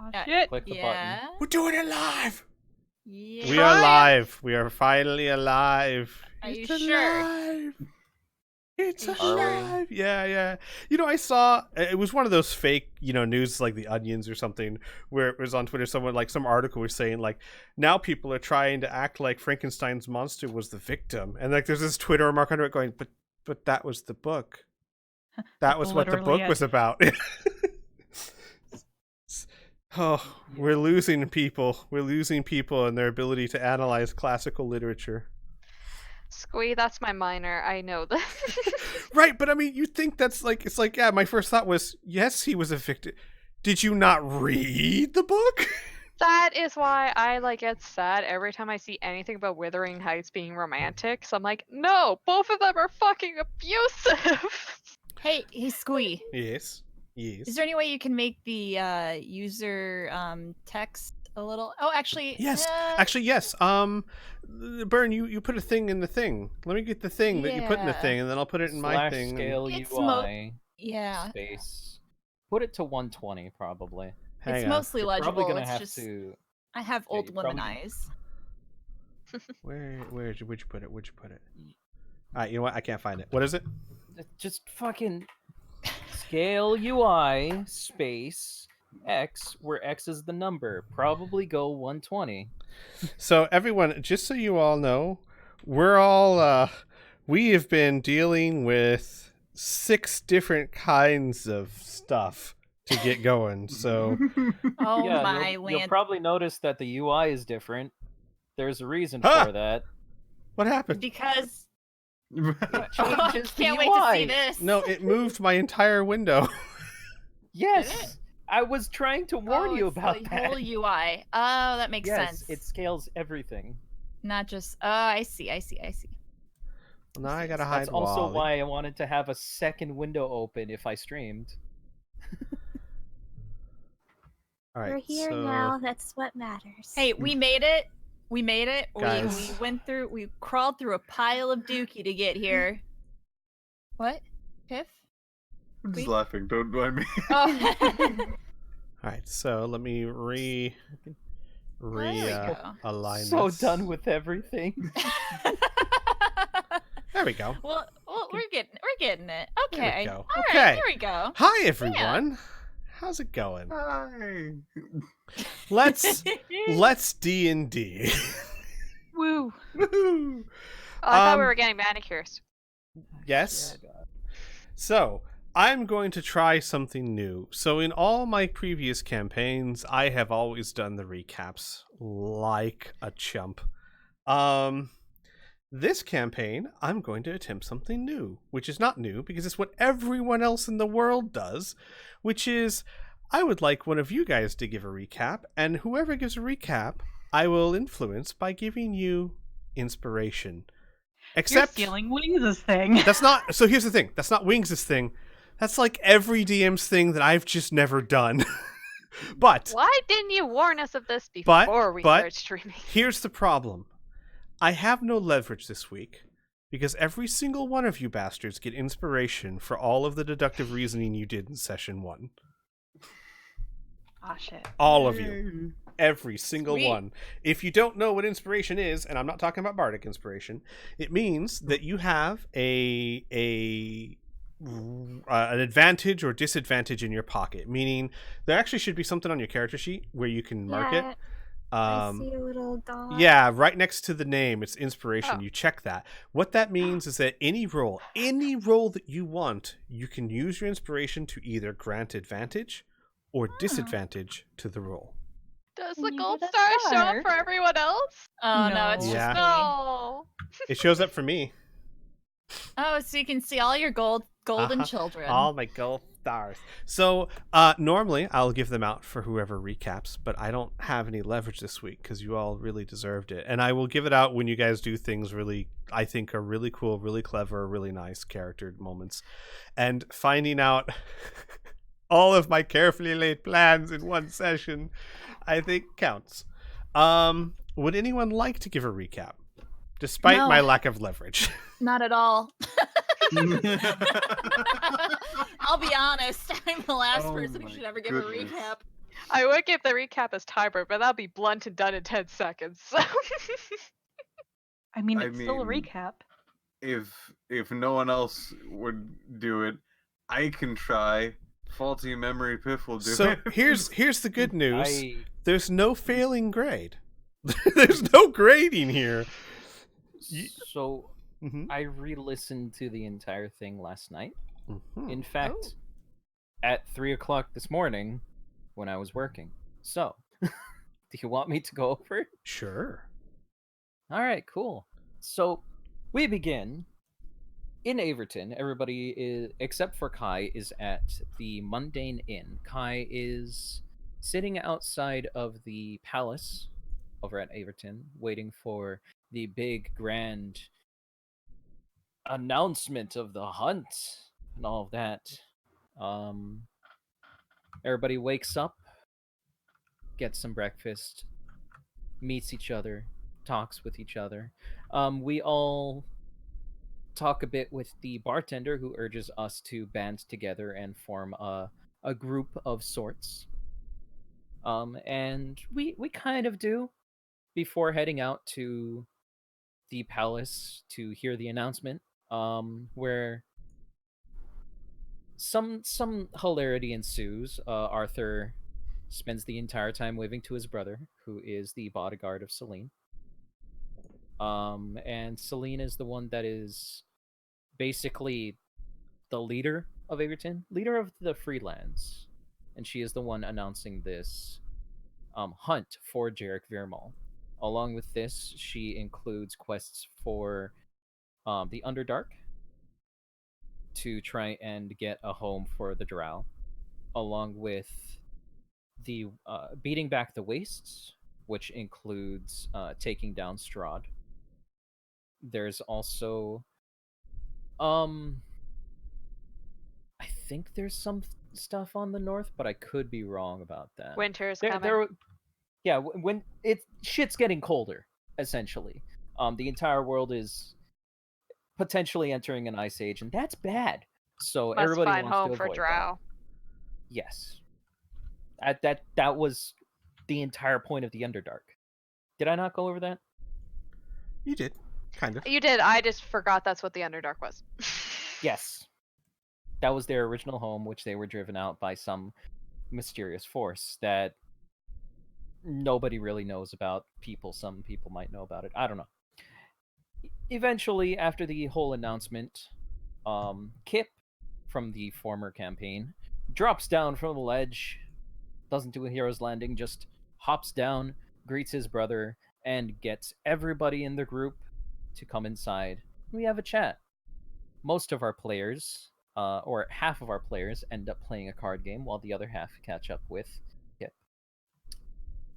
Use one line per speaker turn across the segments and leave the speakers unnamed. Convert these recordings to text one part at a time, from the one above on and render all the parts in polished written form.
Oh, shit.
Click the
Yeah.
button.
We're doing it live.
Yeah.
We are live. We are finally alive.
Are you
It's
sure?
alive. It's
Are you
alive. Yeah. You know, I saw it was one of those fake, news like the Onions or something, where it was on Twitter. Someone like some article was saying like now people are trying to act like Frankenstein's monster was the victim, and like there's this Twitter remark under it going, but that was the book. That was what the book was about. Oh, we're losing people. We're losing people and their ability to analyze classical literature.
Squee, that's my minor. I know this.
Right, but I mean, you think that's like, it's like, yeah, my first thought was, yes, he was a victim. Did you not read the book?
That is why I get sad every time I see anything about Wuthering Heights being romantic. So I'm like, no, both of them are fucking abusive.
Hey, Squee.
Yes.
Is there any way you can make the user text a little? Oh, actually.
Yes. Actually, yes. Burn, you put a thing in the thing. Let me get the thing that you put in the thing, and then I'll put it in my thing.
Scale
It's
UI.
Yeah.
Space. Put it to 120 probably.
It's mostly legible.
Probably gonna
it's
have
just
to.
I have old
you
woman
probably-
eyes.
Where'd you put it? Where'd you put it? All right, you know what? I can't find it. What is it?
Just fucking scale UI space X, where X is the number. Probably go 120.
So everyone, just so you all know, we're all we have been dealing with 6 different kinds of stuff to get going. So
Oh
yeah,
my
you'll
land!
probably notice that the UI is different. There's a reason for that.
what happened?
Because
It changes the
can't wait
UI.
to see this.
No, it moved my entire window.
Yes, I was trying to warn you
it's
about
the
that.
whole UI. Oh, that makes
Yes,
sense.
it scales everything.
Not just. Oh, I see.
Well, now I gotta hide
That's also
Wally.
why I wanted to have a second window open if I streamed.
All right,
We're here
so...
now. That's what matters.
Hey, we made it. We made it.
Guys.
We went through. We crawled through a pile of dookie to get here. What? Piff?
I'm just
Squee?
laughing. Don't mind me.
Oh.
All right, so let me
There we go.
align
So
this.
done with everything.
There we go.
well, we're getting it. Okay.
There we go.
All right,
Okay.
there we go.
Hi everyone. How's it going?
Hi.
Let's D&D.
Woo.
Woohoo!
Oh, I thought we
Um,
were getting manicures.
Yes. So, I'm going to try something new. So, in all my previous campaigns, I have always done the recaps like a chump. This campaign, I'm going to attempt something new, which is not new because it's what everyone else in the world does, which is I would like one of you guys to give a recap, and whoever gives a recap, I will influence by giving you inspiration. Except
You're stealing Wings' thing.
that's not. So here's the thing. That's not Wings' thing. That's like every DM's thing that I've just never done. But
Why didn't you warn us of this before we
but-
started streaming?
here's the problem. I have no leverage this week because every single one of you bastards get inspiration for all of the deductive reasoning you did in session 1.
Oh shit.
All of you. Every single
Sweet.
one. If you don't know what inspiration is, and I'm not talking about bardic inspiration, it means that you have an advantage or disadvantage in your pocket. Meaning there actually should be something on your character sheet where you can mark it.
I see a little dot.
Yeah, right next to the name, it's inspiration.
Oh.
You check that. What that means is that any roll that you want, you can use your inspiration to either grant advantage or disadvantage to the roll.
Does
Can
the
you
gold
get a
star show
star?
up for everyone else?
Oh no, it's
No.
just
Yeah.
me.
No.
It shows up for me.
Oh, so you can see all your golden
Uh-huh.
children.
All my gold stars. So normally I'll give them out for whoever recaps, but I don't have any leverage this week because you all really deserved it. And I will give it out when you guys do things really, I think, are really cool, really clever, really nice character moments. And finding out all of my carefully laid plans in one session, I think counts. Would anyone like to give a recap? Despite
No.
my lack of leverage.
Not at all. I'll be honest. I'm the last
Oh
person who
my
should ever give
goodness.
a recap.
I would give the recap as timer, but that'll be blunt and done in 10 seconds. So.
I mean,
I
it's still a
mean,
recap.
If no one else would do it, I can try. Faulty memory Piff will do
So
it.
here's the good news.
I
There's no failing grade. There's no grading here.
so
Mhm.
I re-listened to the entire thing last night.
Mhm.
In fact, at 3:00 this morning, when I was working. So, do you want me to go over it?
Sure.
All right, cool. So, we begin in Averton. Everybody is, except for Kai, is at the Mundane Inn. Kai is sitting outside of the palace over at Averton, waiting for the big grand announcement of the hunt and all of that. Everybody wakes up, gets some breakfast, meets each other, talks with each other. We all talk a bit with the bartender, who urges us to band together and form a group of sorts. And we kind of do before heading out to the palace to hear the announcement, where some hilarity ensues. Arthur spends the entire time waving to his brother, who is the bodyguard of Celine. And Celine is the one that is basically the leader of Averton, leader of the Freelands, and she is the one announcing this hunt for Jarek Virmal. Along with this, she includes quests for the Underdark to try and get a home for the Drow, along with the beating back the wastes, which includes taking down Strahd. There's also I think there's some stuff on the north, but I could be wrong about that.
Winter is
There,
coming.
there, yeah, when shit's getting colder, essentially. The entire world is potentially entering an ice age, and that's bad. So
Must
everybody
find
wants
home
to
for
avoid
Drow.
that. Yes, that was the entire point of the Underdark. Did I not go over that?
You did, kind of.
You did. I just forgot that's what the Underdark was.
Yes, that was their original home, which they were driven out by some mysterious force that nobody really knows about. Some people might know about it. I don't know. Eventually, after the whole announcement, Kip from the former campaign drops down from the ledge, doesn't do a hero's landing, just hops down, greets his brother, and gets everybody in the group to come inside. We have a chat. Most of our players, or half of our players, end up playing a card game, while the other half catch up with Kip.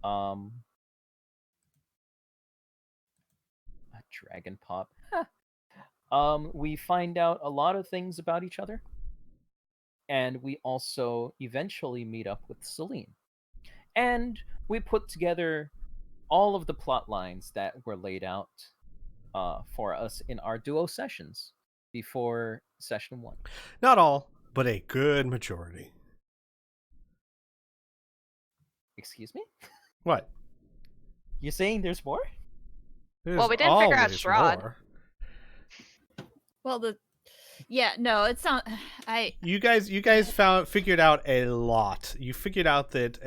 A dragon pop. We find out a lot of things about each other, and we also eventually meet up with Celine. And we put together all of the plot lines that were laid out for us in our duo sessions before session 1.
Not all, but a good majority.
Excuse me?
What?
You saying there's more?
There's
Well, we didn't figure out
always
Strahd.
more.
Well, no, it's not.
You guys figured out a lot. You figured out that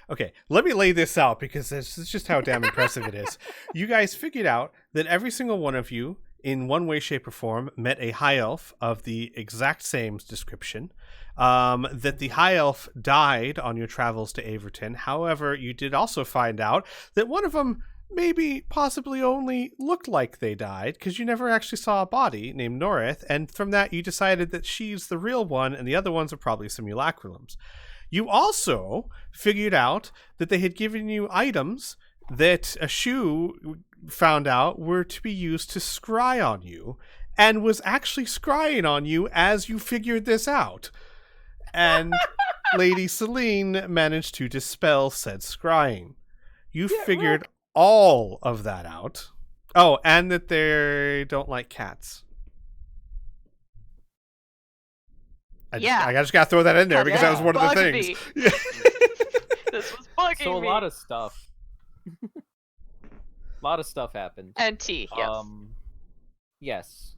okay, let me lay this out because this is just how damn impressive it is. You guys figured out that every single one of you, in one way, shape, or form, met a high elf of the exact same description. That the high elf died on your travels to Averton. However, you did also find out that one of them maybe possibly only looked like they died because you never actually saw a body named Norith, and from that you decided that she's the real one and the other ones are probably simulacrums. You also figured out that they had given you items that a shoe found out were to be used to scry on you, and was actually scrying on you as you figured this out. And Lady Celine managed to dispel said scrying. You figured all of that out. Oh, and that they don't like cats. I just gotta throw that in there because that was one of the
Bugged
things.
me.
So a lot of stuff. A lot of stuff happened.
And tea, yes.
Yes.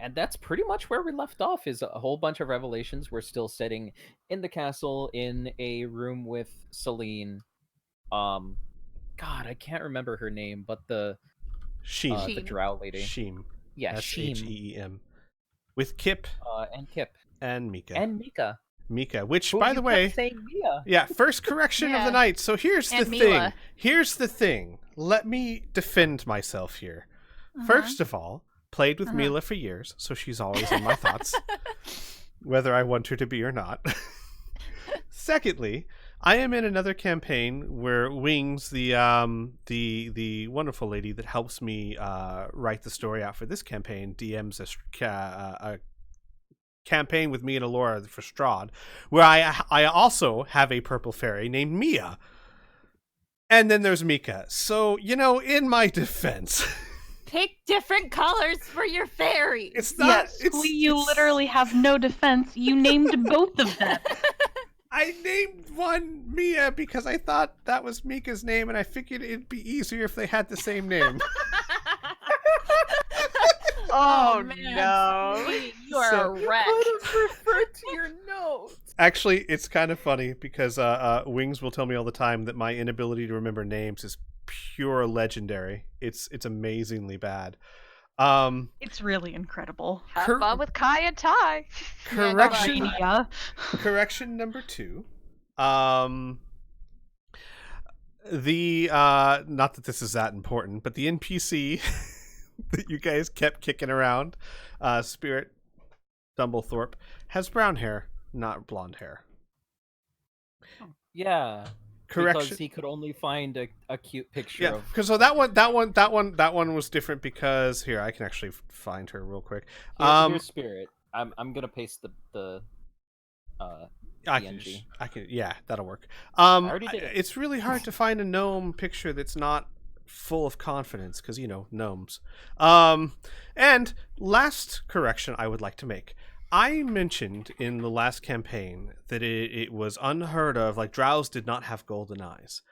And that's pretty much where we left off. Is a whole bunch of revelations. We're still sitting in the castle in a room with Celine. God, I can't remember her name, but the
Sheem.
drow lady.
Sheem.
Yeah, Sheem.
Sheem. With Kip.
And Kip.
And Mika.
And Mika.
Mika, which,
Who
by
you
the
kept
way,
saying Mia.
yeah, first correction of the night. So here's the thing. Here's the thing. Let me defend myself here. First of all, played with Mila for years, so she's always in my thoughts, whether I want her to be or not. Secondly, I am in another campaign where Wings, the wonderful lady that helps me write the story out for this campaign, DMs a campaign with me and Elora for Strahd, where I also have a purple fairy named Mia. And then there's Mika. So, in my defense...
Pick different colors for your fairies.
It's not...
Yes, you literally have no defense. You named both of them.
I named one Mia because I thought that was Mika's name, and I figured it'd be easier if they had the same name.
Oh,
man.
no.
You are a wreck.
You could have referred to your notes.
Actually, it's kind of funny because Wings will tell me all the time that my inability to remember names is pure legendary. It's amazingly bad.
It's really incredible.
Have fun with Kai and Tai.
Correction.
Yeah.
Correction number 2. The not that this is that important, but the NPC that you guys kept kicking around, Spirit Dumblethorpe, has brown hair, not blonde hair.
Yeah.
Correction.
Because he could only find a cute picture
Yeah,
of...
because so that one was different because here I can actually find her real quick.
Here's Spirit. I'm gonna paste the PNG.
I can yeah, that'll work.
I already did it.
It's really hard to find a gnome picture that's not full of confidence because gnomes. And last correction I would like to make. I mentioned in the last campaign that it was unheard of, like drows did not have golden eyes.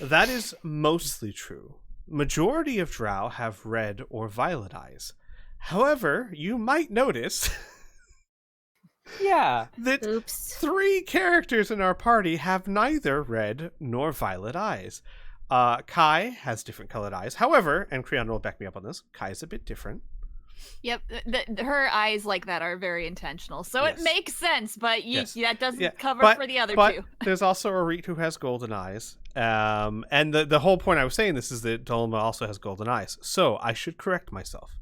That is mostly true. Majority of drow have red or violet eyes. However, you might notice
Yeah.
that 3 characters in our party have neither red nor violet eyes. Kai has different colored eyes. However, and Criana will back me up on this, Kai is a bit different.
Yep, her eyes like that are very intentional, so
Yes.
it makes sense. But that doesn't cover
but,
for the other
but
two.
There's also Arit who has golden eyes, and the whole point I was saying this is that Dolma also has golden eyes. So I should correct myself.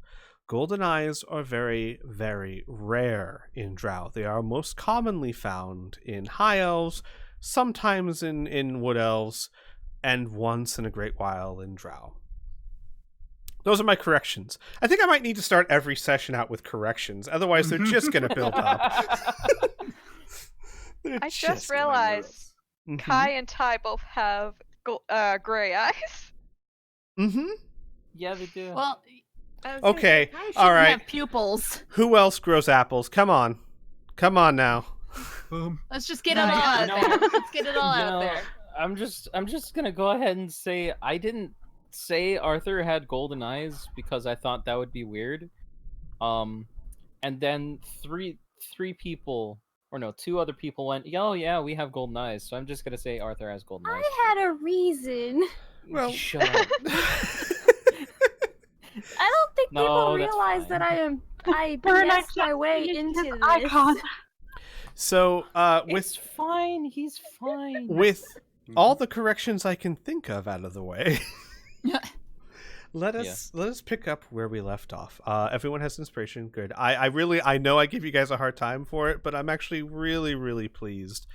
Golden eyes are very, very rare in Drow. They are most commonly found in High Elves, sometimes in Wood Elves, and once in a great while in Drow. Those are my corrections. I think I might need to start every session out with corrections. Otherwise, they're just going to build up.
I just realized Kai and Tai both have gray eyes.
Mm-hmm.
Yeah, they do.
Well,
okay,
I shouldn't
all right.
have pupils.
Who else grows apples? Come on now.
Let's just get it all out there. Let's get it all out there.
I'm just gonna go ahead and say I didn't say Arthur had golden eyes because I thought that would be weird. And then three people, or no, 2 other people went, oh yeah, we have golden eyes. So I'm just gonna say Arthur has golden eyes.
I had a reason.
Well,
shut up.
I don't think
No,
people
that's
realize
fine.
that I
Burn,
BS my way into this.
Icon.
So,
It's fine. He's fine.
with all the corrections I can think of out of the way, let us pick up where we left off. Everyone has inspiration. Good. I know I give you guys a hard time for it, but I'm actually really, really pleased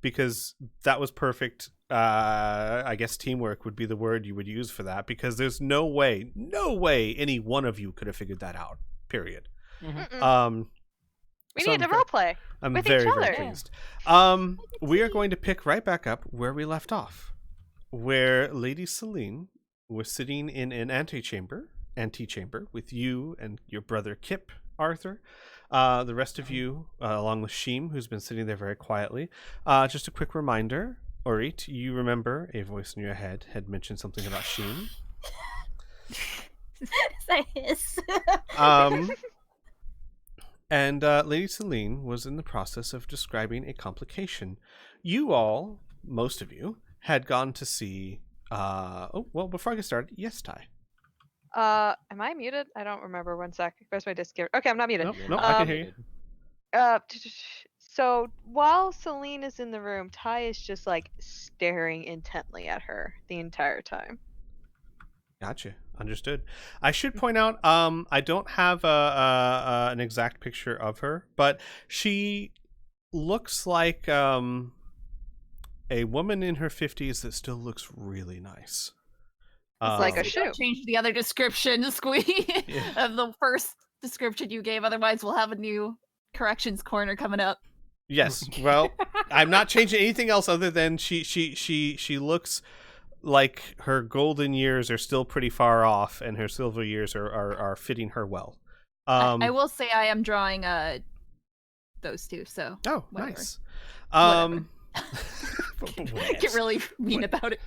because that was perfect. I guess teamwork would be the word you would use for that, because there's no way any one of you could have figured that out. Period.
Mm-hmm.
We need to roleplay.
I'm
with
very,
each other.
very pleased. We are going to pick right back up where we left off, where Lady Celine was sitting in an antechamber with you and your brother Kip, Arthur, The rest of you, along with Sheem, who's been sitting there very quietly, just a quick reminder, Orit, you remember a voice in your head had mentioned something about Sheem.
I hiss.
And Lady Celine was in the process of describing a complication. You all, most of you, had gone to see... before I get started, yes, Ty.
Am I muted? I don't remember. 1 sec. Where's my Discord? Okay, I'm not muted.
Nope, I can hear you.
So while Celine is in the room, Ty is just like staring intently at her the entire time.
Gotcha. Understood. I should point out, I don't have an exact picture of her, but she looks like a woman in her 50s that still looks really nice.
It's like a
Don't
shoe.
change the other description, Squee,
Yeah.
of the first description you gave. Otherwise, we'll have a new corrections corner coming up.
Yes. Well, I'm not changing anything else other than she looks like her golden years are still pretty far off, and her silver years are fitting her well.
I will say I am drawing those two. So
Oh,
whatever.
nice.
Get really mean about it.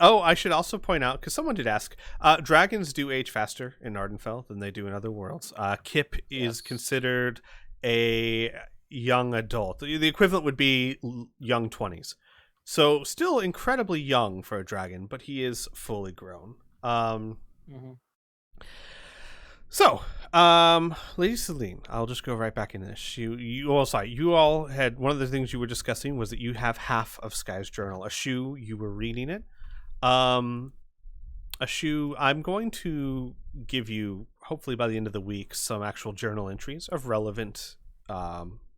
I should also point out, because someone did ask, dragons do age faster in Ardenfell than they do in other worlds. Kip is considered a young adult. The equivalent would be young 20s. So still incredibly young for a dragon, but he is fully grown. So, Lady Celine, I'll just go right back into this. You all had, one of the things you were discussing was that you have half of Sky's journal. Ashu, you were reading it. Ashu, I'm going to give you, hopefully by the end of the week, some actual journal entries of relevant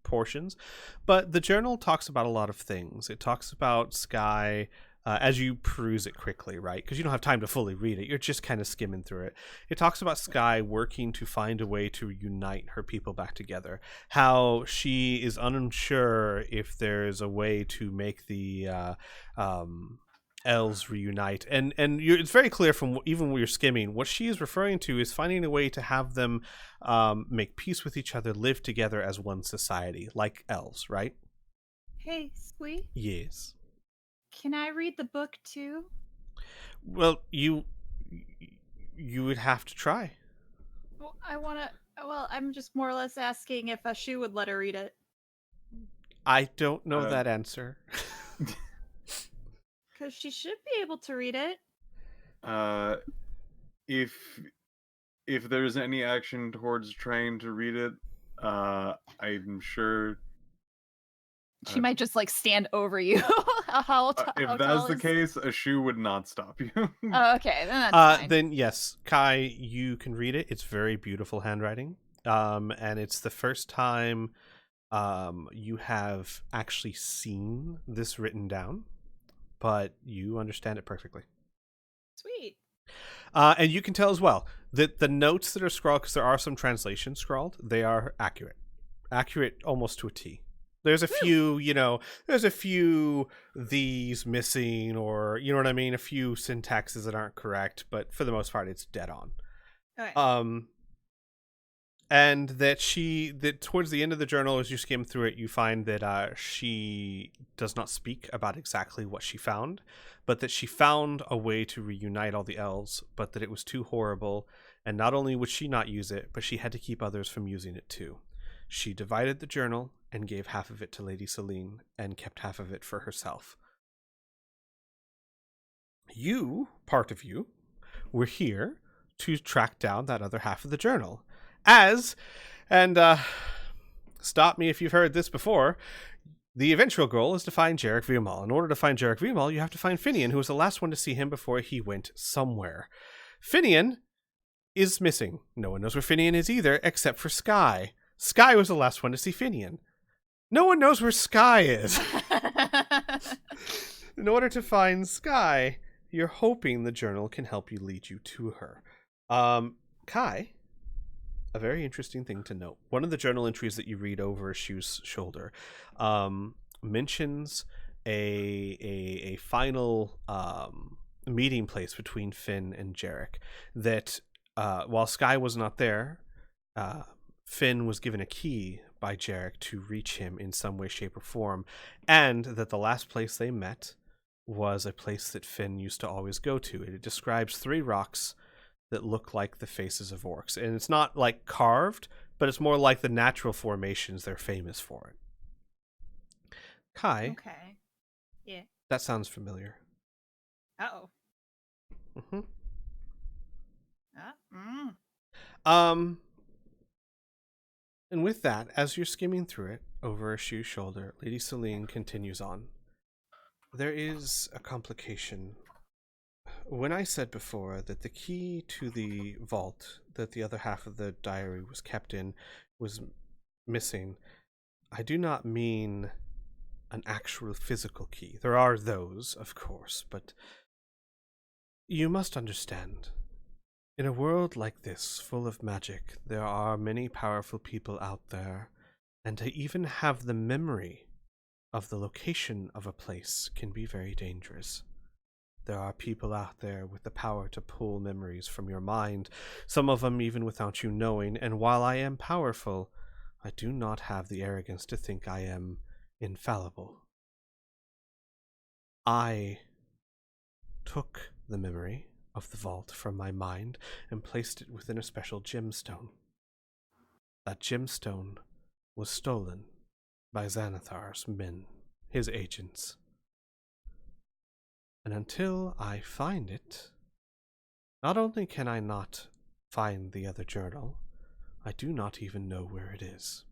portions. But the journal talks about a lot of things. It talks about Sky as you peruse it quickly, right? Because you don't have time to fully read it. You're just kind of skimming through it. It talks about Sky working to find a way to unite her people back together. How she is unsure if there's a way to make the elves reunite, and it's very clear from even when you're skimming, what she is referring to is finding a way to have them make peace with each other, live together as one society, like elves, right?
Hey, Squee,
Yes.
can I read the book too?
Well, you would have to try.
Well, I'm just more or less asking if Ashu would let her read it.
I don't know that answer.
Because she should be able to read it.
If there's any action towards trying to read it, I'm sure.
She might just like stand over you.
If that's the case, a shoe would not stop you.
Oh, okay, then that's fine.
Then yes, Kai, you can read it. It's very beautiful handwriting, and it's the first time you have actually seen this written down, but you understand it perfectly.
Sweet.
And you can tell as well that the notes that are scrawled, because there are some translations scrawled, they are accurate almost to a T. There's a few, there's a few these missing, or you know what I mean, a few syntaxes that aren't correct, but for the most part, it's dead on.
Okay.
And that towards the end of the journal, as you skim through it, you find that she does not speak about exactly what she found, but that she found a way to reunite all the elves, but that it was too horrible, and not only would she not use it, but she had to keep others from using it too. She divided the journal and gave half of it to Lady Celine and kept half of it for herself. You, part of you, were here to track down that other half of the journal. Stop me if you've heard this before, the eventual goal is to find Jarek Viermal. In order to find Jarek Viermal, you have to find Finian, who was the last one to see him before he went somewhere. Finian is missing. No one knows where Finian is either, except for Sky. Sky was the last one to see Finian. No one knows where Sky is. In order to find Sky, you're hoping the journal can help you lead you to her. Kai, a very interesting thing to note. One of the journal entries that you read over Shu's shoulder mentions a final meeting place between Finn and Jarek. That while Sky was not there, Finn was given a key by Jarek to reach him in some way, shape, or form, and that the last place they met was a place that Finn used to always go to. It describes 3 rocks that look like the faces of orcs. And it's not like carved, but it's more like the natural formations they're famous for it. Kai,
Okay. Yeah.
that sounds familiar.
Uh-oh.
Mm-hmm.
Mm.
And with that, as you're skimming through it, over a shoe's shoulder, Lady Celine continues on. There is a complication. When I said before that the key to the vault that the other half of the diary was kept in was missing, I do not mean an actual physical key. There are those, of course, but you must understand. In a world like this, full of magic, there are many powerful people out there, and to even have the memory of the location of a place can be very dangerous. There are people out there with the power to pull memories from your mind, some of them even without you knowing, and while I am powerful, I do not have the arrogance to think I am infallible. I took the memory of the vault from my mind and placed it within a special gemstone. That gemstone was stolen by Xanathar's men, his agents. And until I find it, not only can I not find the other journal, I do not even know where it is.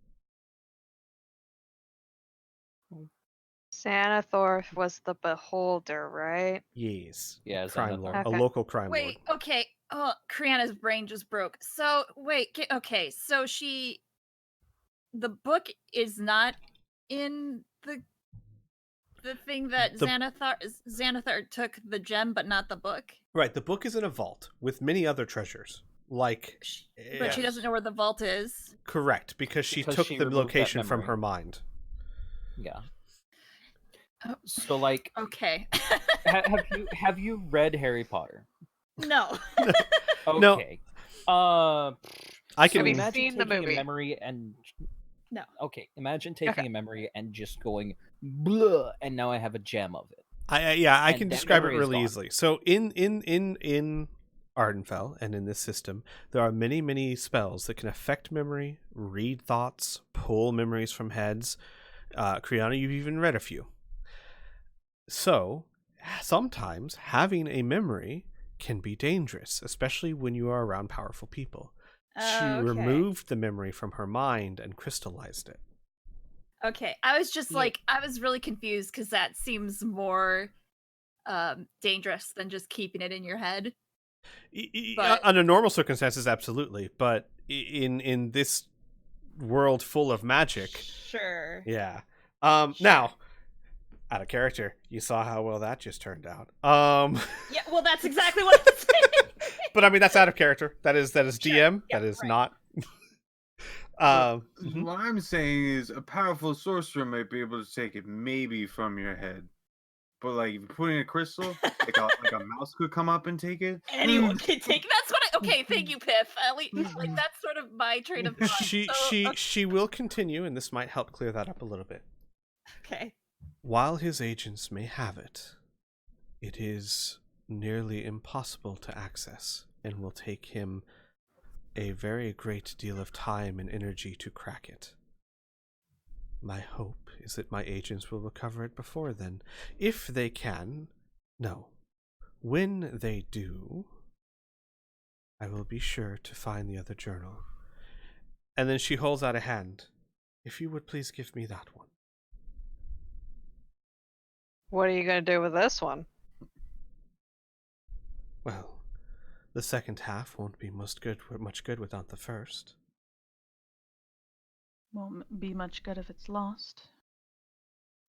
Xanathor was the beholder, right?
Yes.
Yeah,
crime
Xanathar.
lord, a
Okay.
local crime
Wait,
lord.
okay. Oh, Criana's brain just broke. So, wait, okay. So the book is not in the thing that
The-
Xanathar took the gem, but not the book.
Right, the book is in a vault with many other treasures. Like,
But she doesn't know where the vault is.
correct, because she
Because
took
she
the
removed that
location from
memory.
her mind.
Yeah.
Oh.
So, like,
Okay.
have you read Harry Potter?
No.
No.
Okay.
I
So
can.
Have you
imagine
seen the
taking
movie?
a memory and
No.
Okay, imagine taking
Okay.
a memory and just going blah, and now I have a gem of it.
I
And
can
that
describe it
memory is
really
gone.
easily. So in Ardenfell and in this system, there are many spells that can affect memory, read thoughts, pull memories from heads. Criana, you've even read a few. So sometimes having a memory can be dangerous, especially when you are around powerful people. She
Okay.
removed the memory from her mind and crystallized it.
Okay. I was just
Yeah.
I was really confused because that seems more dangerous than just keeping it in your head. But-
Under normal circumstances, absolutely, but in this world full of magic,
Sure.
yeah.
Sure.
Now, out of character, you saw how well that just turned out.
Yeah, well that's exactly what I'm saying.
But I mean, that's out of character. That is DM.
Yeah,
that is
right.
not. Mhm.
What I'm saying is a powerful sorcerer might be able to take it maybe from your head. But like if you put in a crystal, like a mouse could come up and take it.
Anyone can take. That's what I. Okay, thank you, Piff. At least, like that's sort of my train of thought.
She will continue, and this might help clear that up a little bit.
Okay.
While his agents may have it, it is nearly impossible to access, and will take him a very great deal of time and energy to crack it. My hope is that my agents will recover it before then. If they can, no. When they do, I will be sure to find the other journal. And then she holds out a hand. If you would please give me that one.
What are you gonna do with this one?
Well, the second half won't be much good without the first.
Won't be much good if it's lost.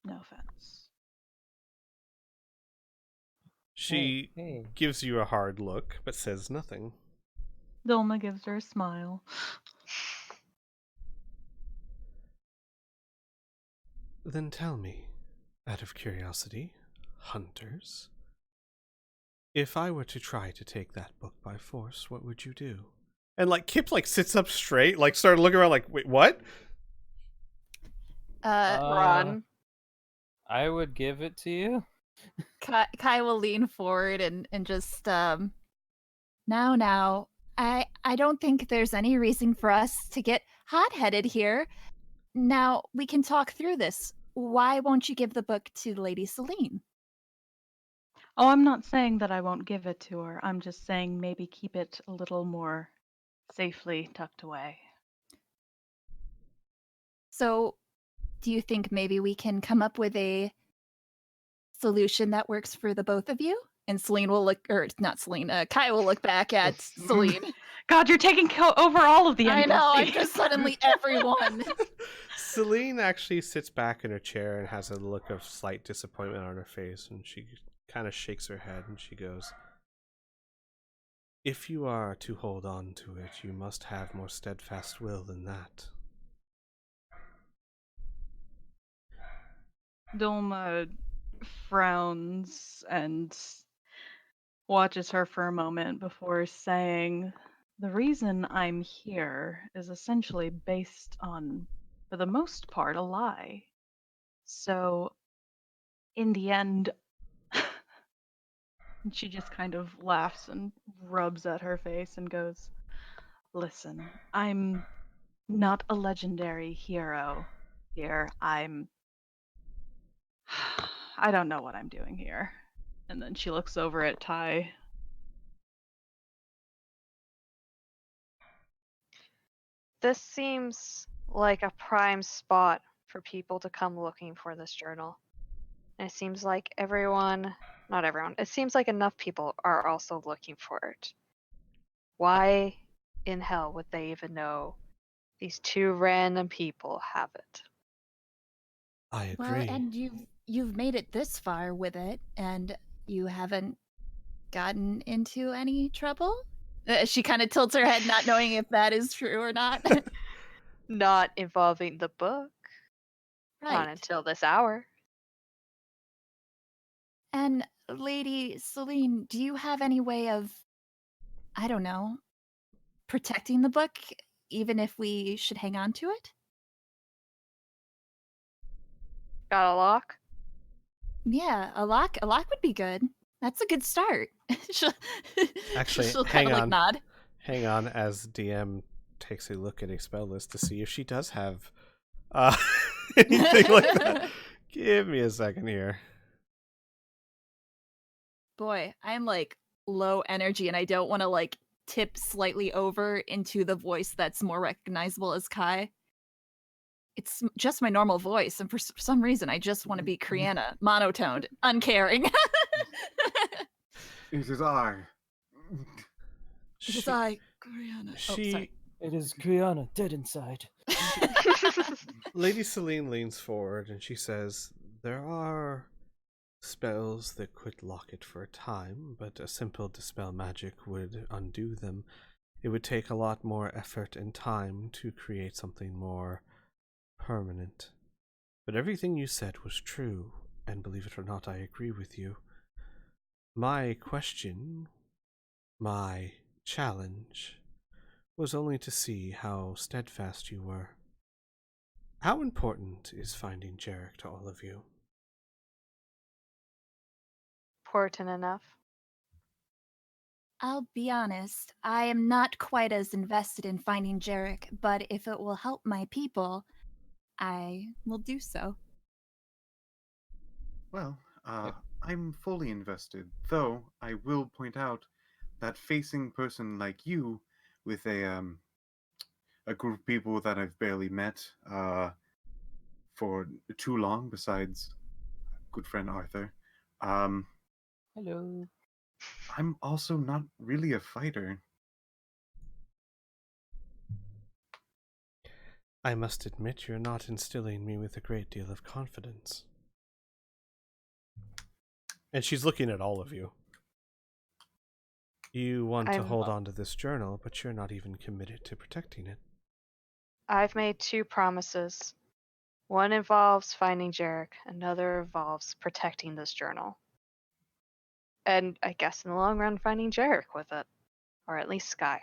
No offense.
She
Hey.
gives you a hard look, but says nothing.
Dilma gives her a smile.
Then tell me, out of curiosity, hunters, if I were to try to take that book by force, what would you do? And like Kip like sits up straight, like started looking around like, wait, what?
Run.
I would give it to you.
Kai will lean forward and just now I don't think there's any reason for us to get hot-headed here. Now we can talk through this. Why won't you give the book to Lady Celine?
Oh, I'm not saying that I won't give it to her. I'm just saying maybe keep it a little more safely tucked away.
So, do you think maybe we can come up with a solution that works for the both of you? And Celine will look, or not Celine, Kai will look back at Celine.
God, you're taking over all of the NPC.
I know, I'm just suddenly everyone.
Celine actually sits back in her chair and has a look of slight disappointment on her face, and she kind of shakes her head and she goes, "If you are to hold on to it, you must have more steadfast will than that."
Dulma frowns and watches her for a moment before saying, "The reason I'm here is essentially based on, for the most part, a lie. So, in the end," and she just kind of laughs and rubs at her face and goes, "Listen, I'm not a legendary hero here. I don't know what I'm doing here." And then she looks over at Ty.
This seems like a prime spot for people to come looking for this journal. And it seems like not everyone, it seems like enough people are also looking for it. Why in hell would they even know these two random people have it?
I agree.
Well, and you've made it this far with it, and you haven't gotten into any trouble? She kind of tilts her head, not knowing if that is true or not.
Not involving the book. Not
Right.
until this hour.
And Lady Celine, do you have any way of, I don't know, protecting the book, even if we should hang on to it?
Got a lock?
Yeah, a lock would be good. That's a good start.
Actually,
she'll
hang
kind of
on.
nod.
Hang on, as DM takes a look at a spell list to see if she does have anything like that. Give me a second here.
Boy, I'm like low energy and I don't want to like tip slightly over into the voice that's more recognizable as Kai. It's just my normal voice, and for some reason I just want to be Criana, monotoned, uncaring.
It is I.
It's I, Criana.
She,
It is Criana, dead inside.
Lady Celine leans forward and she says, "There are spells that could lock it for a time, but a simple dispel magic would undo them. It would take a lot more effort and time to create something more permanent. But everything you said was true, and believe it or not, I agree with you. My question, my challenge, was only to see how steadfast you were. How important is finding Jarek to all of you?"
Important enough.
I'll be honest, I am not quite as invested in finding Jarek, but if it will help my people, I will do so.
Well, I'm fully invested, though I will point out that facing person like you with a group of people that I've barely met for too long, besides good friend Arthur,
Hello.
I'm also not really a fighter.
I must admit you're not instilling me with a great deal of confidence. And she's looking at all of you. You want to hold on to this journal, but you're not even committed to protecting it.
I've made two promises. One involves finding Jarek, another involves protecting this journal. And I guess in the long run, finding Jarek with it. Or at least Sky.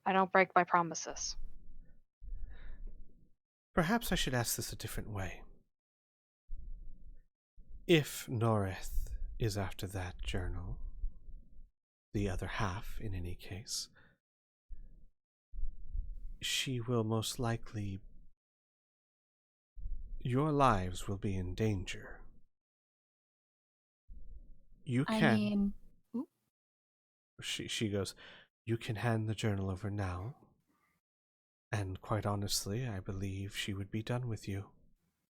I don't break my promises.
Perhaps I should ask this a different way. If Noreth is after that journal, the other half in any case, she will most likely... Your lives will be in danger. You can...
I mean... Oop.
She goes, you can hand the journal over now, and quite honestly, I believe she would be done with you.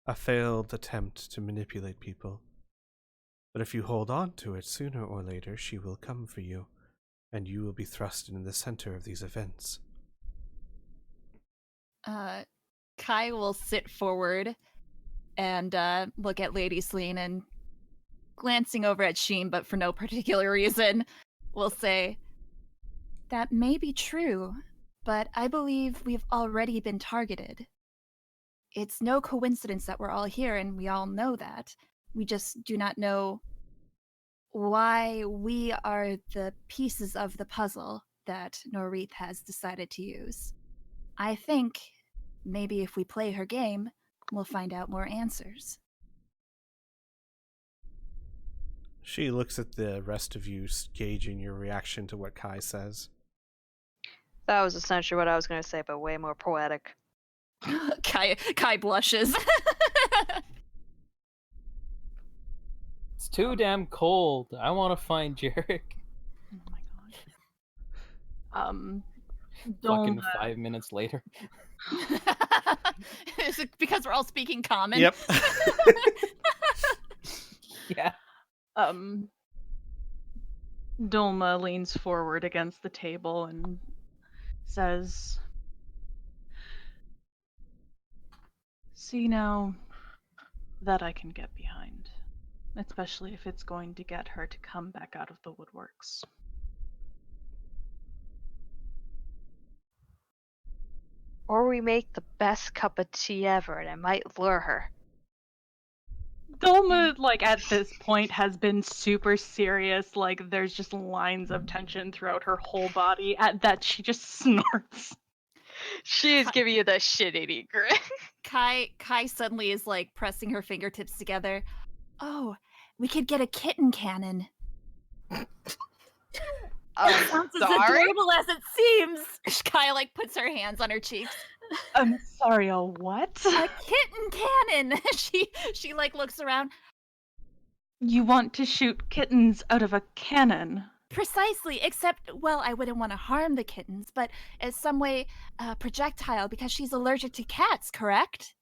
A failed attempt to manipulate people. But if you hold on to it, sooner or later she will come for you, and you will be thrust into the center of these events.
Kai will sit forward and look at Lady Celine, and glancing over at Sheen, but for no particular reason, will say, that may be true, but I believe we've already been targeted. It's no coincidence that we're all here, and we all know that. We just do not know why we are the pieces of the puzzle that Norith has decided to use. I think maybe if we play her game, we'll find out more answers.
She looks at the rest of you, gauging your reaction to what Kai says.
That was essentially what I was going to say, but way more poetic.
Kai blushes.
It's too damn cold. I want to find Jarek.
Oh my god.
Fucking
Dolma,
5 minutes later.
Is it because we're all speaking common?
Yep.
Yeah.
Dolma leans forward against the table and says, see now, that I can get behind. Especially if it's going to get her to come back out of the woodworks.
Or we make the best cup of tea ever and it might lure her.
Dolma, at this point, has been super serious. There's just lines of tension throughout her whole body. At that, she just snorts.
She's giving you the shit-eating grin.
Kai suddenly is pressing her fingertips together. Oh, we could get a kitten cannon. Sounds as
Sorry?
adorable as it seems. Kai puts her hands on her cheeks.
I'm sorry, a what?
A kitten cannon. She looks around.
You want to shoot kittens out of a cannon?
Precisely, except, well, I wouldn't want to harm the kittens, but as some way projectile because she's allergic to cats, correct?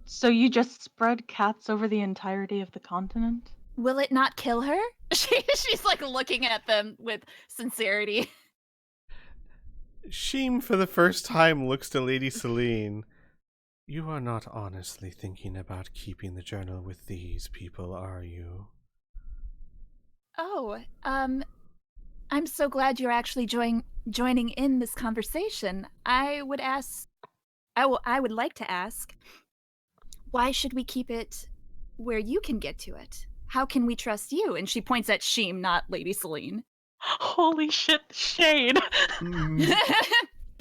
So you just spread cats over the entirety of the continent?
Will it not kill her? She's looking at them with sincerity.
Sheem, for the first time, looks to Lady Celine. You are not honestly thinking about keeping the journal with these people, are you?
Oh, I'm so glad you're actually joining in this conversation. I would like to ask, why should we keep it where you can get to it? How can we trust you? And she points at Sheem, not Lady Celine.
Holy shit, shade!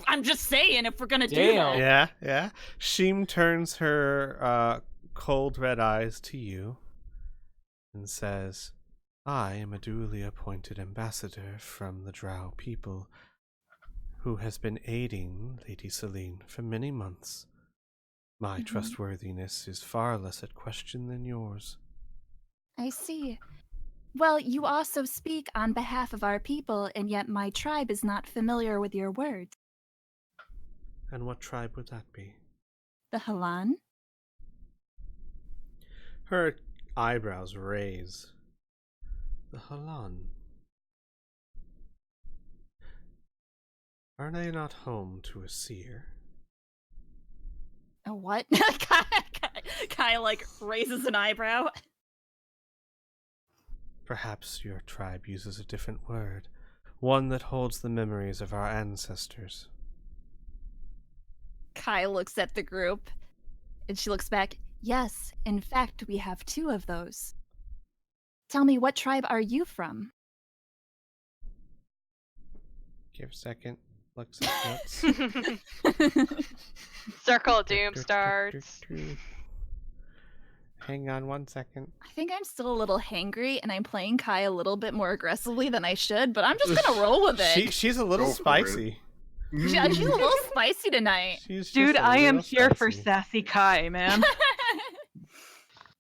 I'm just saying, if we're gonna do
Damn.
that.
Yeah. Sheem turns her cold red eyes to you and says, I am a duly appointed ambassador from the Drow people who has been aiding Lady Celine for many months. My trustworthiness is far less at question than yours.
I see. Well, you also speak on behalf of our people, and yet my tribe is not familiar with your words.
And what tribe would that be?
The Halan?
Her eyebrows raise. The Halan. Are they not home to a seer?
A what? Kai raises an eyebrow.
Perhaps your tribe uses a different word, one that holds the memories of our ancestors.
Kai looks at the group, and she looks back. Yes, in fact, we have 2 of those. Tell me, what tribe are you from?
Give a second. Looks at notes.
Circle of Doom starts.
Hang on 1 second.
I think I'm still a little hangry, and I'm playing Kai a little bit more aggressively than I should, but I'm just gonna roll with it.
She's a little
Go for
spicy.
She's a little spicy tonight.
She's
Dude,
just a
I am
little
here for
spicy.
sassy Kai, man.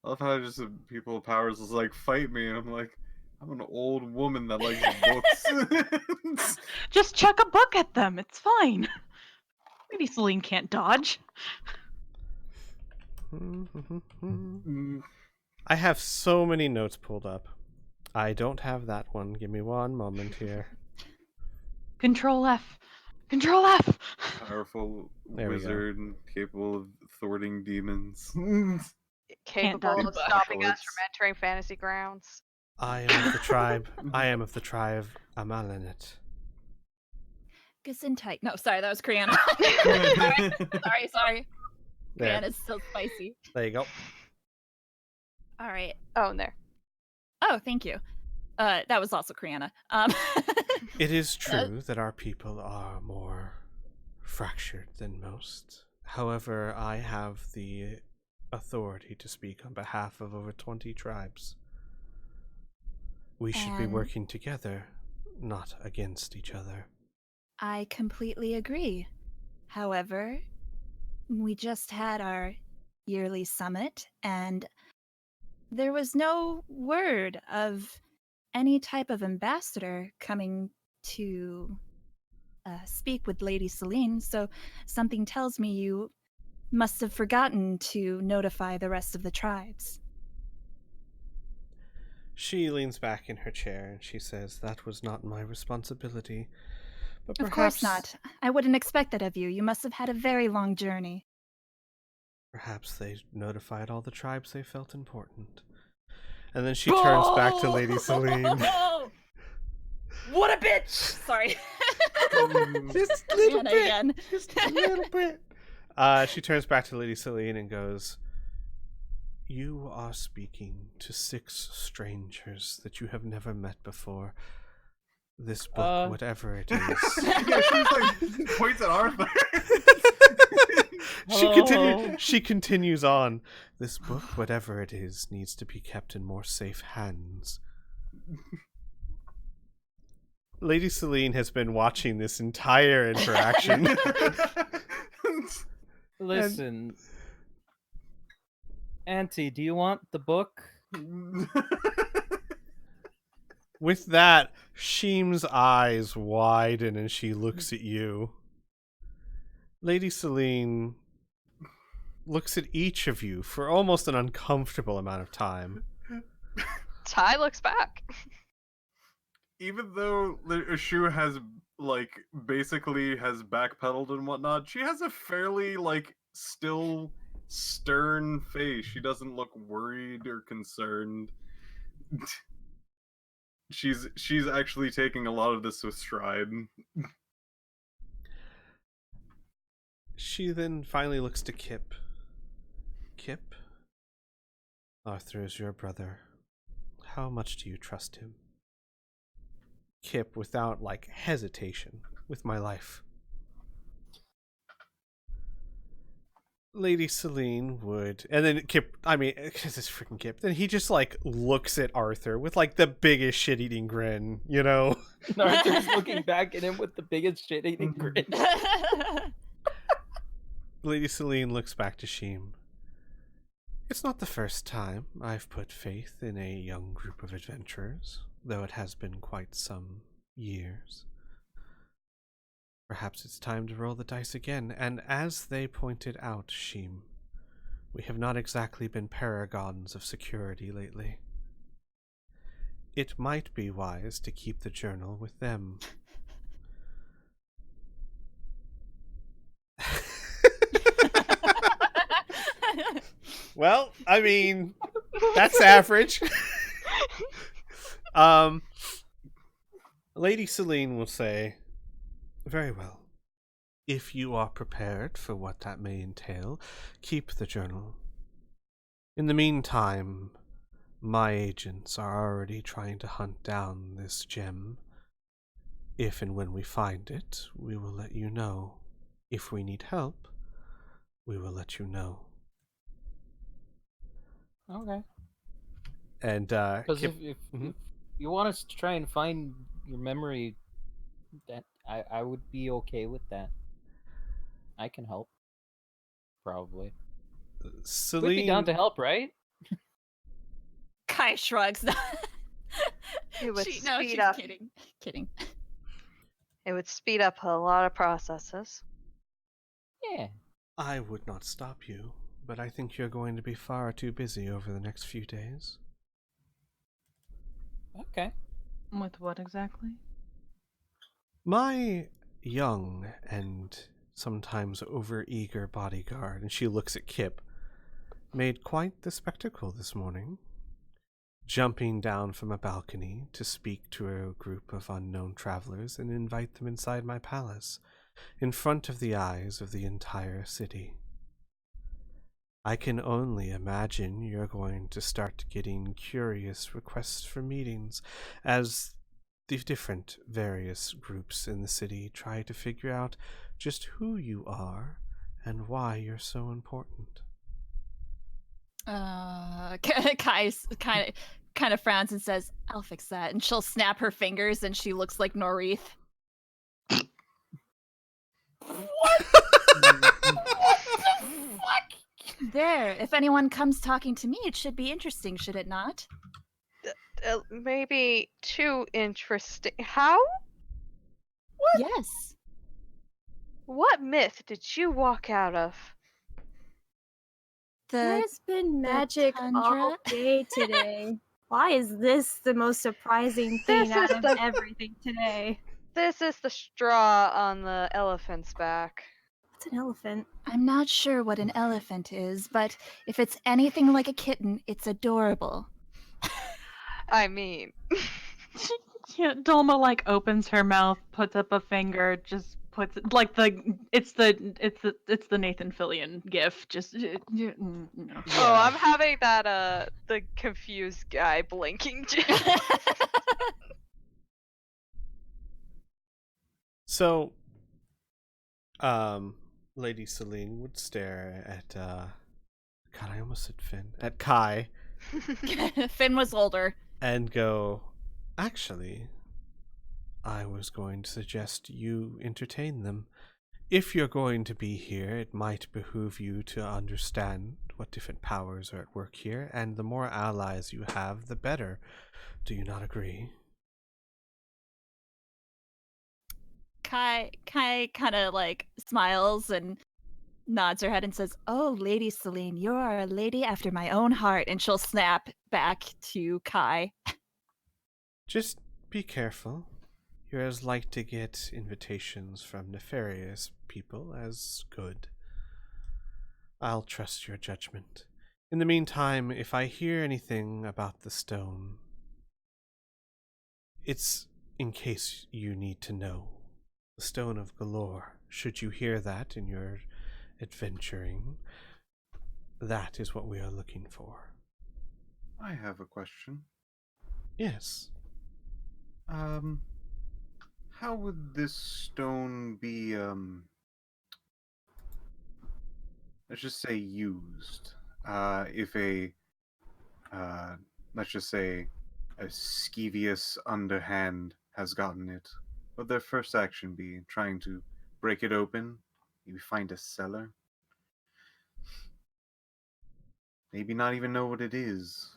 I love how just people with powers is like, fight me, and I'm like, I'm an old woman that likes books.
Just chuck a book at them. It's fine. Maybe Celine can't dodge.
I have so many notes pulled up. I don't have that one. Give me 1 moment here.
Control F. Control F.
Powerful
There we go.
wizard capable of thwarting demons.
Capable
dodge
of
a
stopping
bullet.
us from entering fantasy grounds.
I am of the tribe. I am of the tribe Amalanet.
Gesundheit. No, sorry, that was Criana. sorry.
There.
Criana's still spicy.
There you go.
All right.
Oh, and there.
Oh, thank you. That was also Criana.
It is true that our people are more fractured than most. However, I have the authority to speak on behalf of over 20 tribes. We should be
And-
working together, not against each other.
I completely agree. However, we just had our yearly summit, and there was no word of any type of ambassador coming to speak with Lady Celine, so something tells me you must have forgotten to notify the rest of the tribes.
She leans back in her chair and she says, "That was not my responsibility. But perhaps,
Of course not. I wouldn't expect that of you. You must have had a very long journey.
Perhaps they notified all the tribes they felt important." And then she turns back to Lady Celine.
What a bitch! Sorry.
Just a little
Criana
bit.
again.
Just a little bit. She turns back to Lady Celine and goes, "You are speaking to 6 strangers that you have never met before. This book, whatever it is."
Yeah, she's like, points at Arthur.
She continues on. "This book, whatever it is, needs to be kept in more safe hands." Lady Celine has been watching this entire interaction.
Listen, Auntie, do you want the book?
With that, Sheem's eyes widen and she looks at you. Lady Celine looks at each of you for almost an uncomfortable amount of time.
Ty looks back.
Even though Shu has like basically has backpedaled and whatnot, she has a fairly like still stern face. She doesn't look worried or concerned. She's actually taking a lot of this with stride.
She then finally looks to Kip. "Kip, Arthur is your brother. How much do you trust him?" Kip, without like hesitation, "With my life." Lady Celine would, and then Kip, I mean, because it's freaking Kip, then he just like looks at Arthur with like the biggest shit-eating grin, you know?
Arthur's looking back at him with the biggest shit-eating grin.
Lady Celine looks back to Sheem. "It's not the first time I've put faith in a young group of adventurers, though it has been quite some years. Perhaps it's time to roll the dice again, and as they pointed out, Sheem, we have not exactly been paragons of security lately. It might be wise to keep the journal with them." Well, I mean, that's average. Lady Celine will say, "Very well. If you are prepared for what that may entail, keep the journal. In the meantime, my agents are already trying to hunt down this gem. If and when we find it, we will let you know. If we need help, we will let you know.
Okay.
And
Because
Kip,
if
Mhm.
you want us to try and find your memory, that I would be okay with that. I can help. Probably. We'd be down
Celine,
to help, right?
Kai shrugs.
It would
She's
speed up.
kidding. Kidding.
It would speed up a lot of processes.
Yeah.
I would not stop you, but I think you're going to be far too busy over the next few days.
Okay.
With what exactly?
My young and sometimes over-eager bodyguard, and she looks at Kip, made quite the spectacle this morning, jumping down from a balcony to speak to a group of unknown travelers and invite them inside my palace, in front of the eyes of the entire city. I can only imagine you're going to start getting curious requests for meetings as the different various groups in the city try to figure out just who you are and why you're so important.
Kai kind of frowns and says, "I'll fix that." And she'll snap her fingers, and she looks like Norith.
What?
There. If anyone comes talking to me, it should be interesting, should it not?
Maybe too interesting. How?
Yes.
What myth did you walk out of?
There's been magic all
tundra?
day today. Why is this the most surprising thing
This
out
is
of
the-
everything today?
This is the straw on the elephant's back.
What's an elephant?
I'm not sure what an elephant is, but if it's anything like a kitten, it's adorable.
I mean,
Yeah, Dulma like opens her mouth, puts up a finger, just puts it like it's the Nathan Fillion gif. Just no.
oh, I'm having that the confused guy blinking.
So, Lady Celine would stare at, God, I almost said Finn, at Kai,
Finn was older.
and go, actually, I was going to suggest you entertain them. If you're going to be here, it might behoove you to understand what different powers are at work here, and the more allies you have, the better. Do you not agree?
Kai kind of like smiles and nods her head and says, "Oh, Lady Celine, you are a lady after my own heart." And she'll snap back to Kai.
Just be careful. You're as like to get invitations from nefarious people as good. I'll trust your judgment. In the meantime, if I hear anything about the stone, it's in case you need to know. The Stone of Galore. Should you hear that in your adventuring, that is what we are looking for.
I have a question.
Yes.
How would this stone be, let's just say used? If let's just say, a skeevious underhand has gotten it, would their first action be trying to break it open? Maybe find a cellar? Maybe not even know what it is.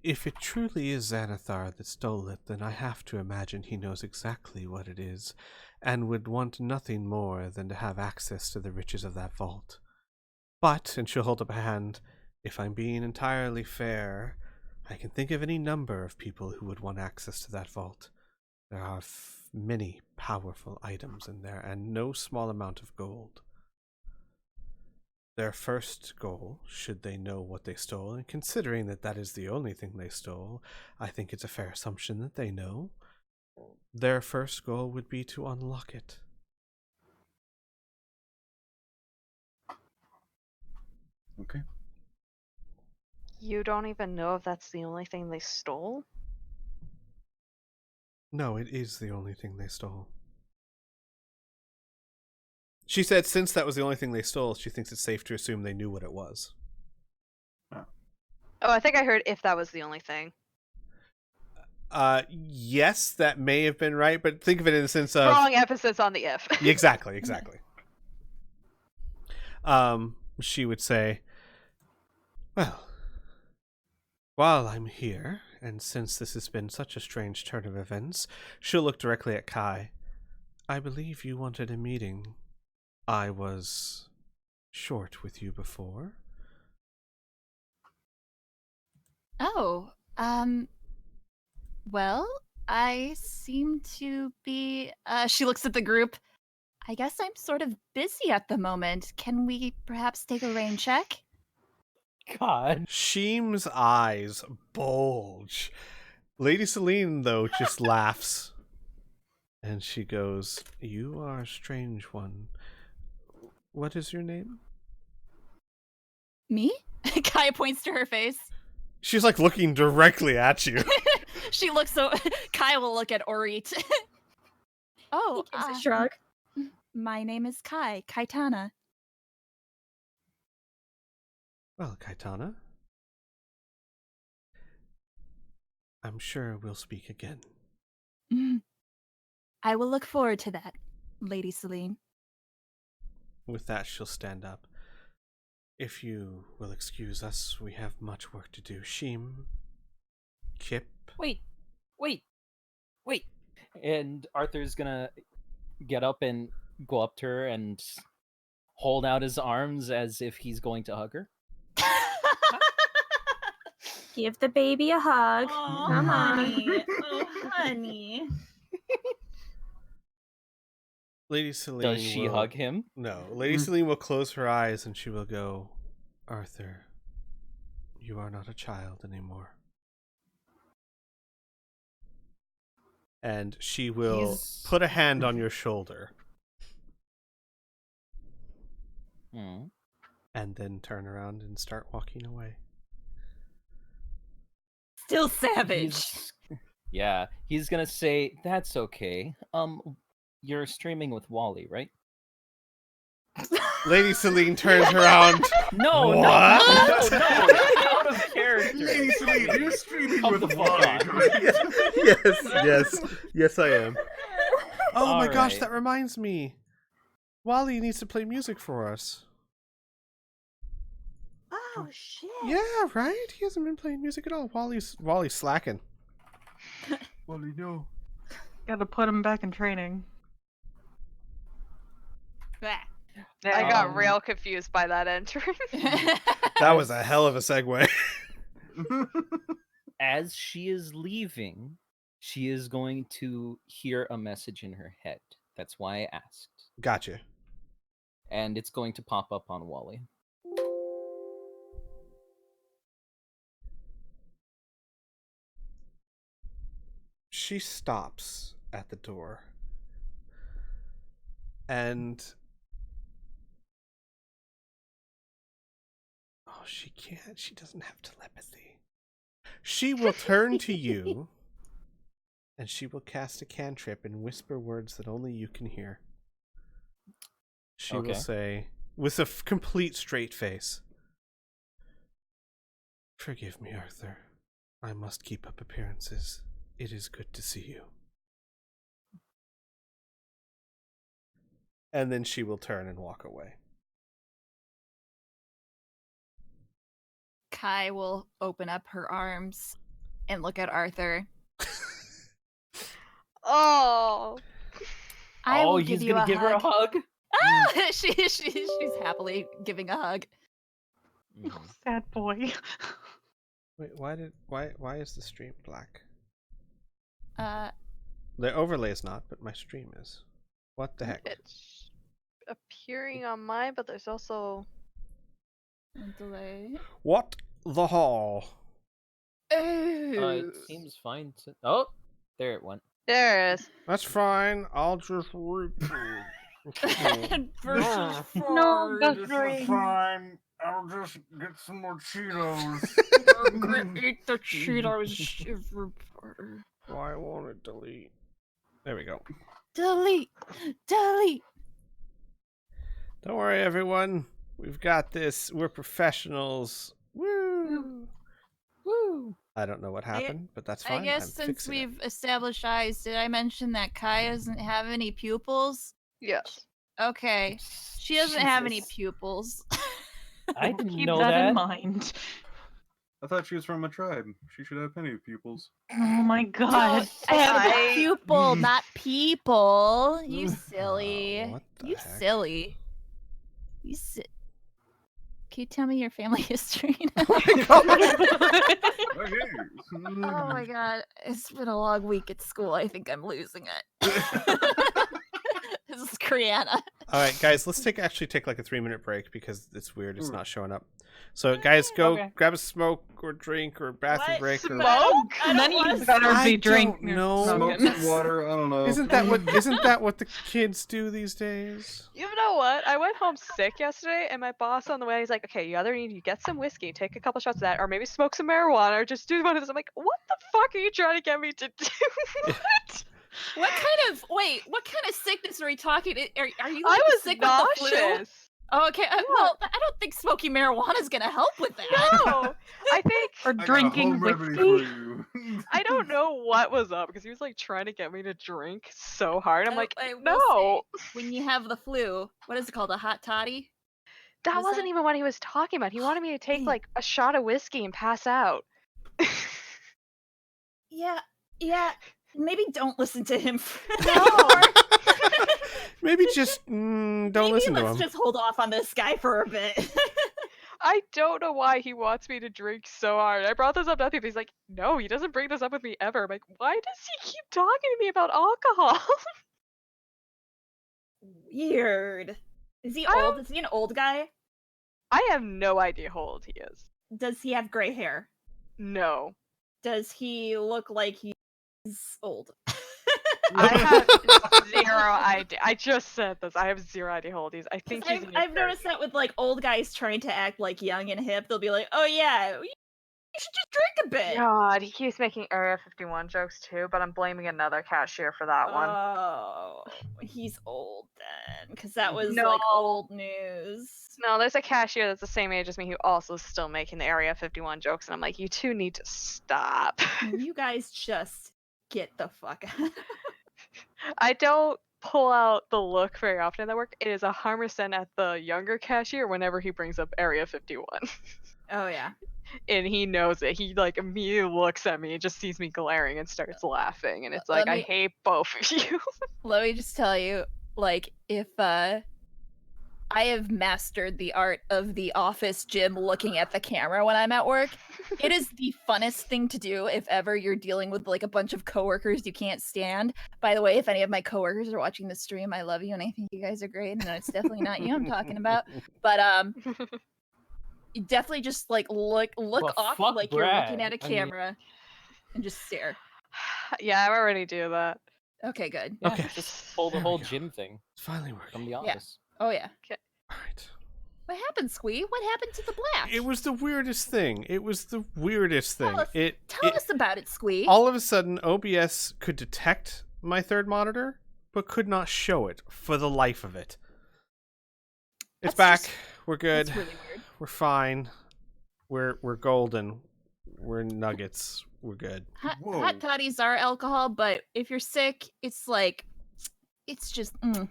If it truly is Xanathar that stole it, then I have to imagine he knows exactly what it is, and would want nothing more than to have access to the riches of that vault. But, and she'll hold up a hand, if I'm being entirely fair, I can think of any number of people who would want access to that vault. There are many powerful items in there, and no small amount of gold. Their first goal, should they know what they stole, and considering that that is the only thing they stole, I think it's a fair assumption that they know, their first goal would be to unlock it.
Okay.
You don't even know if that's the only thing they stole?
No, it is the only thing they stole. She said since that was the only thing they stole, she thinks it's safe to assume they knew what it was.
Oh, I think I heard if that was the only thing.
Yes, that may have been right, but think of it in the sense of
Wrong emphasis on the if.
exactly. She would say, well, while I'm here, and since this has been such a strange turn of events, she'll look directly at Kai. I believe you wanted a meeting. I was short with you before.
Oh, well, I seem to be, she looks at the group. I guess I'm sort of busy at the moment. Can we perhaps take a rain check?
God.
Sheem's eyes bulge. Lady Celine, though, just laughs. And she goes, you are a strange one. What is your name?
Me? Kai points to her face.
She's like looking directly at you.
She looks so. Kai will look at Orit. Oh,
He gives a shrug.
my name is Kai, Kaitana.
Well, Kaitana, I'm sure we'll speak again.
I will look forward to that, Lady Celine.
With that, she'll stand up. If you will excuse us, we have much work to do. Sheem, Kip.
Wait. And Arthur's gonna get up and go up to her and hold out his arms as if he's going to hug her.
Give the baby a hug.
Oh,
Come on.
honey. Oh, honey.
Lady Celine
Does she
will...
hug him?
No. Lady Celine will close her eyes and she will go, Arthur, you are not a child anymore. And she will put a hand on your shoulder. And then turn around and start walking away.
Still savage.
He's gonna say, that's okay. You're streaming with Wally, right?
Lady Celine turns around.
No,
What?
no, out of character.
Lady Celine, you're streaming
Come
with
the fuck
Wally.
on.
Yes, I am. Oh my gosh,
Alright.
that reminds me. Wally needs to play music for us.
Oh shit.
Yeah, right? He hasn't been playing music at all. Wally's slacking.
Wally, no.
Gotta put him back in training.
I got real confused by that entry.
That was a hell of a segue.
As she is leaving, she is going to hear a message in her head. That's why I asked.
Gotcha.
And it's going to pop up on Wally.
She stops at the door. And... oh, she can't. She doesn't have telepathy. She will turn to you, and she will cast a cantrip and whisper words that only you can hear. She will say, with a complete straight face, forgive me, Arthur. I must keep up appearances. It is good to see you. And then she will turn and walk away.
Kai will open up her arms and look at Arthur.
Oh.
I will give
he's
you
gonna
a
give her a hug?
Ah! She's happily giving a hug.
Sad boy.
Wait, why is the stream black?
Uh,
The overlay is not, but my stream is. What the heck?
It's appearing on mine, but there's also
delay.
What the hell?
It seems fine to... oh, there it went.
there it is.
That's fine. I'll just repeat.
No, that's
Fine. I'll just get some more Cheetos.
Eat the Cheetos, reporter.
Why won't it delete? There we go.
Delete. Delete.
Don't worry, everyone. We've got this. We're professionals. Woo!
Woo.
I don't know what happened, but that's fine.
I guess
I'm
since
fixing it.
we've established eyes, did I mention that Kai doesn't have any pupils?
Yes.
Okay. She doesn't have any
Jesus.
pupils.
I didn't
Keep
know
that
that.
in mind.
I thought she was from a tribe. She should have plenty of pupils.
Oh my
No,
god.
I said
I-
pupil, not people. You silly.
what the
You
heck?
silly. You Can you tell me your family history?
Okay.
Oh my god, it's been a long week at school. I think I'm losing it. This is Criana.
All right, guys, let's actually take like a 3-minute break because it's weird. It's not showing up. So, guys, go
Okay.
grab a smoke or drink or bathroom
What?
break. Or...
Smoke? I
None
don't
of you
wanna
better
I
be
don't
drinking.
know.
Smoke some water. I don't know.
Isn't that what the kids do these days?
You know what? I went home sick yesterday, and my boss on the way, he's like, "Okay, you either need to get some whiskey, take a couple shots of that, or maybe smoke some marijuana, or just do one of those." I'm like, "What the fuck are you trying to get me to do?" What?
What kind of sickness are we talking? Are you
I
like,
was
sick with the flu?
nauseous.
Oh, okay. Well, I don't think smoking marijuana is gonna help with that.
No, I think
Or
I got a
drinking
home remedy
whiskey.
for you.
I don't know what was up because he was like trying to get me to drink so hard. I'm like,
I will
no,
say, when you have the flu, what is it called? A hot toddy?
that
was
wasn't
that-
even what he was talking about. He wanted me to take
Dang.
like a shot of whiskey and pass out.
Yeah. Maybe don't listen to him.
Maybe just don't listen to him.
Let's just hold off on this guy for a bit.
I don't know why he wants me to drink so hard. I brought this up to other people. He's like, no, he doesn't bring this up with me ever. I'm like, why does he keep talking to me about alcohol?
Weird. Is he
I
old? Is he an old guy?
I have no idea how old he is.
Does he have gray hair?
No.
Does he look like he's old?
I have zero idea. I just said this. I have zero idea how old he is. I think he's in his
I've noticed
30s.
that with like old guys trying to act like young and hip, they'll be like, "Oh yeah, you should just drink a bit."
God, he keeps making Area 51 jokes too, but I'm blaming another cashier for that one.
Oh, he's old then, because that was
No.
like old news.
No, there's a cashier that's the same age as me who also is still making the Area 51 jokes, and I'm like, you two need to stop.
Can you guys just get the fuck out?
I don't pull out the look very often at that work. It is 100% at the younger cashier whenever he brings up Area 51.
Oh yeah.
And he knows it. He like immediately looks at me and just sees me glaring and starts laughing. And it's like,
Let
I
me-
hate both of you.
Let me just tell you, like, if I have mastered the art of the office gym looking at the camera when I'm at work. It is the funnest thing to do if ever you're dealing with like a bunch of coworkers you can't stand. By the way, if any of my coworkers are watching this stream, I love you and I think you guys are great. And it's definitely not you I'm talking about. But you definitely just like look
Well,
off
fuck
like you're looking
Brad.
at a
I mean-
camera and just stare.
Yeah, I already do that.
Okay, good.
Yeah,
Okay.
just pull the
There we
whole
go.
gym thing
It's finally working.
from the office.
Oh yeah.
All right.
What happened, Squee? What happened to the black?
It was the weirdest thing. It was the weirdest thing.
Tell us- Tell us about it, Squee.
All of a sudden, OBS could detect my third monitor, but could not show it for the life of it. It's
That's
back.
just-
We're good.
That's really weird.
We're fine. We're golden. We're nuggets. We're good.
Whoa.
Hot toddies are alcohol, but if you're sick, it's like, it's just. I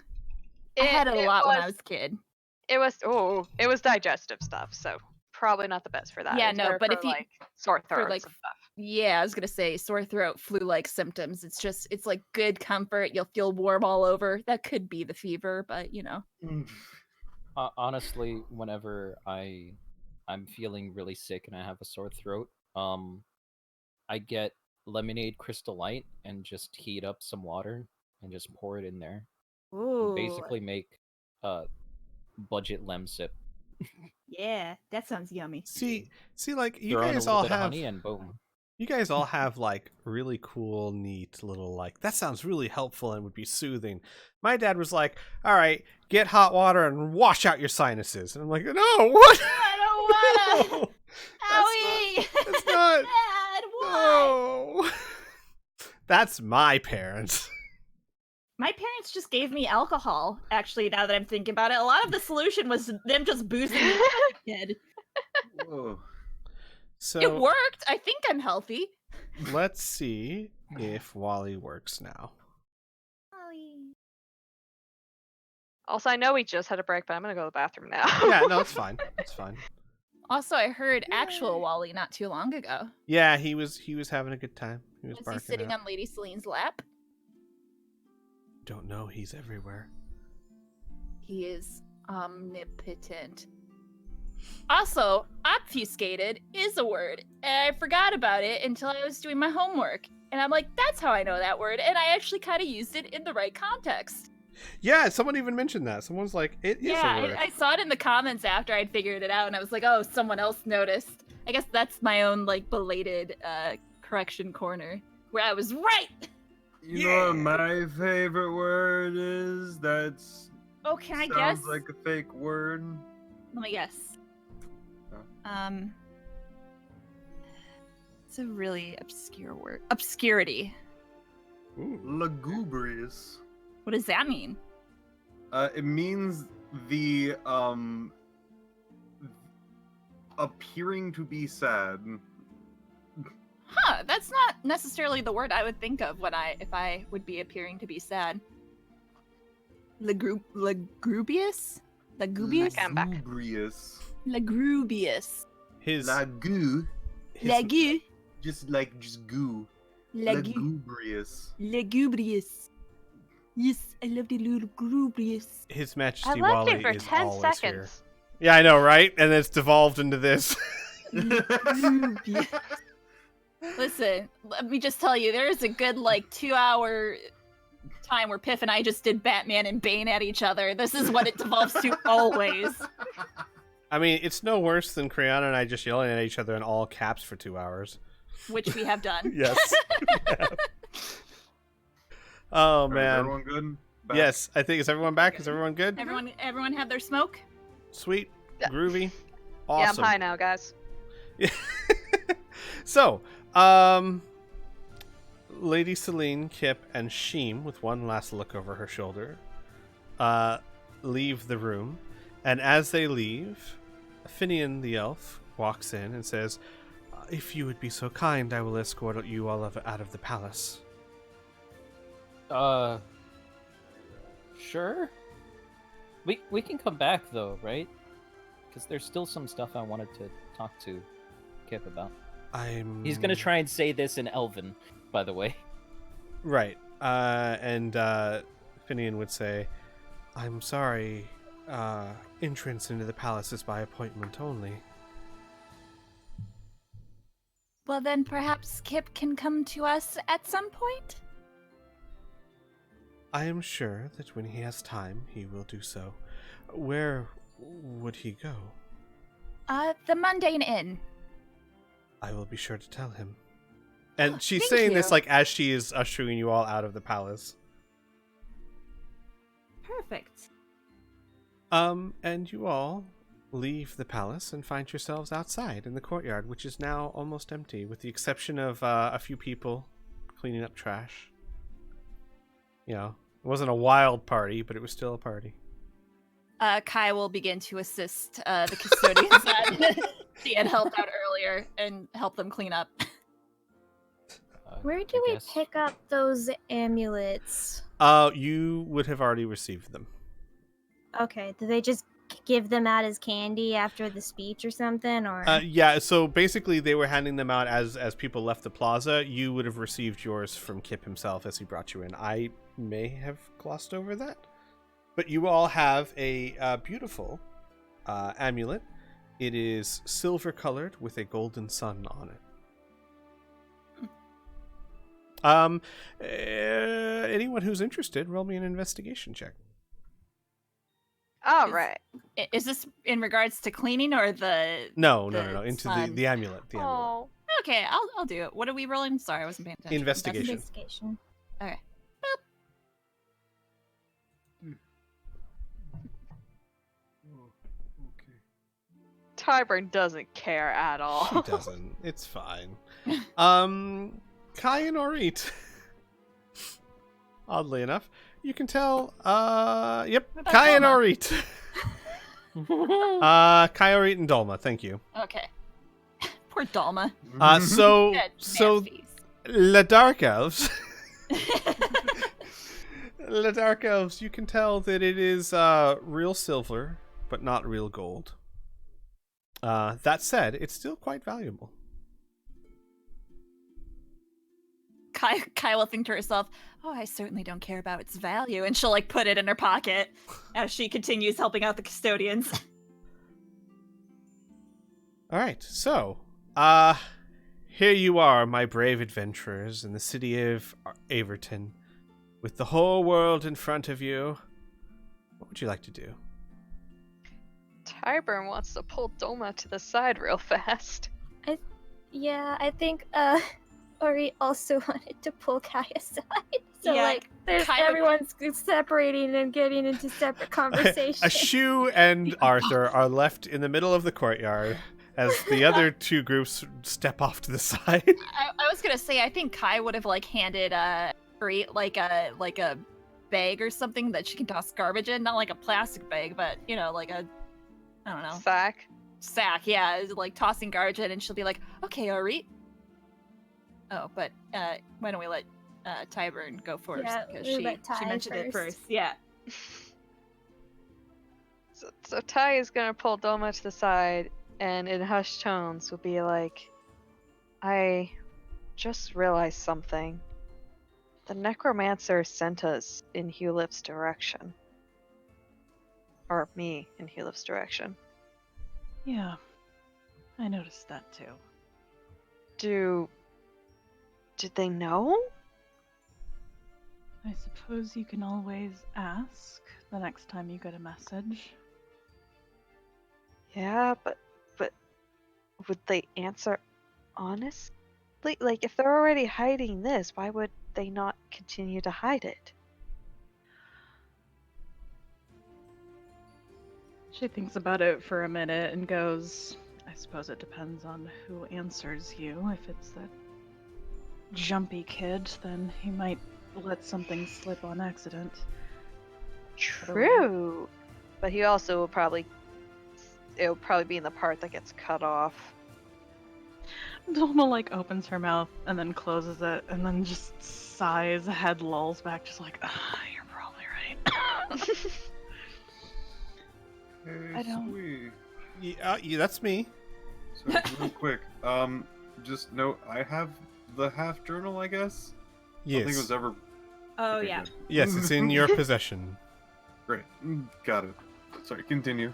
had it a lot when I was a kid.
It was digestive stuff, so probably not the best for that.
Yeah,
It's
no,
better
but
for,
if you-
like sore throats
like,
and stuff.
Yeah, I was gonna say sore throat, flu-like symptoms. It's like good comfort. You'll feel warm all over. That could be the fever, but you know.
Honestly, whenever I'm feeling really sick and I have a sore throat, I get lemonade Crystal Light and just heat up some water and just pour it in there.
Ooh.
And basically make a budget lem sip.
Yeah, that sounds yummy.
See, like you
Throw in a
guys
little
all
bit of
have.
honey and boom.
You guys all have like really cool, neat little like that sounds really helpful and would be soothing. My dad was like, "All right, get hot water and wash out your sinuses." And I'm like, "No, what?
I don't wanna.
No,
Owie!
that's not.
Dad, why?
No, that's my parents."
My parents just gave me alcohol, actually, now that I'm thinking about it. A lot of the solution was them just boozing me as a kid.
Whoa.
So
It worked. I think I'm healthy.
let's see if Wally works now.
Also, I know we just had a break, but I'm gonna go to the bathroom now.
Yeah, no, it's fine. It's fine.
Also, I heard actual Wally not too long ago.
Yeah, he was having a good time. He was
Was he
barking
sitting
out.
on Lady Celine's lap?
Don't know. He's everywhere.
He is omnipotent. Also, obfuscated is a word, and I forgot about it until I was doing my homework. And I'm like, that's how I know that word, and I actually kind of used it in the right context.
Yeah, someone even mentioned that. Someone's like, it is a word.
I saw it in the comments after I'd figured it out, and I was like, oh, someone else noticed. I guess that's my own, like, belated correction corner, where I was right!
You know what my favorite word is? That's
Oh, can I guess?
sounds like a fake word.
Let me guess. It's a really obscure word. Obscurity.
Ooh.
Lugubrious.
What does that mean?
It means the appearing to be sad.
Huh, that's not necessarily the word I would think of if I would be appearing to be sad. Lagrubious? Lagubious?
Okay, I'm back.
Lugubrious.
Lagrubious.
His
Lagu.
Lagu.
Just goo.
Lagu.
Lugubrious.
Lagubrious. Yes, I love the lugubrious.
His
I
Majesty
left
Wally
you for
is
10
always here.
seconds.
Yeah, I know, right? And it's devolved into this.
Lugubrious. Listen, let me just tell you, there is a good, 2-hour time where Piff and I just did Batman and Bane at each other. This is what it devolves to always.
I mean, it's no worse than Criana and I just yelling at each other in all caps for 2 hours.
Which we have done.
Yes. Oh,
Is
man.
everyone good? Back?
Yes, I think. Is everyone back? Is everyone good?
Everyone had their smoke?
Sweet.
Yeah.
Groovy.
Yeah, I'm
Awesome.
high now, guys.
So, Lady Celine, Kip, and Sheem, with one last look over her shoulder, leave the room. And as they leave, Finian the elf walks in and says, "If you would be so kind, I will escort you all out of the palace."
Sure. We can come back though, right? Because there's still some stuff I wanted to talk to Kip about. He's gonna try and say this in Elven, by the way.
Right. And Finian would say, "I'm sorry. Entrance into the palace is by appointment only."
Well, then perhaps Kip can come to us at some point?
I am sure that when he has time, he will do so. Where would he go?
The Mundane Inn.
I will be sure to tell him. And
Oh,
she's
thank
saying this
you.
like as she is ushering you all out of the palace.
Perfect.
And you all leave the palace and find yourselves outside in the courtyard, which is now almost empty, with the exception of a few people cleaning up trash. You know, it wasn't a wild party, but it was still a party.
Kai will begin to assist the custodians that she had helped out earlier and help them clean up.
Where
I
do we
guess.
pick up those amulets?
You would have already received them.
Okay, do they just give them out as candy after the speech or something, or?
Yeah, so basically they were handing them out as people left the plaza. You would have received yours from Kip himself as he brought you in. I may have glossed over that. But you all have a beautiful amulet. It is silver colored with a golden sun on it. Anyone who's interested, roll me an investigation check.
All
Is-
right.
Is this in regards to cleaning or the?
No.
The
Into
sun.
the amulet. The amulet.
Oh,
Okay, I'll do it. What are we rolling? Sorry, I wasn't paying attention.
Investigation.
Investigation.
Okay.
Oh, okay.
Tyburn doesn't care at all.
She doesn't. It's fine. Kai and Orit. Oddly enough, You can tell. Yep.
What about
Kai and
Dolma?
Orit. Kai, Orit, and Dolma. Thank you.
Okay. Poor Dalma.
So
Good
so
man face.
the Dark Elves. The Dark Elves. You can tell that it is real silver, but not real gold. That said, it's still quite valuable.
Kai will think to herself, "Oh, I certainly don't care about its value," and she'll like put it in her pocket as she continues helping out the custodians.
All right, so here you are, my brave adventurers, in the city of Averton, with the whole world in front of you. What would you like to do?
Tyburn wants to pull Dolma to the side real fast.
Yeah, I think Ori also wanted to pull Kai aside. So
Yeah,
like there's
Kai would-
everyone's separating and getting into separate conversations.
Ashu and Arthur are left in the middle of the courtyard as the other two groups step off to the side.
I was gonna say, I think Kai would have like handed Ori like a bag or something that she can toss garbage in, not like a plastic bag, but you know, like a, I don't know,
Sack.
yeah, like tossing garbage in, and she'll be like, "Okay, Ori." Oh, but why don't we let Tyburn go first,
Yeah,
because
we
she
let Ty
mentioned it
first.
first. Yeah.
So Ty is gonna pull Dolma to the side and in hushed tones will be like, I just realized something. The necromancer sent us in Hulip's direction. Or me in Hulip's direction.
Yeah, I noticed that too.
Did they know?
I suppose you can always ask the next time you get a message.
Yeah, but would they answer honestly? Like, if they're already hiding this, why would they not continue to hide it?
She thinks about it for a minute and goes, I suppose it depends on who answers you. If it's that jumpy kid, then he might let something slip on accident.
True. But he also will it'll probably be in the part that gets cut off.
Dolma like opens her mouth and then closes it and then just sighs, head lolls back, just like, you're probably right.
Hey,
I don't-
sweet.
Yeah, that's me.
So real quick, just note I have the half journal, I guess. I don't think it was ever.
Oh
Okay,
yeah.
good.
Yes, it's in your possession.
Great. Got it. Sorry, continue.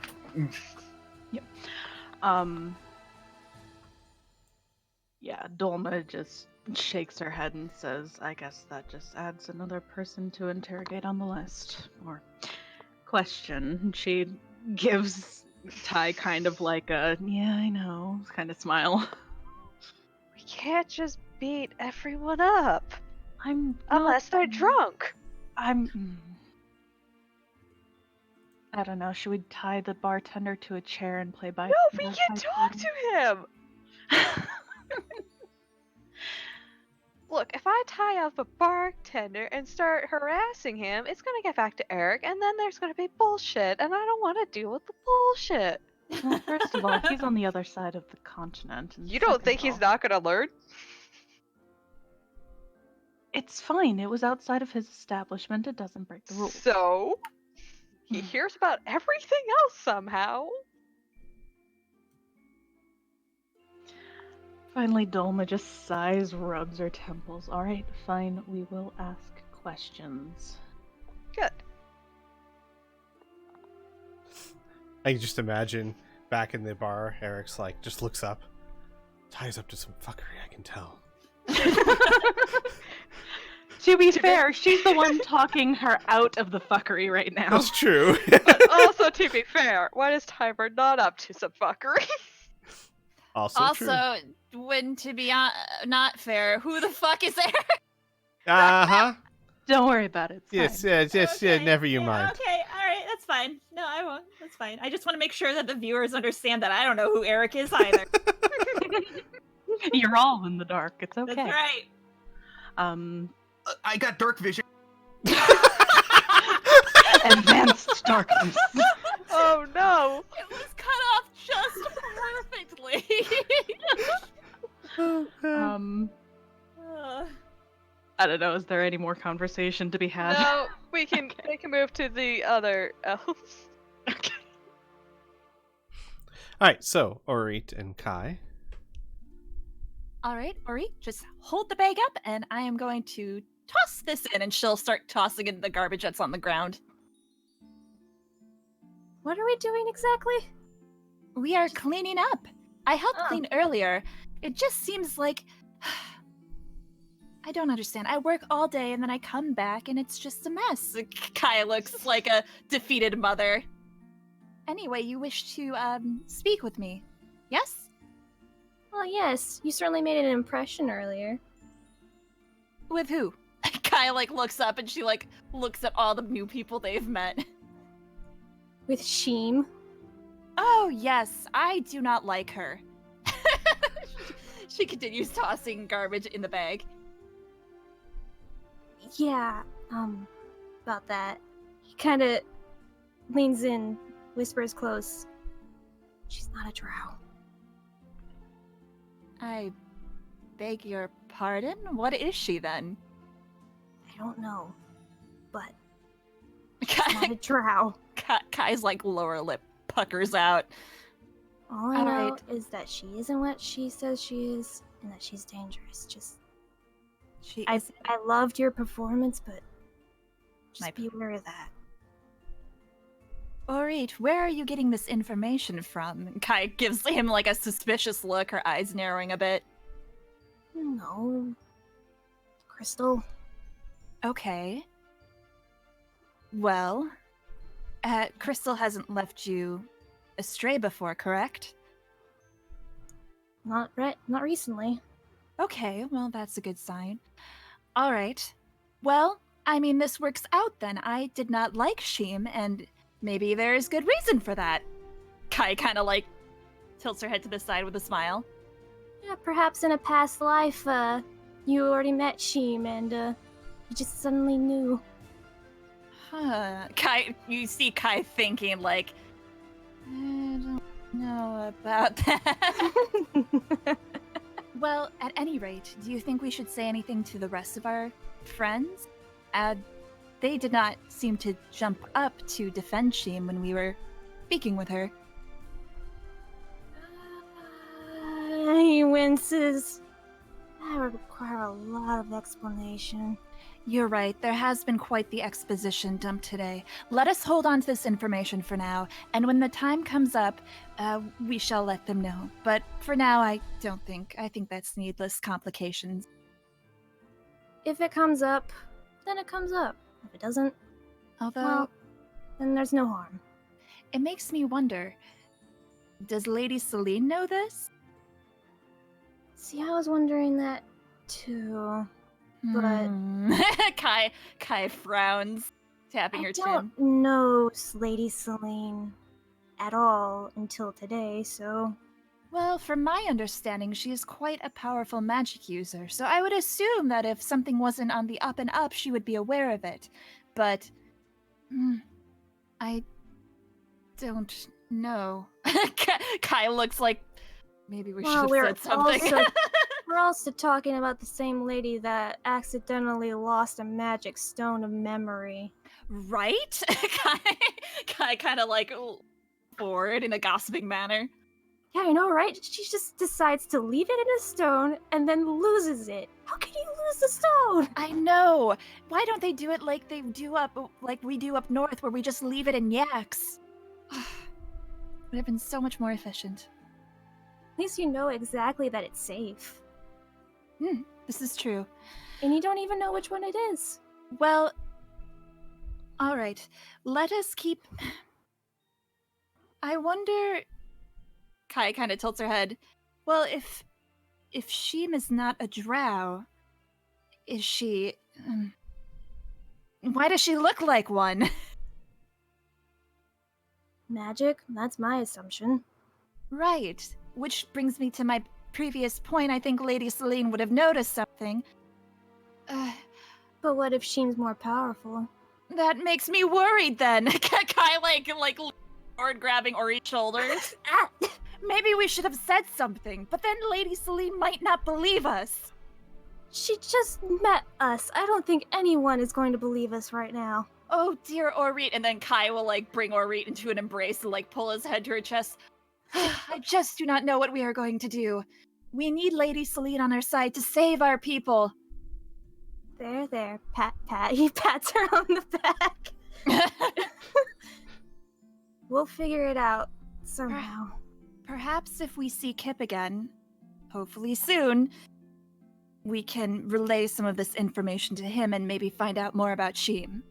Yeah, Dolma just shakes her head and says, I guess that just adds another person to interrogate on the list. Or question. She gives Ty kind of like a, yeah, I know, kind of smile.
We can't just beat everyone up.
I'm
Unless they're
not-
drunk.
I don't know, should we tie the bartender to a chair and play by?
No, we can talk to him. Look, if I tie up a bartender and start harassing him, it's gonna get back to Eric, and then there's gonna be bullshit, and I don't want to deal with the bullshit.
Well, first of all, he's on the other side of the continent. And
You don't
second
think
of
he's
all,
not gonna learn?
It's fine. It was outside of his establishment. It doesn't break the rules.
So he hears about everything else somehow.
Finally, Dolma just sighs, rubs her temples. All right, fine. We will ask questions.
Good.
I can just imagine back in the bar, Eric's like, just looks up. Ty's up to some fuckery, I can tell.
To be fair, she's the one talking her out of the fuckery right now.
That's true.
Also, to be fair, what is Tiber not up to some fuckery?
Also true.
Also, when to be not fair, who the fuck is there?
Uh-huh.
Don't worry about it. It's
Yes,
fine.
yeah, never you mind.
Okay, all right, that's fine. No, I won't. That's fine. I just want to make sure that the viewers understand that I don't know who Eric is either.
You're all in the dark. It's okay.
That's right.
I got dark vision.
Advanced darkness.
Oh no!
It was cut off just perfectly. Uh,
I don't know. Is there any more conversation to be had?
No, we can. They can move to the other elves.
Okay.
All right, so Orit and Kai.
All right, Ori, just hold the bag up, and I am going to toss this in, and she'll start tossing in the garbage that's on the ground.
What are we doing exactly?
We are cleaning up. I helped
Oh.
clean earlier. It just seems like I don't understand. I work all day and then I come back and it's just a mess. Kai looks like a defeated mother. Anyway, you wish to speak with me? Yes?
Well, yes. You certainly made an impression earlier.
With who? Kai looks up and she looks at all the new people they've met.
With Sheem.
Oh, yes, I do not like her. She continues tossing garbage in the bag.
Yeah, about that. He kind of leans in, whispers close. She's not a drow.
I beg your pardon? What is she then?
I don't know, but she's not a drow.
Kai's lower lip puckers out.
All I know
Alright.
is that she isn't what she says she is, and that she's dangerous.
She
I
is
loved your performance, but
My
just be aware of that.
Orit, where are you getting this information from? Kai gives him a suspicious look, her eyes narrowing a bit.
No, Crystal.
Okay. Well, Crystal hasn't left you astray before, correct?
Not recently.
Okay, well, that's a good sign. All right. Well, I mean, this works out then. I did not like Sheem, and maybe there's good reason for that. Kai kind of tilts her head to the side with a smile.
Yeah, perhaps in a past life, you already met Sheem, and you just suddenly knew.
Huh. You see Kai thinking I don't know about that. Well, at any rate, do you think we should say anything to the rest of our friends? They did not seem to jump up to defend Sheem when we were speaking with her.
He winces. That would require a lot of explanation.
You're right, there has been quite the exposition dumped today. Let us hold on to this information for now, and when the time comes up, we shall let them know. But for now, I think that's needless complications.
If it comes up, then it comes up. If it doesn't,
Although,
well, then there's no harm.
it makes me wonder, does Lady Celine know this?
See, I was wondering that too. But
Kai frowns, tapping
I
her chin.
don't know Lady Celine at all until today, so
Well, from my understanding, she is quite a powerful magic user, so I would assume that if something wasn't on the up and up, she would be aware of it. But I don't know. Kai looks like maybe we
Well,
should have said something.
We're also talking about the same lady that accidentally lost a magic stone of memory.
Right? Kai kind of forward in a gossiping manner.
Yeah, I know, right? She just decides to leave it in a stone and then loses it. How can you lose the stone?
I know. Why don't they do it like we do up north, where we just leave it in yaks? Would have been so much more efficient.
At least you know exactly that it's safe.
This is true.
And you don't even know which one it is.
Well, all right. Let us keep. I wonder. Kai kind of tilts her head. Well, if Sheem is not a drow, is she? Why does she look like one?
Magic? That's my assumption.
Right. Which brings me to my previous point. I think Lady Celine would have noticed something.
But what if Sheem's more powerful?
That makes me worried then. Kai like forward grabbing Ori's shoulders. Maybe we should have said something, but then Lady Celine might not believe us.
She just met us. I don't think anyone is going to believe us right now.
Oh dear, Orit. And then Kai will like bring Orit into an embrace and like pull his head to her chest. I just do not know what we are going to do. We need Lady Celine on our side to save our people.
There. Pat. He pats her on the back. We'll figure it out somehow.
Perhaps if we see Kip again, hopefully soon, we can relay some of this information to him and maybe find out more about Sheem.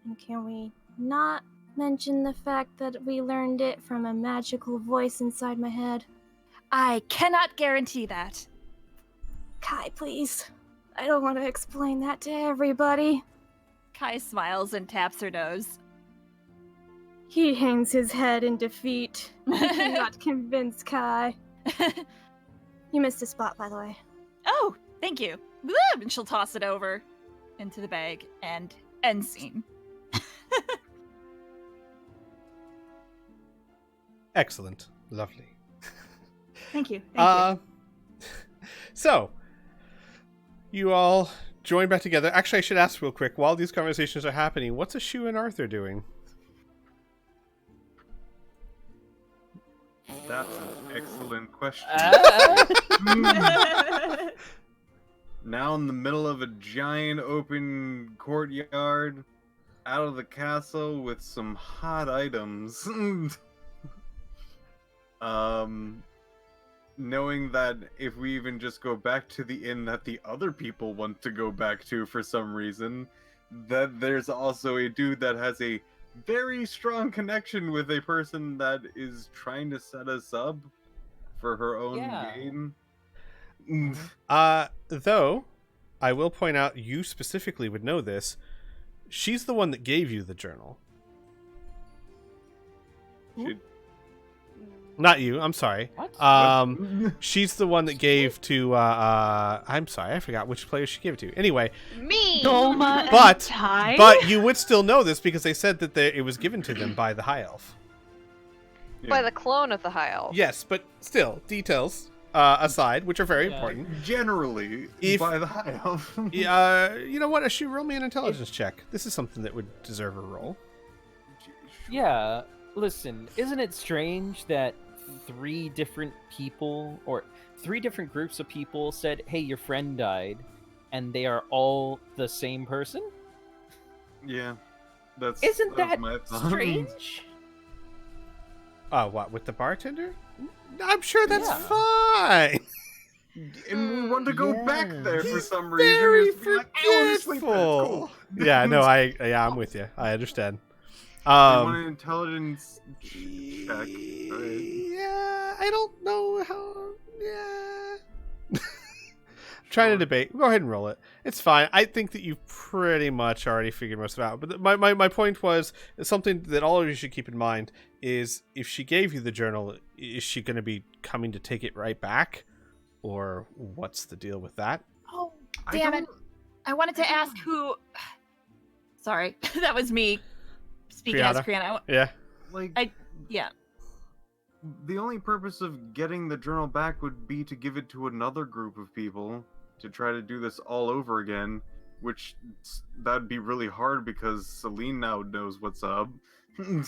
And can we not mention the fact that we learned it from a magical voice inside my head?
I cannot guarantee that.
Kai, please. I don't want to explain that to everybody.
Kai smiles and taps her nose.
He hangs his head in defeat. I cannot convince Kai. You missed a spot, by the way.
Oh, thank you. And she'll toss it over into the bag and end scene.
Excellent. Lovely.
Thank you. Thank you.
So, you all join back together. Actually, I should ask real quick, while these conversations are happening, what's Ashu and Arthur doing?
That's an excellent question. Now in the middle of a giant open courtyard, out of the castle with some hot items. Knowing that if we even just go back to the inn that the other people want to go back to for some reason, that there's also a dude that has a very strong connection with a person that is trying to set us up for her own gain.
Though, I will point out, you specifically would know this, she's the one that gave you the journal. Not you, I'm sorry.
What?
She's the one that gave to, I'm sorry, I forgot which player she gave it to. Anyway.
Me!
Dolma
But,
and Ty?
but you would still know this because they said that it was given to them by the High Elf.
By the clone of the High Elf.
Yes, but still, details aside, which are very important.
Generally, by the High Elf.
You know what, Ashu, roll me an intelligence check. This is something that would deserve a roll.
Yeah, listen, isn't it strange that three different groups of people said, hey, your friend died, and they are all the same person?
Yeah.
Isn't that
my thought.
strange?
What, with the bartender? I'm sure that's
Yeah.
fine.
And we want to go back there for
He's
some reason.
very
It's like, "Oh, this place is
forgetful."
cool."
Yeah, no, I'm with you. I understand.
You want an intelligence check? Right?
Yeah, I don't know how. Yeah. Trying to debate. Go ahead and roll it. It's fine. I think that you've pretty much already figured most of it out. But my point was something that all of you should keep in mind is if she gave you the journal, is she going to be coming to take it right back? Or what's the deal with that?
Oh, damn it. I wanted to ask who... Sorry, that was me speaking as Criana.
Yeah.
Yeah.
The only purpose of getting the journal back would be to give it to another group of people to try to do this all over again, which that'd be really hard because Celine now knows what's up.
Mm-hmm.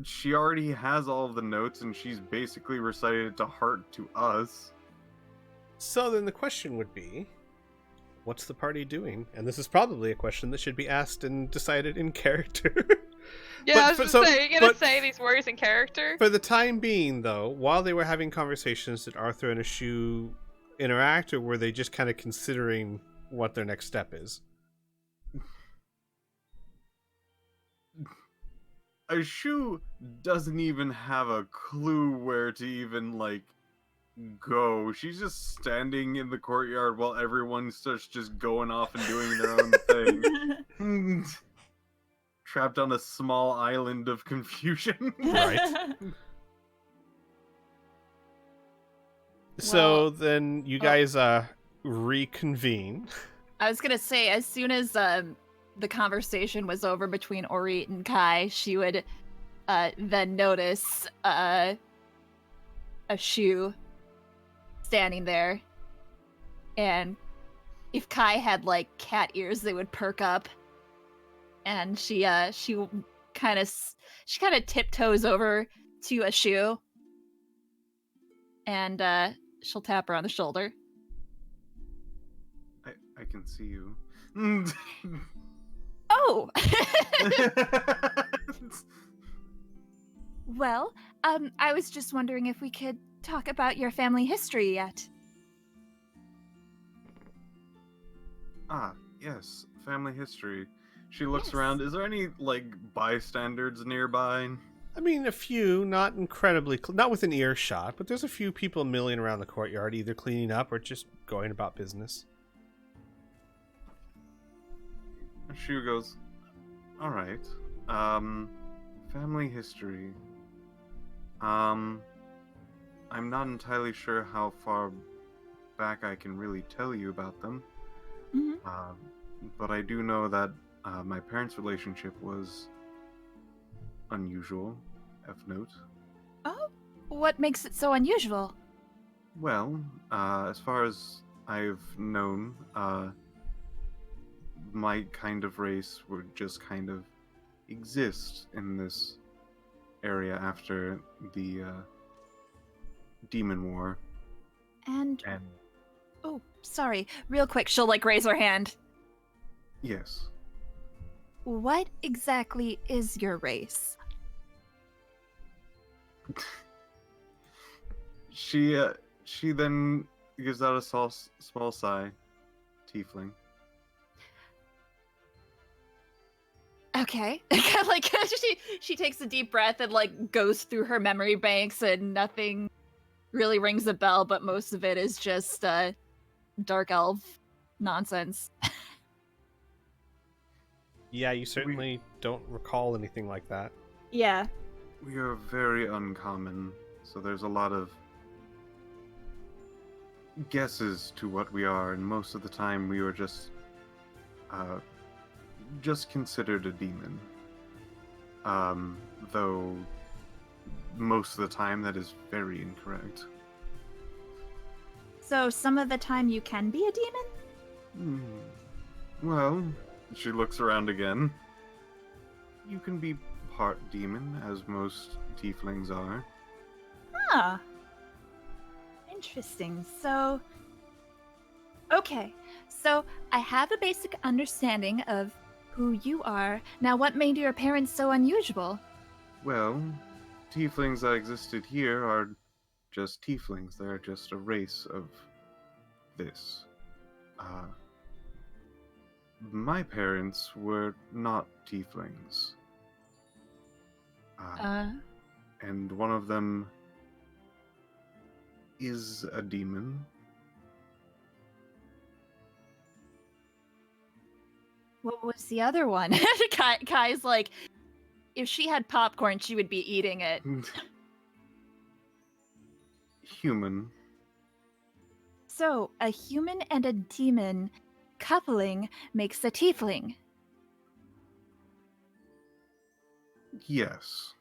She already has all of the notes and she's basically recited it to heart to us.
So then the question would be, what's the party doing? And this is probably a question that should be asked and decided in character.
Yeah, I was just saying, you're gonna say these words in character?
For the time being, though, while they were having conversations, did Arthur and Ashu interact, or were they just kind of considering what their next step is?
Ashu doesn't even have a clue where to even, go. She's just standing in the courtyard while everyone starts just going off and doing their own thing. Trapped on a small island of confusion.
Right. So then you guys reconvene.
I was gonna say, as soon as the conversation was over between Orit and Kai, she would then notice a shoe standing there, and if Kai had like cat ears, they would perk up, and she kind of tiptoes over to a shoe, and she'll tap her on the shoulder.
I can see you.
Oh. Well, I was just wondering if we could talk about your family history yet.
Ah, yes, family history. She looks
Yes.
around. Is there any, like, bystanders nearby?
I mean, a few, not incredibly, not within earshot, but there's a few people milling around the courtyard, either cleaning up or just going about business.
Shu goes, alright. Family history. I'm not entirely sure how far back I can really tell you about them.
Mhm.
But I do know that my parents' relationship was unusual, of note.
Oh, what makes it so unusual?
Well, as far as I've known, my kind of race would just kind of exist in this area after the demon war.
And
And
oh, sorry, real quick, she'll like raise her hand.
yes,
What exactly is your race?
she then gives out a small sigh. Tiefling.
Okay. Like she takes a deep breath and like goes through her memory banks, and nothing really rings a bell, but most of it is just dark elf nonsense.
Yeah, you certainly don't recall anything like that.
Yeah.
We are very uncommon, so there's a lot of guesses to what we are, and most of the time we were just considered a demon. Though most of the time that is very incorrect.
So some of the time you can be a demon?
Well, she looks around again. You can be part demon, as most tieflings are.
Ah. Interesting. So okay. So I have a basic understanding of who you are. Now, what made your parents so unusual?
Well, tieflings that existed here are just tieflings. They're just a race of this. My parents were not tieflings. And one of them is a demon.
What was the other one? Kai's like, if she had popcorn, she would be eating it.
Human.
So, a human and a demon coupling makes a tiefling.
Yes.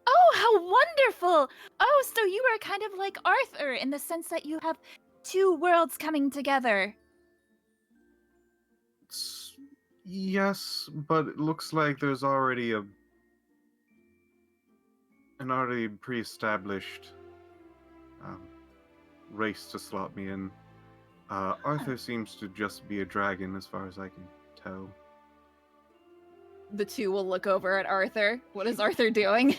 Oh, how wonderful! Oh, so you are kind of like Arthur in the sense that you have two worlds coming together.
Yes, but it looks like there's already an already pre-established race to slot me in. Arthur seems to just be a dragon, as far as I can tell.
The two will look over at Arthur. What is Arthur doing?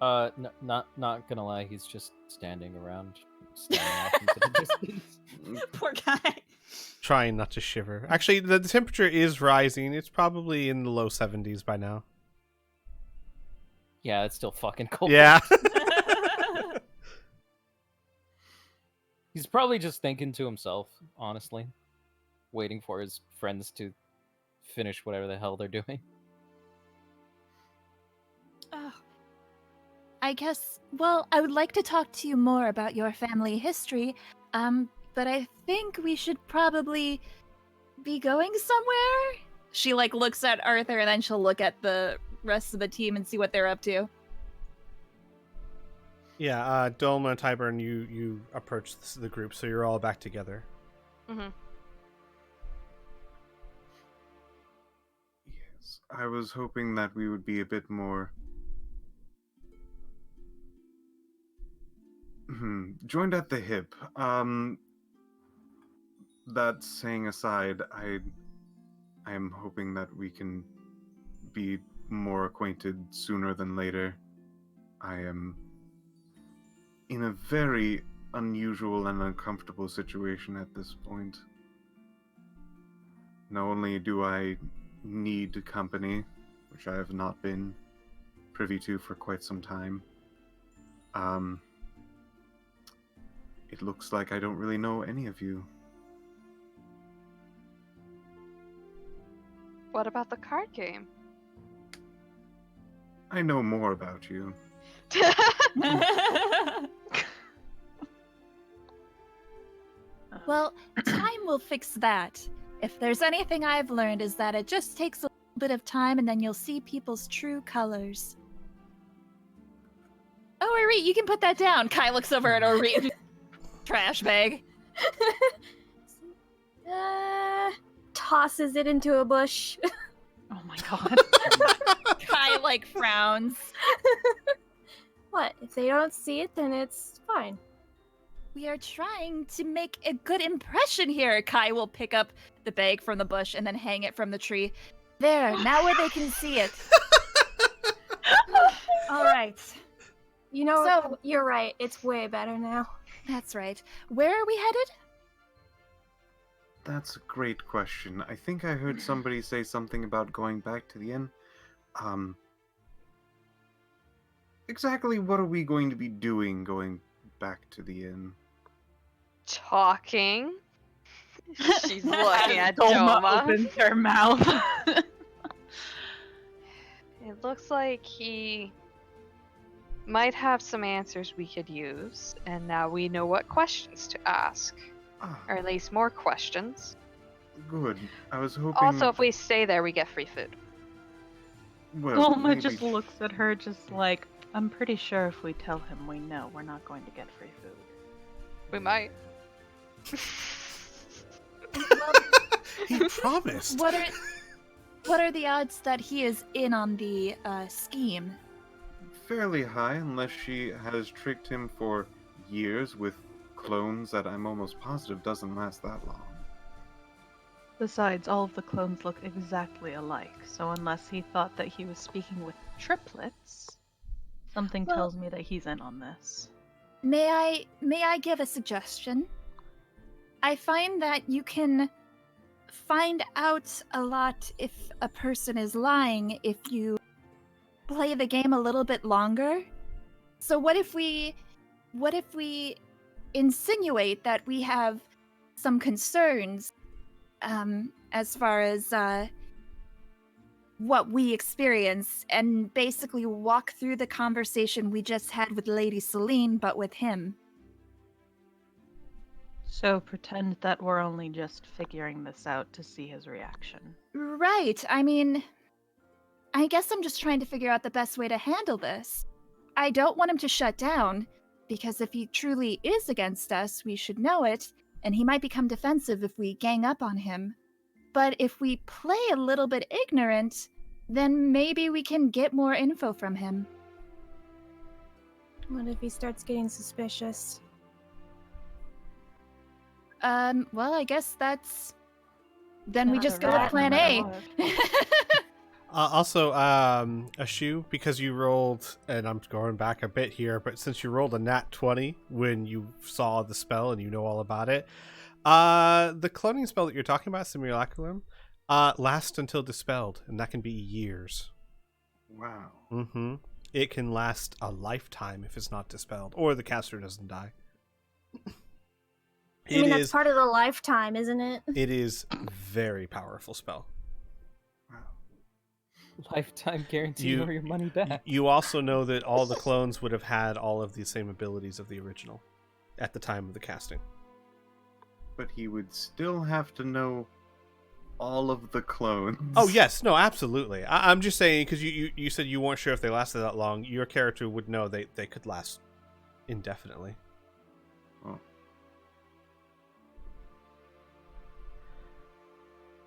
Not gonna lie, he's just standing around, staring off into the distance.
Poor guy.
Trying not to shiver. Actually, the temperature is rising. It's probably in the low 70s by now.
Yeah, it's still fucking cold.
Yeah.
He's probably just thinking to himself, honestly, waiting for his friends to finish whatever the hell they're doing.
Oh. I guess, well, I would like to talk to you more about your family history, but I think we should probably be going somewhere? She, like, looks at Arthur, and then she'll look at the rest of the team and see what they're up to.
Yeah, Dolma and Tyburn, you approach the group, so you're all back together.
Mm-hmm.
Yes, I was hoping that we would be a bit more joined at the hip. That saying aside, I am hoping that we can be more acquainted sooner than later. I am in a very unusual and uncomfortable situation at this point. Not only do I need company, which I have not been privy to for quite some time, it looks like I don't really know any of you.
What about the card game?
I know more about you.
Well, time will fix that. If there's anything I've learned is that it just takes a little bit of time and then you'll see people's true colors. Oh, Ori, you can put that down. Kai looks over at Ori. Trash bag.
Tosses it into a bush.
Oh my god.
Kai, like, frowns.
What? If they don't see it, then it's fine.
We are trying to make a good impression here. Kai will pick up the bag from the bush and then hang it from the tree. There, now where they can see it. All right.
You know,
So-
you're right. It's way better now.
That's right. Where are we headed?
That's a great question. I think I heard somebody say something about going back to the inn. Exactly what are we going to be doing going back to the inn?
Talking. She's looking at
Dolma
Doma.
opens her mouth.
It looks like he might have some answers we could use, and now we know what questions to ask.
Ah,
Or at least more questions.
good. I was hoping.
Also, if we stay there, we get free food.
well,
Dolma
maybe-
just looks at her just like, I'm pretty sure if we tell him we know, we're not going to get free food.
We might.
He promised.
What are the odds that he is in on the scheme?
fairly high, unless she has tricked him for years with clones that I'm almost positive doesn't last that long.
Besides, all of the clones look exactly alike, so unless he thought that he was speaking with triplets, something
Well-
tells me that he's in on this.
May I give a suggestion? I find that you can find out a lot if a person is lying if you play the game a little bit longer. So what if we insinuate that we have some concerns as far as what we experience, and basically walk through the conversation we just had with Lady Celine, but with him.
So pretend that we're only just figuring this out to see his reaction.
Right. I mean, I guess I'm just trying to figure out the best way to handle this. I don't want him to shut down, because if he truly is against us, we should know it, and he might become defensive if we gang up on him. But if we play a little bit ignorant, then maybe we can get more info from him.
What if he starts getting suspicious?
Well, I guess that's... Then we
Not
just
a
go with
rat,
plan
no
A.
matter what.
Also, a shoe, because you rolled, and I'm going back a bit here, but since you rolled a nat 20 when you saw the spell and you know all about it, the cloning spell that you're talking about, Simulacrum, lasts until dispelled, and that can be years.
Wow.
Mm-hmm. It can last a lifetime if it's not dispelled, or the caster doesn't die.
I mean, that's part of the lifetime, isn't it?
It is very powerful spell.
Wow.
Lifetime guarantee
You-
or your money back.
You also know that all the clones would have had all of the same abilities of the original at the time of the casting.
But he would still have to know all of the clones.
Oh yes, no, absolutely. I'm just saying because you said you weren't sure if they lasted that long. Your character would know they could last indefinitely.
Oh.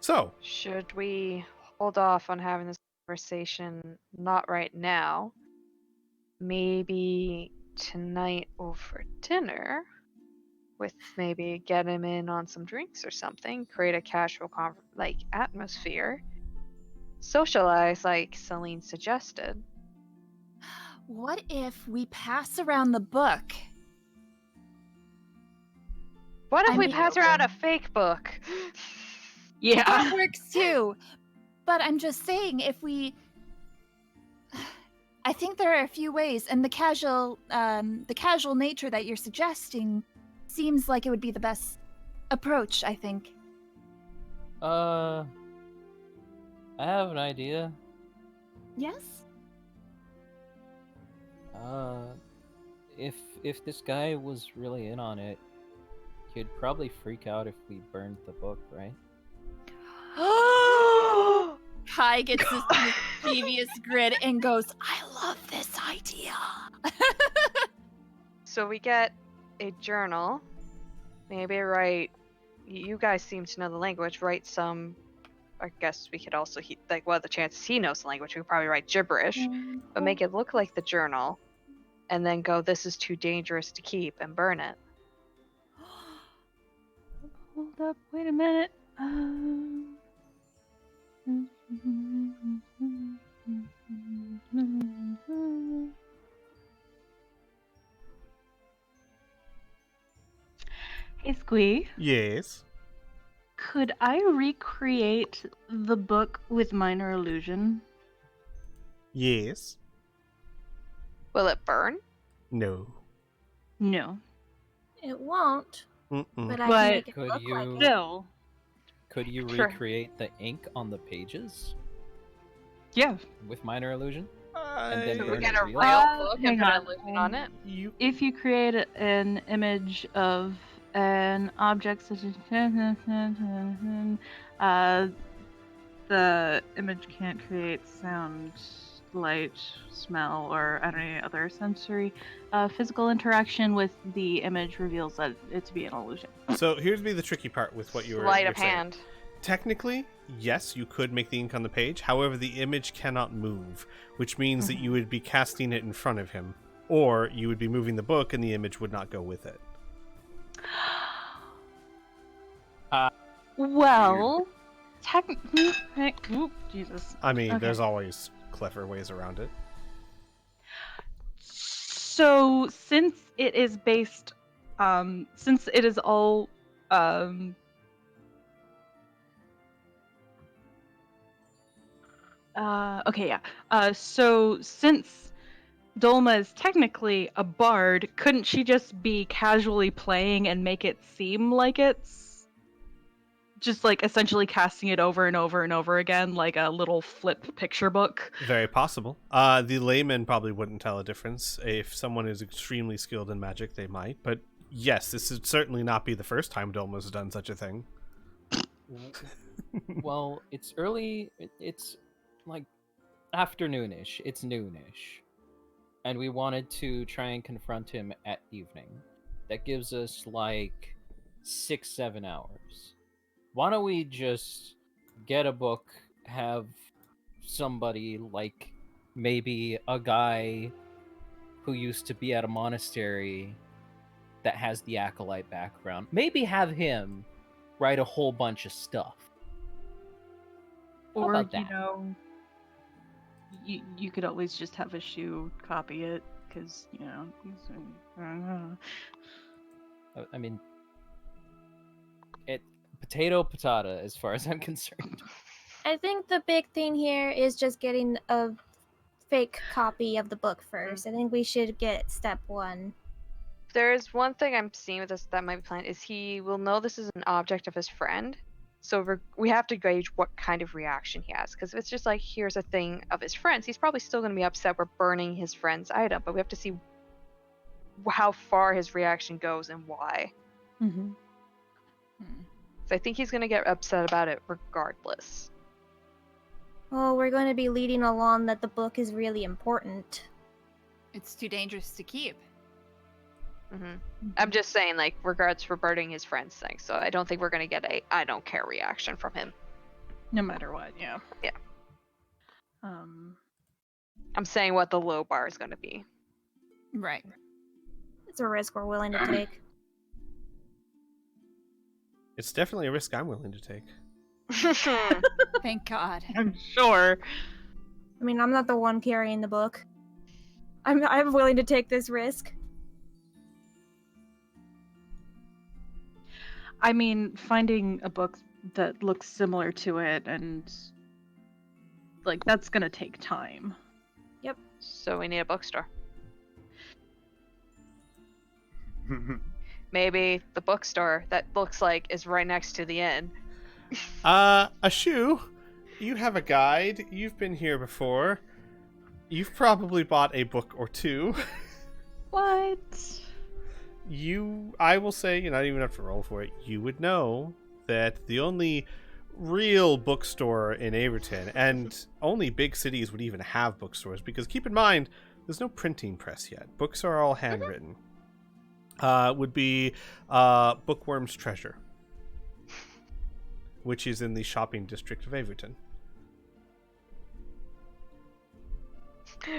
So
Should we hold off on having this conversation? Not right now. Maybe tonight over dinner, with maybe get him in on some drinks or something. Create a casual atmosphere. Socialize, like Celine suggested.
What if we pass around the book?
What if
I
we
mean-
pass around a fake book?
Yeah.
That works too. But I'm just saying, if we, I think there are a few ways, and the casual nature that you're suggesting seems like it would be the best approach. I think.
I have an idea.
Yes.
If this guy was really in on it, he'd probably freak out if we burned the book, right?
Kai gets this mischievous grin and goes, "I love this idea."
So we get a journal. Maybe write. You guys seem to know the language. Write some. I guess we could also what are the chances he knows the language? We could probably write gibberish, but make it look like the journal, and then go. This is too dangerous to keep, and burn it.
Hold up, wait a minute. Hey, Squee.
yes,
Could I recreate the book with minor illusion?
yes,
Will it burn?
no.
No.
It won't,
Mm-mm.
but I
But
can make it
could
look like
you-
it.
Still.
Could you
Sure.
recreate the ink on the pages
Yeah.
with minor illusion?
I-
then
So we
burn
get
it
a
real?
real book
hang
and put
on.
an illusion on it?
you
If you create an image of an object such as the image can't create sound, light, smell, or any other sensory physical interaction with the image reveals that it to be an illusion.
So here's the tricky part with what you're
Sleight
you're
of
saying.
hand.
Technically, yes, you could make the ink on the page. However, the image cannot move, which means that you would be casting it in front of him, or you would be moving the book and the image would not go with it.
Well, technically, Jesus.
I mean,
Okay.
there's always clever ways around it.
So since it is based, since it is all, okay, yeah. So since Dolma is technically a bard, couldn't she just be casually playing and make it seem like it's just like essentially casting it over and over and over again, like a little flip picture book?
Very possible. The layman probably wouldn't tell a difference. If someone is extremely skilled in magic, they might. But yes, this would certainly not be the first time Dolma's done such a thing.
Well, it's early. It's like afternoonish. It's noonish, and we wanted to try and confront him at evening. That gives us like 6-7 hours. Why don't we just get a book, have somebody like maybe a guy who used to be at a monastery that has the acolyte background, maybe have him write a whole bunch of stuff. How
Or,
about
you
that?
know, you could always just have a shoe copy it, because, you know,
I mean, potato patata as far as I'm concerned.
I think the big thing here is just getting a fake copy of the book first. I think we should get step one.
There's one thing I'm seeing with this that might be planned is he will know this is an object of his friend. So we have to gauge what kind of reaction he has. Because if it's just like, here's a thing of his friends, he's probably still going to be upset we're burning his friend's item. But we have to see how far his reaction goes and why.
Mm-hmm.
So I think he's going to get upset about it regardless.
Well, we're going to be leading along that the book is really important.
It's too dangerous to keep.
I'm just saying, like, regards for burning his friend's thing. So I don't think we're going to get a I don't care reaction from him.
No matter what, yeah.
Yeah.
I'm
saying what the low bar is going to be.
Right.
It's a risk we're willing to take.
It's definitely a risk I'm willing to take.
Thank God.
I'm sure.
I mean, I'm not the one carrying the book. I'm willing to take this risk.
I mean, finding a book that looks similar to it and like that's gonna take time.
Yep.
So we need a bookstore. Maybe the bookstore that looks like is right next to the inn.
Ashu, you have a guide. You've been here before. You've probably bought a book or two.
What?
I will say, you don't even have to roll for it. You would know that the only real bookstore in Averton, and only big cities would even have bookstores, because keep in mind, there's no printing press yet. Books are all handwritten. Would be Bookworm's Treasure, which is in the shopping district of Averton.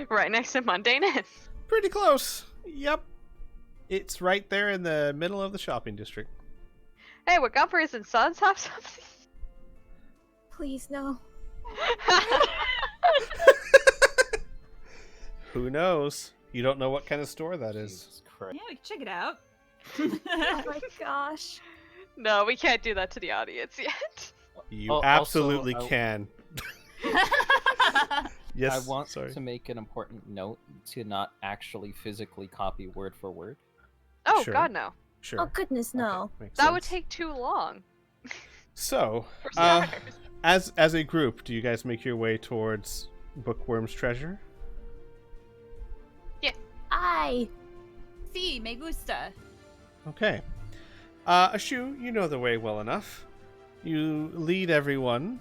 Right next to Mundane Inn.
Pretty close. Yep. It's right there in the middle of the shopping district.
Hey, would Gumpers and Sons have something?
Please, no.
Who knows? You don't know what kind of store that is.
Jesus Christ.
Yeah, we can check it out.
Oh my gosh.
No, we can't do that to the audience yet.
You
Oh,
absolutely
also,
can. Yes.
I want
sorry.
to make an important note to not actually physically copy word for word.
Oh,
Sure.
God, no.
Sure.
Oh goodness, no.
Okay, makes
That would
sense.
take too long.
So,
For starters.
as a group, do you guys make your way towards Bookworm's Treasure?
Aye.
Si, me gusta.
Okay. Ashu, you know the way well enough. You lead everyone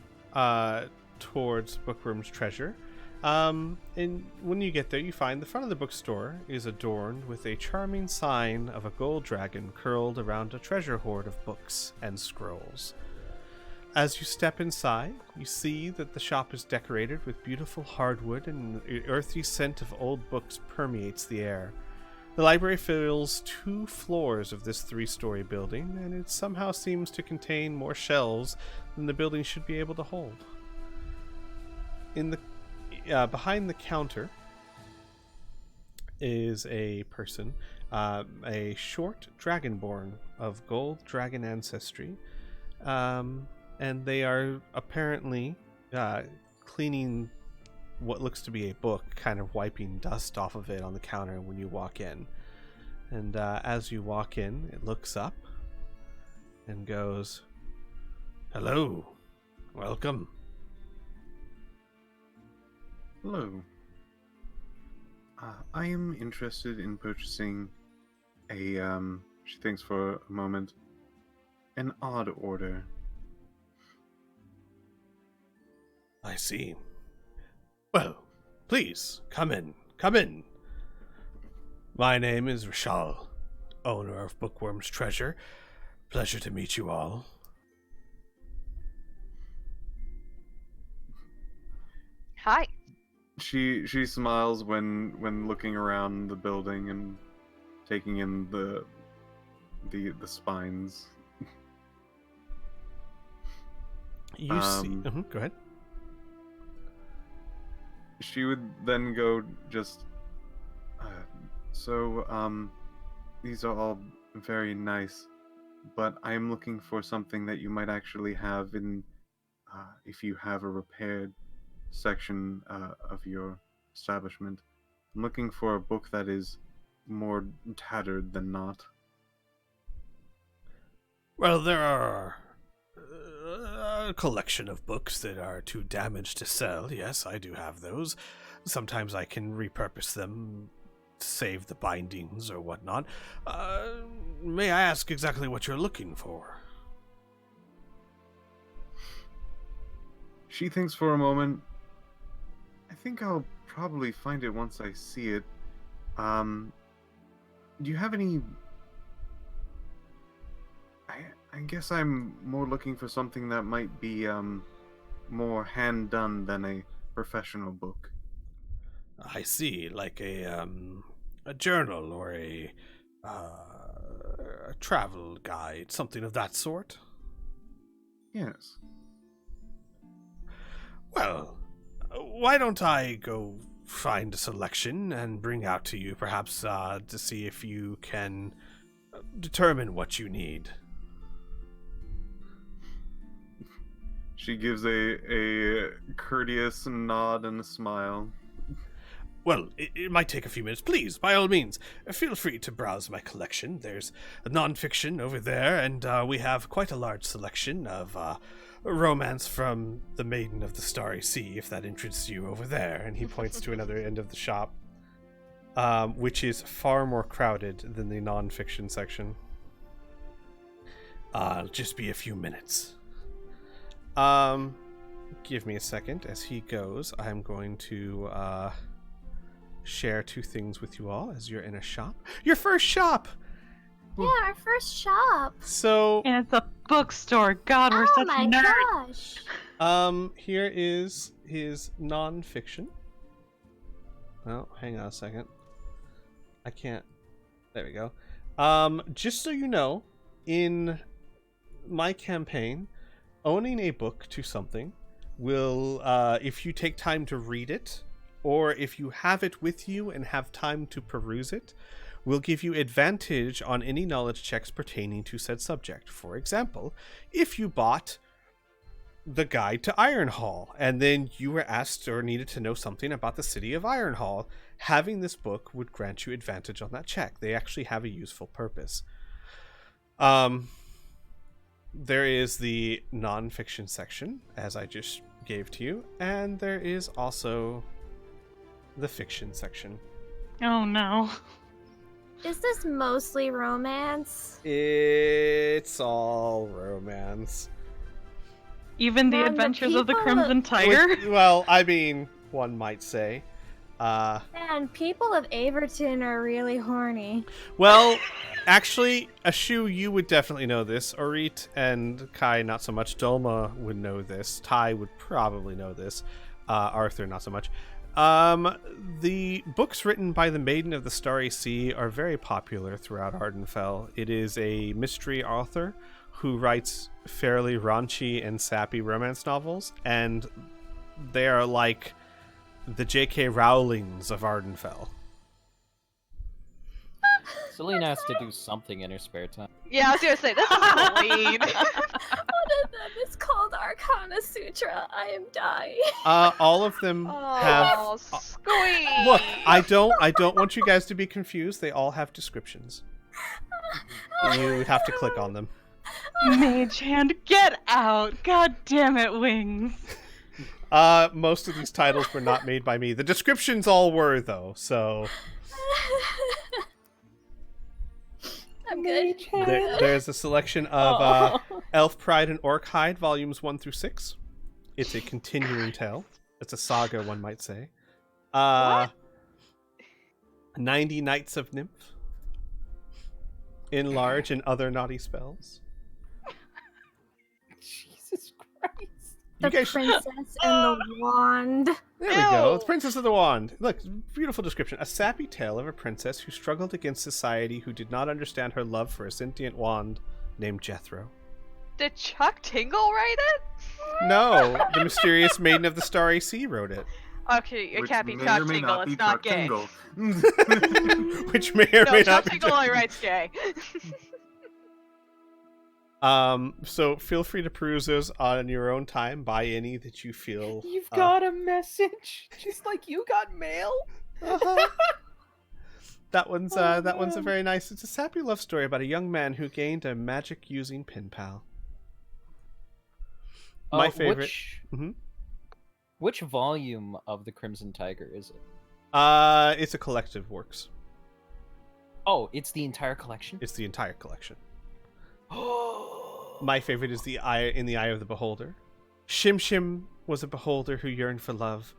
towards Bookworm's Treasure. And when you get there, you find the front of the bookstore is adorned with a charming sign of a gold dragon curled around a treasure hoard of books and scrolls. As you step inside, you see that the shop is decorated with beautiful hardwood, and the earthy scent of old books permeates the air. The library fills 2 floors of this 3-story building, and it somehow seems to contain more shelves than the building should be able to hold. In the behind the counter is a person, a short dragonborn of gold dragon ancestry, and they are apparently cleaning what looks to be a book, kind of wiping dust off of it on the counter when you walk in. And as you walk in, it looks up and goes, "Hello, welcome."
Hello. I am interested in purchasing a, she thinks for a moment, an odd order.
I see. Well, please, come in, come in. My name is Rishal, owner of Bookworm's Treasure. Pleasure to meet you all.
Hi.
She smiles when looking around the building and taking in the spines.
You see... go ahead.
She would then go just... these are all very nice, but I am looking for something that you might actually have in... if you have a repaired section of your establishment. I'm looking for a book that is more tattered than not.
Well, there are A collection of books that are too damaged to sell. Yes, I do have those. Sometimes I can repurpose them, save the bindings or whatnot. May I ask exactly what you're looking for?
She thinks for a moment. I think I'll probably find it once I see it. Do you have any... I guess I'm more looking for something that might be more hand-done than a professional book.
I see, like a journal or a travel guide, something of that sort.
Yes.
Well, why don't I go find a selection and bring out to you, perhaps to see if you can determine what you need.
She gives a courteous nod and a smile.
Well, it might take a few minutes. Please, by all means, feel free to browse my collection. There's non-fiction over there, and we have quite a large selection of romance from the Maiden of the Starry Sea, if that interests you over there. And he points to another end of the shop, which is far more crowded than the non-fiction section. It'll just be a few minutes. Give me a second. As he goes, I'm going to share two things with you all as you're in a shop. Your first shop!
Yeah, our first shop.
So,
And it's a bookstore. God, we're
Oh
such
my
nerds.
gosh.
here is his non-fiction. Oh, hang on a second. I can't. There we go. Just so you know, in my campaign, owning a book to something will, if you take time to read it, or if you have it with you and have time to peruse it, will give you advantage on any knowledge checks pertaining to said subject. For example, if you bought the guide to Ironhall, and then you were asked or needed to know something about the city of Ironhall, having this book would grant you advantage on that check. They actually have a useful purpose. There is the non-fiction section, as I just gave to you, and there is also the fiction section.
Oh no.
Is this mostly romance?
It's all romance.
Even the
Man, the
adventures of the
people-
Crimson Tiger?
Well, I mean, one might say.
Man, people of Averton are really horny.
Well, actually, Ashu, you would definitely know this. Orit and Kai, not so much. Dolma would know this. Ty would probably know this. Arthur, not so much. The books written by the Maiden of the Starry Sea are very popular throughout Ardenfell. It is a mystery author who writes fairly raunchy and sappy romance novels, and they are like the J.K. Rowlings of Ardenfell.
Selena has to do something in her spare time.
Yeah, I was gonna say this is Halloween.
One of them is called Arcana Sutra. I am dying.
All of them have.
Oh, squeak.
Look, I don't want you guys to be confused. They all have descriptions. You have to click on them.
Mage hand, get out! God damn it, Wings.
Most of these titles were not made by me. The descriptions all were, though, so
I'm good.
there's a selection of Elf Pride and Orc Hide, volumes 1 through 6. It's a continuing tale. It's a saga, one might say. 90 Nights of Nymph. Enlarge and Other Naughty Spells.
Jesus Christ.
The Princess and the Wand.
There we go. It's Princess of the Wand. Look, beautiful description. A sappy tale of a princess who struggled against society, who did not understand her love for a sentient wand named Jethro.
Did Chuck Tingle write it?
No, the mysterious Maiden of the Starry Sea wrote it.
Okay, it
Which
can't be
may
Chuck
or may
Tingle.
not be
It's not
Chuck
gay.
Tingle.
Which may or
No,
may
Chuck
not be.
Tingle only writes gay.
So feel free to peruse those on your own time. Buy any that you feel.
You've got a message, just like you got mail.
Uh-huh. That one's
Oh,
that one's a
man.
very nice. It's a sappy love story about a young man who gained a magic using pen pal. My favorite.
Which,
Mhm.
which volume of the Crimson Tiger is it?
It's a collective works.
Oh, it's the entire collection?
It's the entire collection.
Oh.
My favorite is the eye in the eye of the beholder. Shim Shim was a beholder who yearned for love.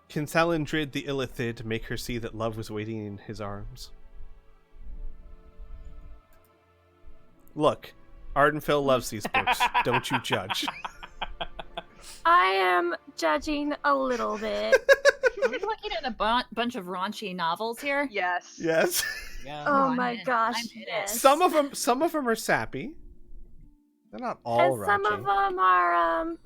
Kinsalindrid the Illithid make her see that love was waiting in his arms. Look, Ardenfell loves these books. Don't you judge.
I am judging a little bit.
Are we looking at a bunch of raunchy novels here?
Yes.
Yes.
Yeah.
Oh
I'm
my
in.
gosh,
I'm in it.
yes.
Some of them are sappy. They're not all
And some of
raunchy.
them are,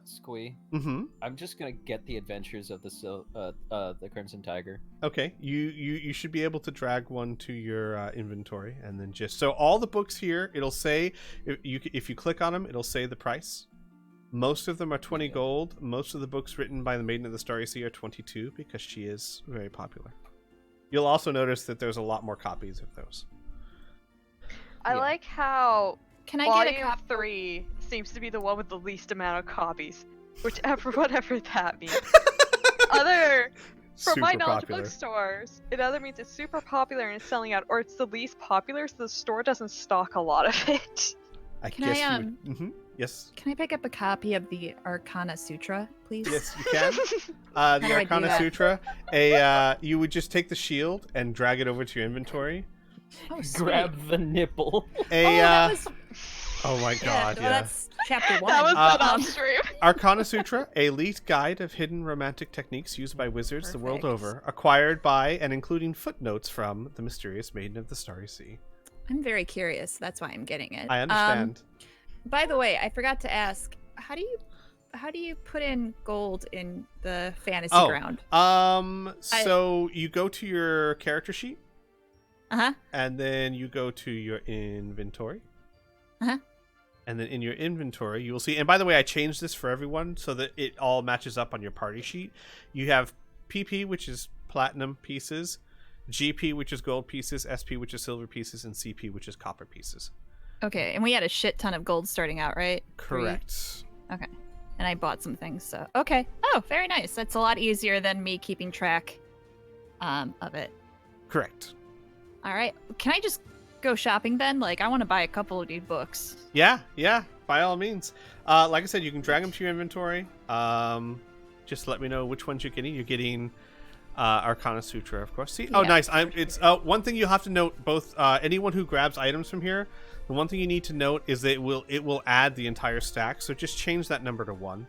Squee,
Mm-hmm.
I'm just gonna get the adventures of the Crimson Tiger.
Okay, you should be able to drag one to your inventory, and then just so all the books here, it'll say if you click on them, it'll say the price. Most of them are 20 gold. Most of the books written by the Maiden of the Starry Sea are 22 because she is very popular. You'll also notice that there's a lot more copies of those.
I
Yeah.
like how
Can I get a
Volume
copy?
3 seems to be the one with the least amount of copies, whatever that means. From my
Super
knowledge,
popular.
bookstores, it either means it's super popular and it's selling out, or it's the least popular, so the store doesn't stock a lot of it.
I
Can
guess
I,
you would. Yes.
Can I pick up a copy of the Arcana Sutra, please?
Yes, you can.
do
The
I do
Arcana
that?
Sutra. You would just take the shield and drag it over to your inventory.
Oh, sweet.
Grab the nipple.
that was...
Oh my god,
well,
yeah.
that's chapter 1.
That was not
Um,
on stream.
Arcana Sutra, a elite guide of hidden romantic techniques used by wizards the world
Perfect.
over, acquired by and including footnotes from the mysterious Maiden of the Starry Sea.
I'm very curious. That's why I'm getting it.
I understand.
By the way, I forgot to ask, how do you put in gold in the fantasy
Oh.
ground?
So you go to your character sheet,
Uh-huh.
and then you go to your inventory.
Uh-huh.
And then in your inventory, you will see. And by the way, I changed this for everyone so that it all matches up on your party sheet. You have PP, which is platinum pieces, GP, which is gold pieces, SP, which is silver pieces, and CP, which is copper pieces.
Okay, and we had a shit ton of gold starting out, right?
Correct.
Okay. And I bought some things, so okay. Oh, very nice. That's a lot easier than me keeping track of it.
Correct.
All right. Can I just go shopping then? Like, I want to buy a couple of these books.
Yeah, by all means. Like I said, you can drag them to your inventory. Just let me know which ones you're getting. You're getting Arcana Sutra, of course. See, oh,
Yeah,
nice.
for
It's
sure.
one thing you have to note. Both anyone who grabs items from here, the one thing you need to note is that it will add the entire stack. So just change that number to 1.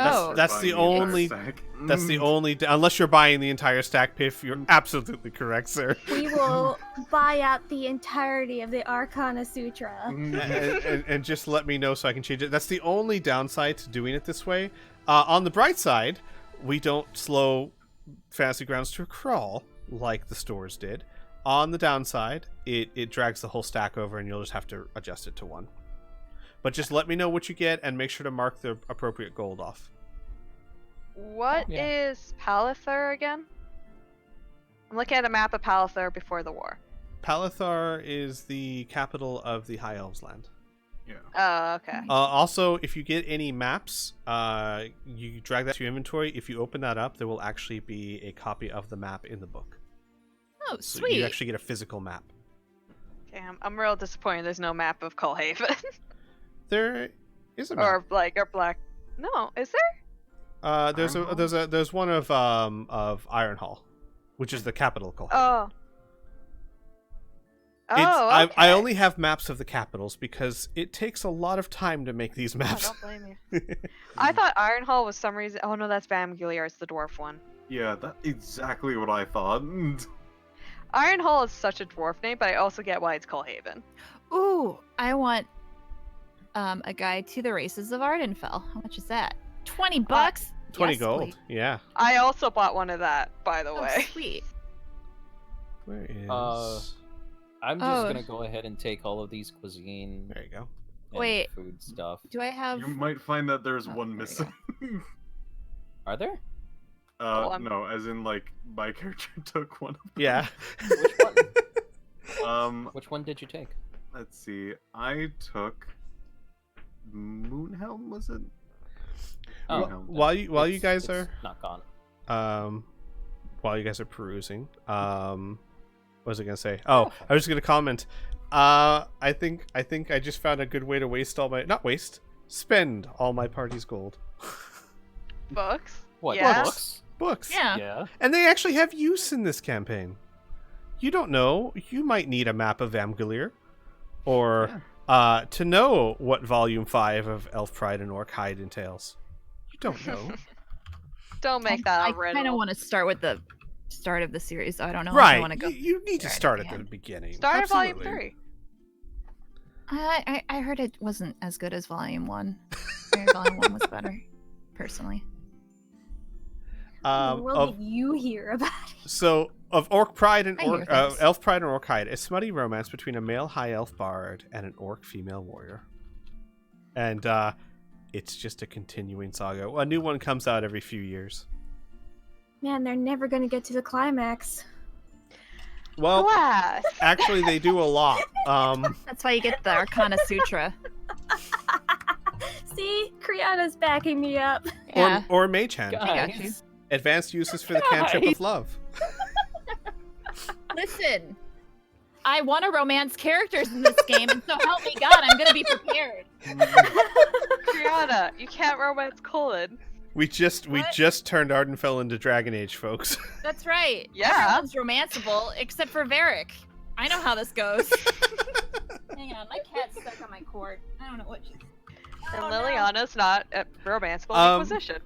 Oh.
That's the only. That's the only. Unless you're buying the entire stack, Piff. You're absolutely correct, sir.
we will buy out the entirety of the Arcana Sutra.
and just let me know so I can change it. That's the only downside to doing it this way. On the bright side, we don't slow Fantasy Grounds to a crawl like the stores did. On the downside, it drags the whole stack over and you'll just have to adjust it to 1. But just let me know what you get and make sure to mark the appropriate gold off.
What
Yeah.
is Palithur again? I'm looking at a map of Palithur before the war.
Palithar is the capital of the High Elves land.
Yeah.
Oh, okay.
Also, if you get any maps, you drag that to your inventory. If you open that up, there will actually be a copy of the map in the book.
Oh,
So
sweet.
you actually get a physical map.
Okay, I'm real disappointed there's no map of Cullhaven.
There is a map.
or black. No, is there?
There's one of Ironhall, which is the capital of Colhaven.
Oh.
I
Okay.
only have maps of the capitals because it takes a lot of time to make these
Oh,
maps.
don't blame you. I thought Ironhall was some reason. Oh no, that's Bamguliar. It's the dwarf one.
Yeah, that's exactly what I thought.
Ironhall is such a dwarf name, but I also get why it's Cullhaven.
Ooh, I want a guide to the races of Ardenfell. How much is that? $20.
20
Yes,
gold.
please.
Yeah.
I also bought one of that, by the
Oh,
way.
sweet.
Where is?
I'm just
Oh.
gonna go ahead and take all of these cuisine
There you go.
and
Wait.
food stuff.
Do I have?
You might find that there's
Oh,
one
there we
missing.
Are there?
I'm-
No, as in like my character took one of them.
Yeah.
Which one?
Um,
Which one did you take?
let's see. I took Moonhelm, was it?
Oh,
Moonhelm.
While you
It's-
guys
it's
are
not gone.
while you guys are perusing, what was I gonna say? Oh, I was gonna comment. I think I just found a good way to spend all my party's gold.
Books.
What,
Yeah.
Books.
Yeah.
Yeah.
And they actually have use in this campaign. You don't know. You might need a map of Amgalir, or to know what Volume 5 of Elf Pride and Orc Hide entails. You don't know.
Don't make that a
I kind of
riddle.
want to start with the start of the series. So I don't know if I
Right.
want to go.
You need to
right at
start
the
at the
end.
beginning.
Start at volume
Absolutely.
3.
I heard it wasn't as good as Volume 1. I heard Volume 1 was better, personally.
What in the world
Of
did you hear about it?
So, of Orc Pride and
I hear
Orc,
things.
Elf Pride and Orc Hide, a smutty romance between a male high elf bard and an orc female warrior. And it's just a continuing saga. A new one comes out every few years.
Man, they're never gonna get to the climax.
Well,
Glass.
actually, they do a lot.
That's why you get the Arcana Sutra.
See, Criana's backing me up.
Yeah.
Or Mage Hand.
I got you.
Advanced uses for the cantrip of love.
Listen, I want to romance characters in this game, and so help me God, I'm gonna be prepared.
Criana, you can't romance Colin.
We just
What?
turned Ardenfell into Dragon Age, folks.
That's right.
Yeah.
Everyone's romanceable except for Varric. I know how this goes. Hang on, my cat's stuck on my cord. I don't know what she's.
And
Oh, no.
Liliana's not romanceable Inquisition.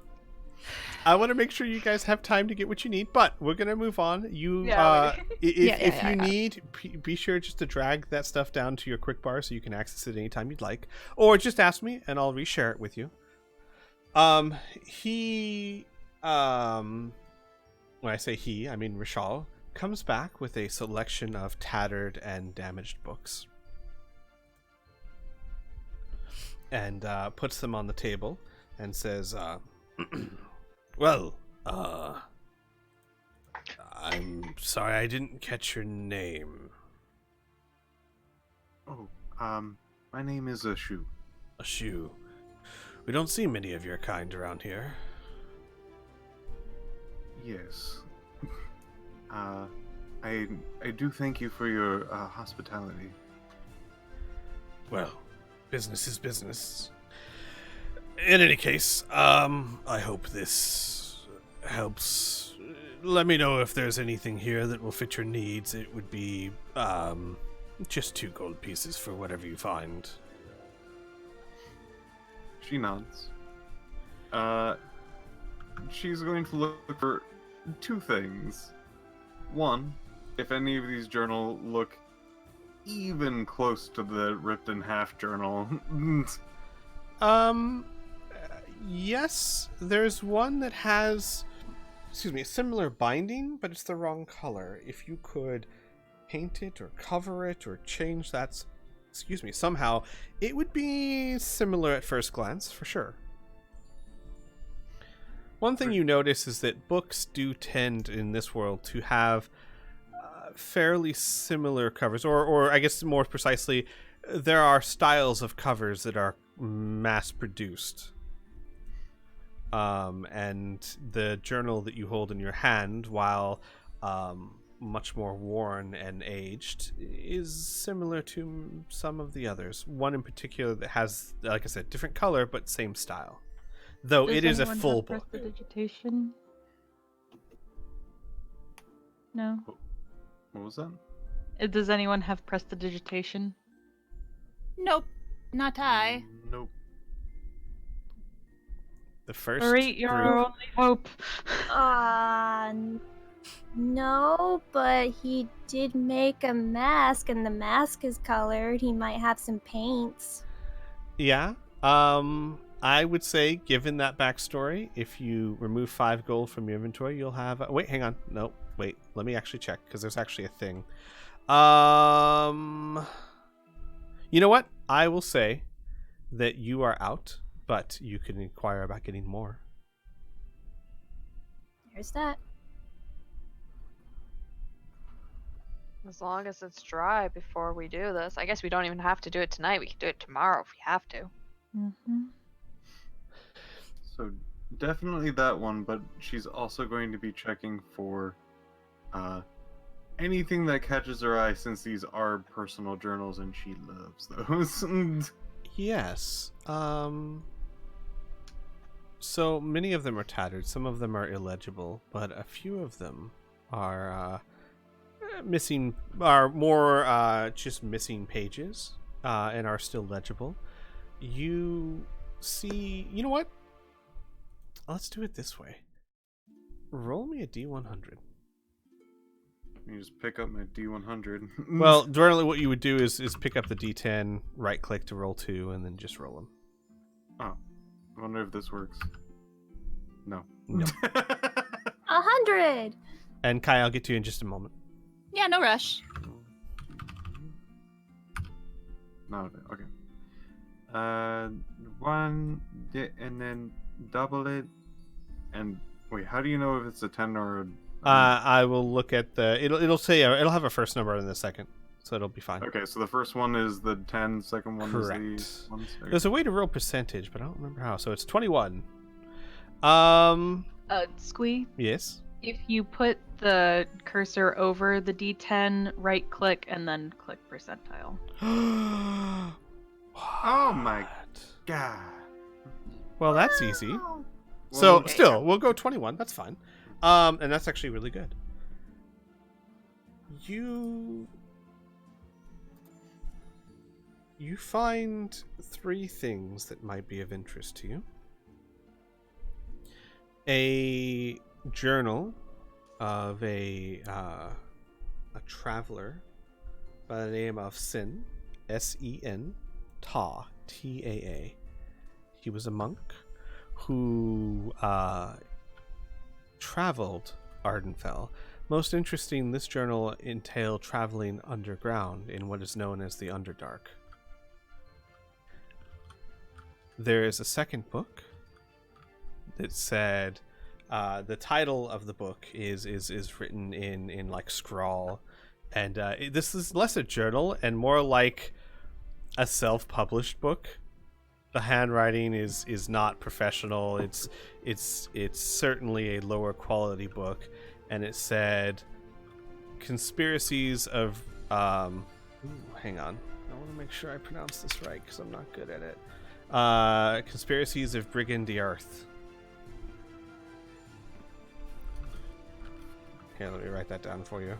I want to make sure you guys have time to get what you need, but we're gonna move on. You,
Yeah,
if you
yeah.
need, be sure just to drag that stuff down to your quick bar so you can access it anytime you'd like, or just ask me and I'll reshare it with you. When I say he, I mean Rishal comes back with a selection of tattered and damaged books, and puts them on the table and says, Well, I'm sorry I didn't catch your name.
Oh, my name is Shu.
A shoe. We don't see many of your kind around here.
Yes. I do thank you for your hospitality.
Well, business is business. In any case, I hope this helps. Let me know if there's anything here that will fit your needs. It would be, just 2 gold pieces for whatever you find.
She nods. She's going to look for 2 things. One, if any of these journal look even close to the ripped in half journal.
Yes, there's one that has, a similar binding, but it's the wrong color. If you could paint it or cover it or change that, somehow, it would be similar at first glance, for sure. One thing you notice is that books do tend in this world to have fairly similar covers, or I guess more precisely, there are styles of covers that are mass-produced. And the journal that you hold in your hand, while much more worn and aged, is similar to some of the others. One in particular that has, like I said, different color, but same style. Though
Does
it is a
anyone
full
have
book.
prestidigitation? No.
What was that?
Does anyone have prestidigitation?
Nope, not I.
Nope.
The first
Read your
group.
only hope.
No, but he did make a mask, and the mask is colored. He might have some paints.
Yeah. I would say, given that backstory, if you remove 5 gold from your inventory, you'll have. Wait, hang on. No, wait. Let me actually check because there's actually a thing. You know what? I will say that you are out, but you can inquire about getting more.
There's that.
As long as it's dry before we do this. I guess we don't even have to do it tonight. We can do it tomorrow if we have to.
Mm-hmm.
So definitely that one, but she's also going to be checking for anything that catches her eye, since these are personal journals and she loves those.
Yes. So many of them are tattered. Some of them are illegible, but a few of them are missing. Are more just missing pages, and are still legible. You see. You know what? Let's do it this way. Roll me a D100.
You just pick up my D100.
Well, generally what you would do is pick up the D10, right click to roll 2, and then just roll them.
Oh, I wonder if this works. No.
No.
100.
And Kai, I'll get to you in just a moment.
Yeah, no rush.
No, okay. One, and then double it, and wait, how do you know if it's a 10 or a...
I will look at the. It'll say it'll have a first number in the second, so it'll be fine.
Okay, so the first one is the 10, second one
Correct.
is the ones. Okay.
There's a way to roll percentage, but I don't remember how. So it's 21.
Squee,
Yes.
if you put the cursor over the D10, right click, and then click percentile.
Oh my
What?
god.
Well, that's easy.
Wow.
So
Well,
still, we'll go 21. That's fine. And that's actually really good. You find 3 things that might be of interest to you. A journal of a traveler by the name of Sin, S-E-N, Ta, T-A-A. He was a monk who traveled Ardenfell. Most interesting, this journal entailed traveling underground in what is known as the Underdark. There is a second book that said the title of the book is written in like scrawl, and this is less a journal and more like a self-published book. The handwriting is not professional. It's certainly a lower quality book, and it said conspiracies of hang on, I want to make sure I pronounce this right because I'm not good at it. Conspiracies of Brigand the Earth. Here, let me write that down for you.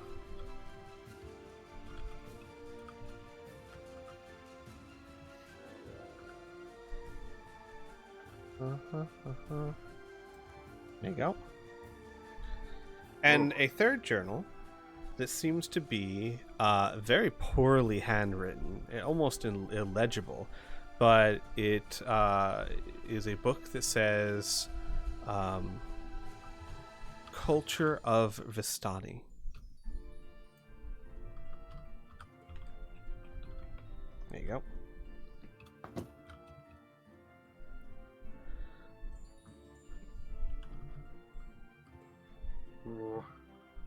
There you go. And a third journal that seems to be very poorly handwritten, almost illegible, but it is a book that says Culture of Vistani. There you go.
Cool.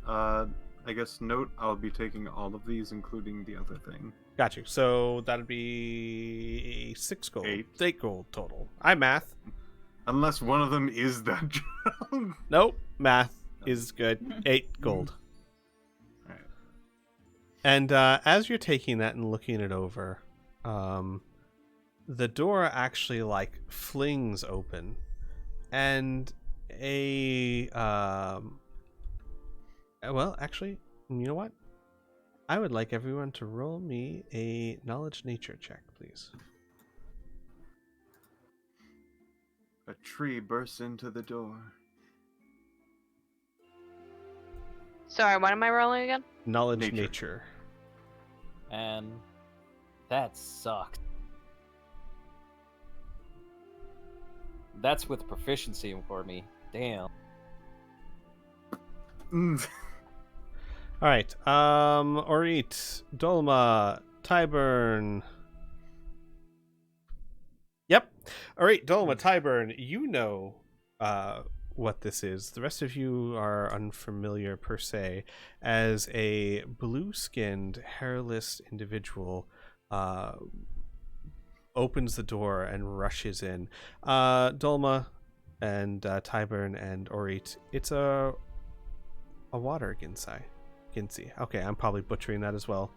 I guess note, I'll be taking all of these, including the other thing.
Got you. So that'd be 6 gold.
8.
8 gold total. I math.
Unless one of them is that journal.
Nope. Math is good. 8 gold.
Alright.
And as you're taking that and looking it over, the door actually like flings open, and a well, actually, you know what? I would like everyone to roll me a knowledge nature check, please.
A tree bursts into the door.
Sorry, what am I rolling again?
Knowledge
Nature.
nature.
And that sucks. That's with proficiency for me. Damn.
All right. Orit, Dolma, Tyburn. Yep. All right, Dolma, Tyburn. You know what this is. The rest of you are unfamiliar per se. As a blue-skinned, hairless individual opens the door and rushes in. Dolma and Tyburn and Orit, it's a water Ginsey. Okay, I'm probably butchering that as well.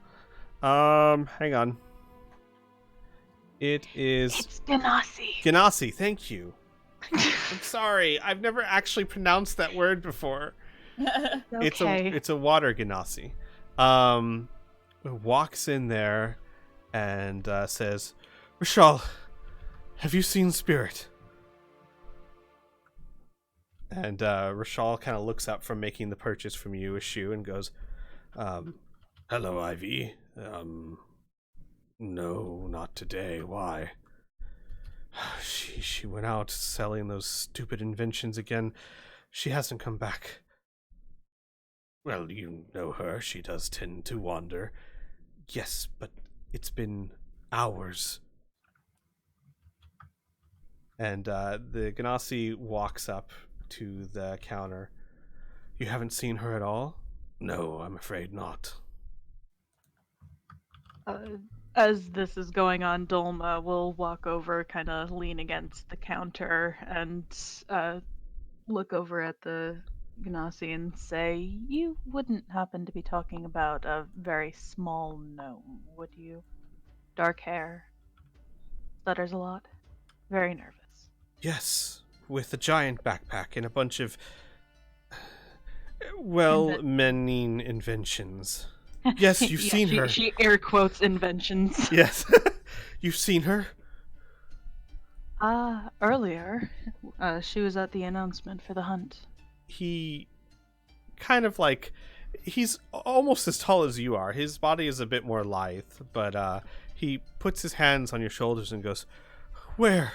Hang on. It is
It's Ganassi.
Ganassi, thank you. I'm sorry, I've never actually pronounced that word before.
Okay.
It's a water Ganassi. Walks in there and says, Rashal, have you seen Spirit? And Rashal kind of looks up from making the purchase from you, Eschew, and goes, hello, Ivy. No, not today. Why? She went out selling those stupid inventions again. She hasn't come back. Well, you know her. She does tend to wander. Yes, but it's been hours. And the Ganassi walks up to the counter. You haven't seen her at all? No, I'm afraid not.
As this is going on, Dolma will walk over, kind of lean against the counter, and look over at the Ganassi and say, "You wouldn't happen to be talking about a very small gnome, would you? Dark hair, stutters a lot, very nervous."
Yes, with a giant backpack and a bunch of well-meaning inventions. Yes, you've seen her.
She air quotes inventions.
Yes. You've seen her?
Earlier, she was at the announcement for the hunt.
He kind of like, he's almost as tall as you are. His body is a bit more lithe, but he puts his hands on your shoulders and goes, Where?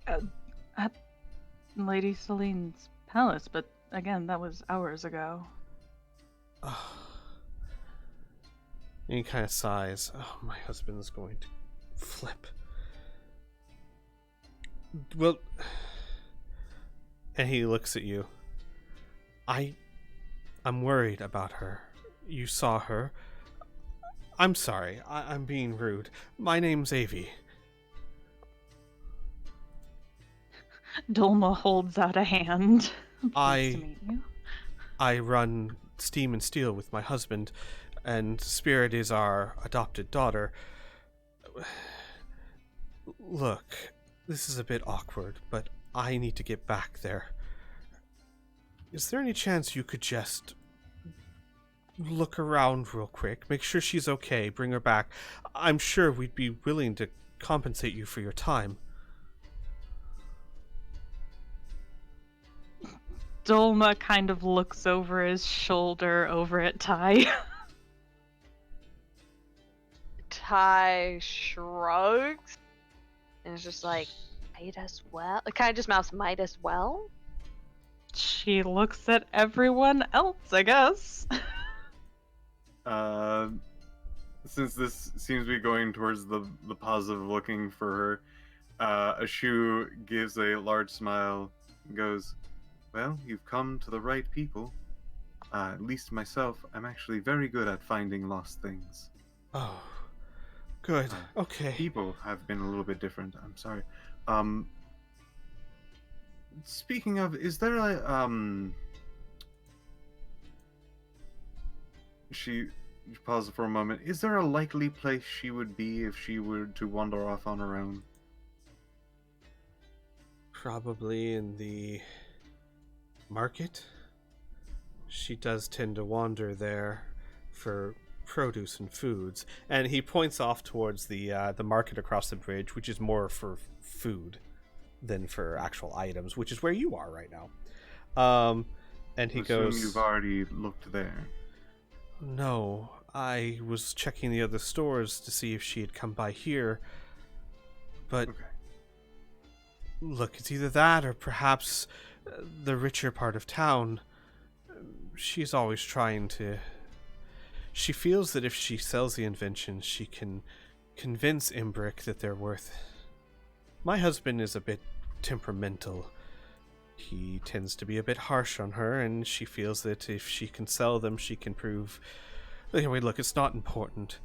At Lady Celine's palace, but again, that was hours ago.
And he kind of sighs. Oh, my husband's going to flip. Well, and he looks at you. I'm worried about her. You saw her. I'm sorry. I'm being rude. My name's Avi.
Dolma holds out a hand. Pleased to meet you.
I run Steam and Steel with my husband, and Spirit is our adopted daughter. Look, this is a bit awkward, but I need to get back there. Is there any chance you could just look around real quick, make sure she's okay, bring her back? I'm sure we'd be willing to compensate you for your time.
Dolma kind of looks over his shoulder over at Ty.
Ty shrugs and is just like, might as well. It kind of just mouths, might as well.
She looks at everyone else, I guess.
Since this seems to be going towards the positive looking for her, Ashu gives a large smile and goes, well, you've come to the right people. At least myself, I'm actually very good at finding lost things.
Oh, good. Okay.
People have been a little bit different. I'm sorry. Speaking of, is there a She pauses for a moment. Is there a likely place she would be if she were to wander off on her own?
Probably in the market. She does tend to wander there for produce and foods, and he points off towards the market across the bridge, which is more for food than for actual items, which is where you are right now. And he goes,
you've already looked there.
No, I was checking the other stores to see if she had come by here, but
okay.
Look, it's either that or perhaps the richer part of town. She's always trying to... She feels that if she sells the inventions, she can convince Imbric that they're worth... My husband is a bit temperamental. He tends to be a bit harsh on her, and she feels that if she can sell them, she can prove... Anyway, look, it's not important.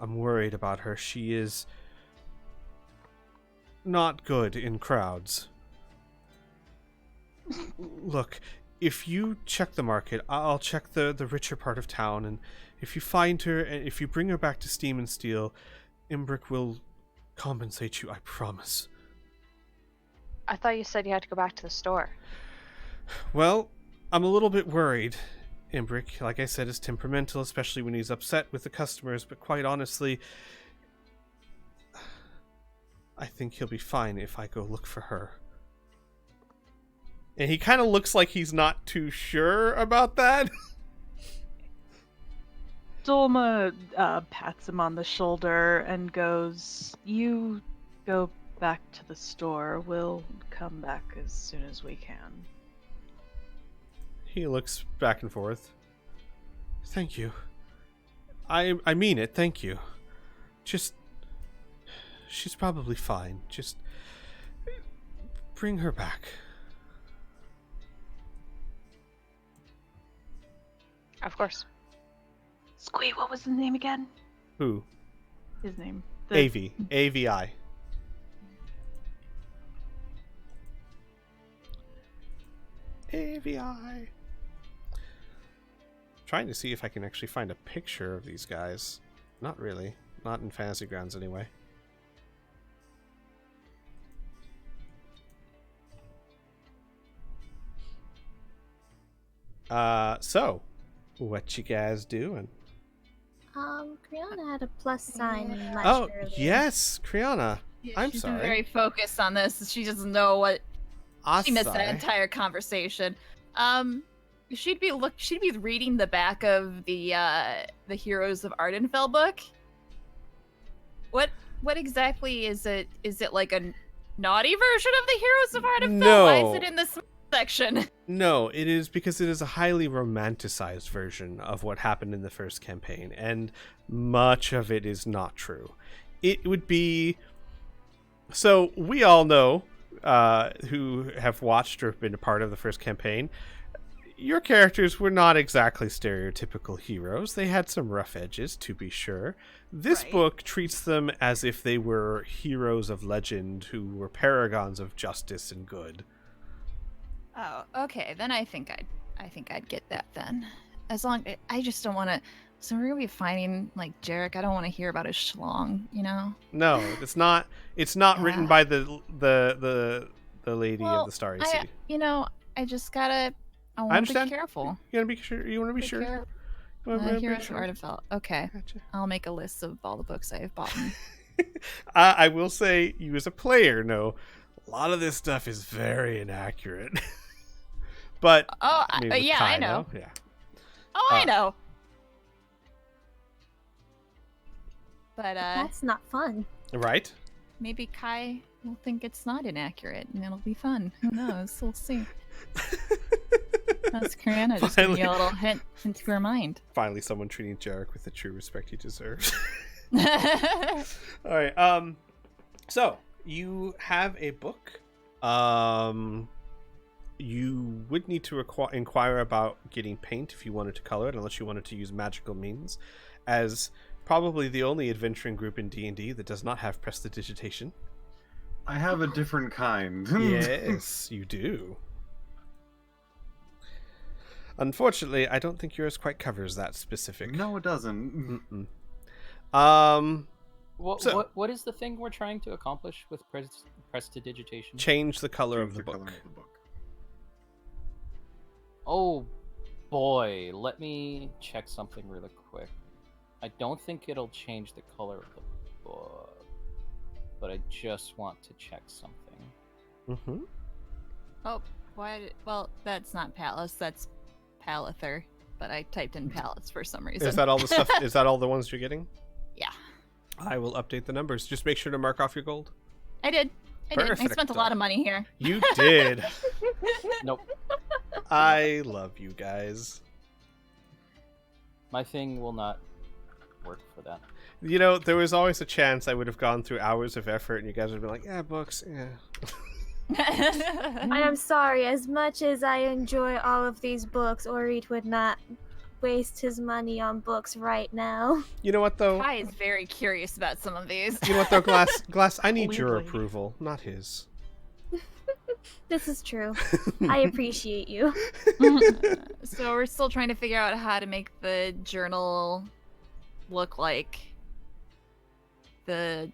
I'm worried about her. She is not good in crowds. Look, if you check the market, I'll check the richer part of town, and if you find her, and if you bring her back to Steam and Steel, Imbric will compensate you, I promise.
I thought you said you had to go back to the store.
Well, I'm a little bit worried. Imbric, like I said, is temperamental, especially when he's upset with the customers, but quite honestly, I think he'll be fine if I go look for her. And he kind of looks like he's not too sure about that.
Dolma pats him on the shoulder and goes, "You go back to the store. We'll come back as soon as we can."
He looks back and forth. Thank you. I mean it, thank you. Just... she's probably fine. Just... bring her back.
Of course.
Squee, what was his name again?
Who?
His name.
AV. AVI. AVI. Trying to see if I can actually find a picture of these guys. Not really. Not in Fantasy Grounds anyway. So, what you guys doing?
Criana had a plus sign much
Oh,
earlier.
yes, Criana. I'm
She's
sorry.
been very focused on this. She doesn't know what she missed that
Sorry.
entire conversation. She'd be reading the back of the Heroes of Ardenfell book. What exactly is it? Is it like a naughty version of the Heroes of Ardenfell?
No.
Why is it in this section?
No, it is because it is a highly romanticized version of what happened in the first campaign, and much of it is not true. It would be... So, we all know, who have watched or been a part of the first campaign, your characters were not exactly stereotypical heroes. They had some rough edges, to be sure. This
Right.
book treats them as if they were heroes of legend who were paragons of justice and good.
Oh, okay. Then I think I'd get that then. As long I just don't want to. So we're gonna be fighting like Jarek. I don't want to hear about his schlong. You know.
No, it's not. It's not written
Yeah.
by the lady of the Starry Sea.
I just gotta. I
I
want to
understand.
be careful.
You want to be sure? You want to be sure? You wanna be
Heroes of
sure?
Ardenfell. Okay.
Gotcha.
I'll make a list of all the books I have bought.
I will say, you as a player know, a lot of this stuff is very inaccurate. But
Oh,
I mean, with
yeah,
Kai,
I know.
no? Yeah.
Oh, I
Uh,
know. But
That's not fun.
Right?
maybe Kai will think it's not inaccurate, and it'll be fun. Who knows? We'll see. That's Criana just giving you a little hint into her mind.
Finally, someone treating Jarek with the true respect he deserves.
Oh,
All right. So you have a book. You would need to inquire about getting paint if you wanted to color it, unless you wanted to use magical means, as probably the only adventuring group in D&D that does not have prestidigitation.
I have a different kind.
Yes, you do. Unfortunately, I don't think yours quite covers that specific.
No, it doesn't.
Mm-mm.
What is the thing we're trying to accomplish with prestidigitation?
Change the color of
Change
the
color
book.
of the book.
Oh boy, let me check something really quick. I don't think it'll change the color of the book, but I just want to check something.
Mm-hmm.
oh, why? Well, that's not Palace. That's Palither. But I typed in Palace for some reason.
Is that all the stuff? Is that all the ones you're getting?
Yeah,
I will update the numbers. Just make sure to mark off your gold.
I did. I spent a
Perfecto.
lot of money here.
You did.
Nope.
I love you guys.
My thing will not work for that.
You know, there was always a chance I would have gone through hours of effort and you guys would have been like, yeah, books, yeah.
I am sorry, as much as I enjoy all of these books, Orit would not waste his money on books right now.
You know what though?
Kai is very curious about some of these.
You know what though, Glass, I need your
Legally.
approval, not his.
This is true. I appreciate you.
So we're still trying to figure out how to make the journal look like the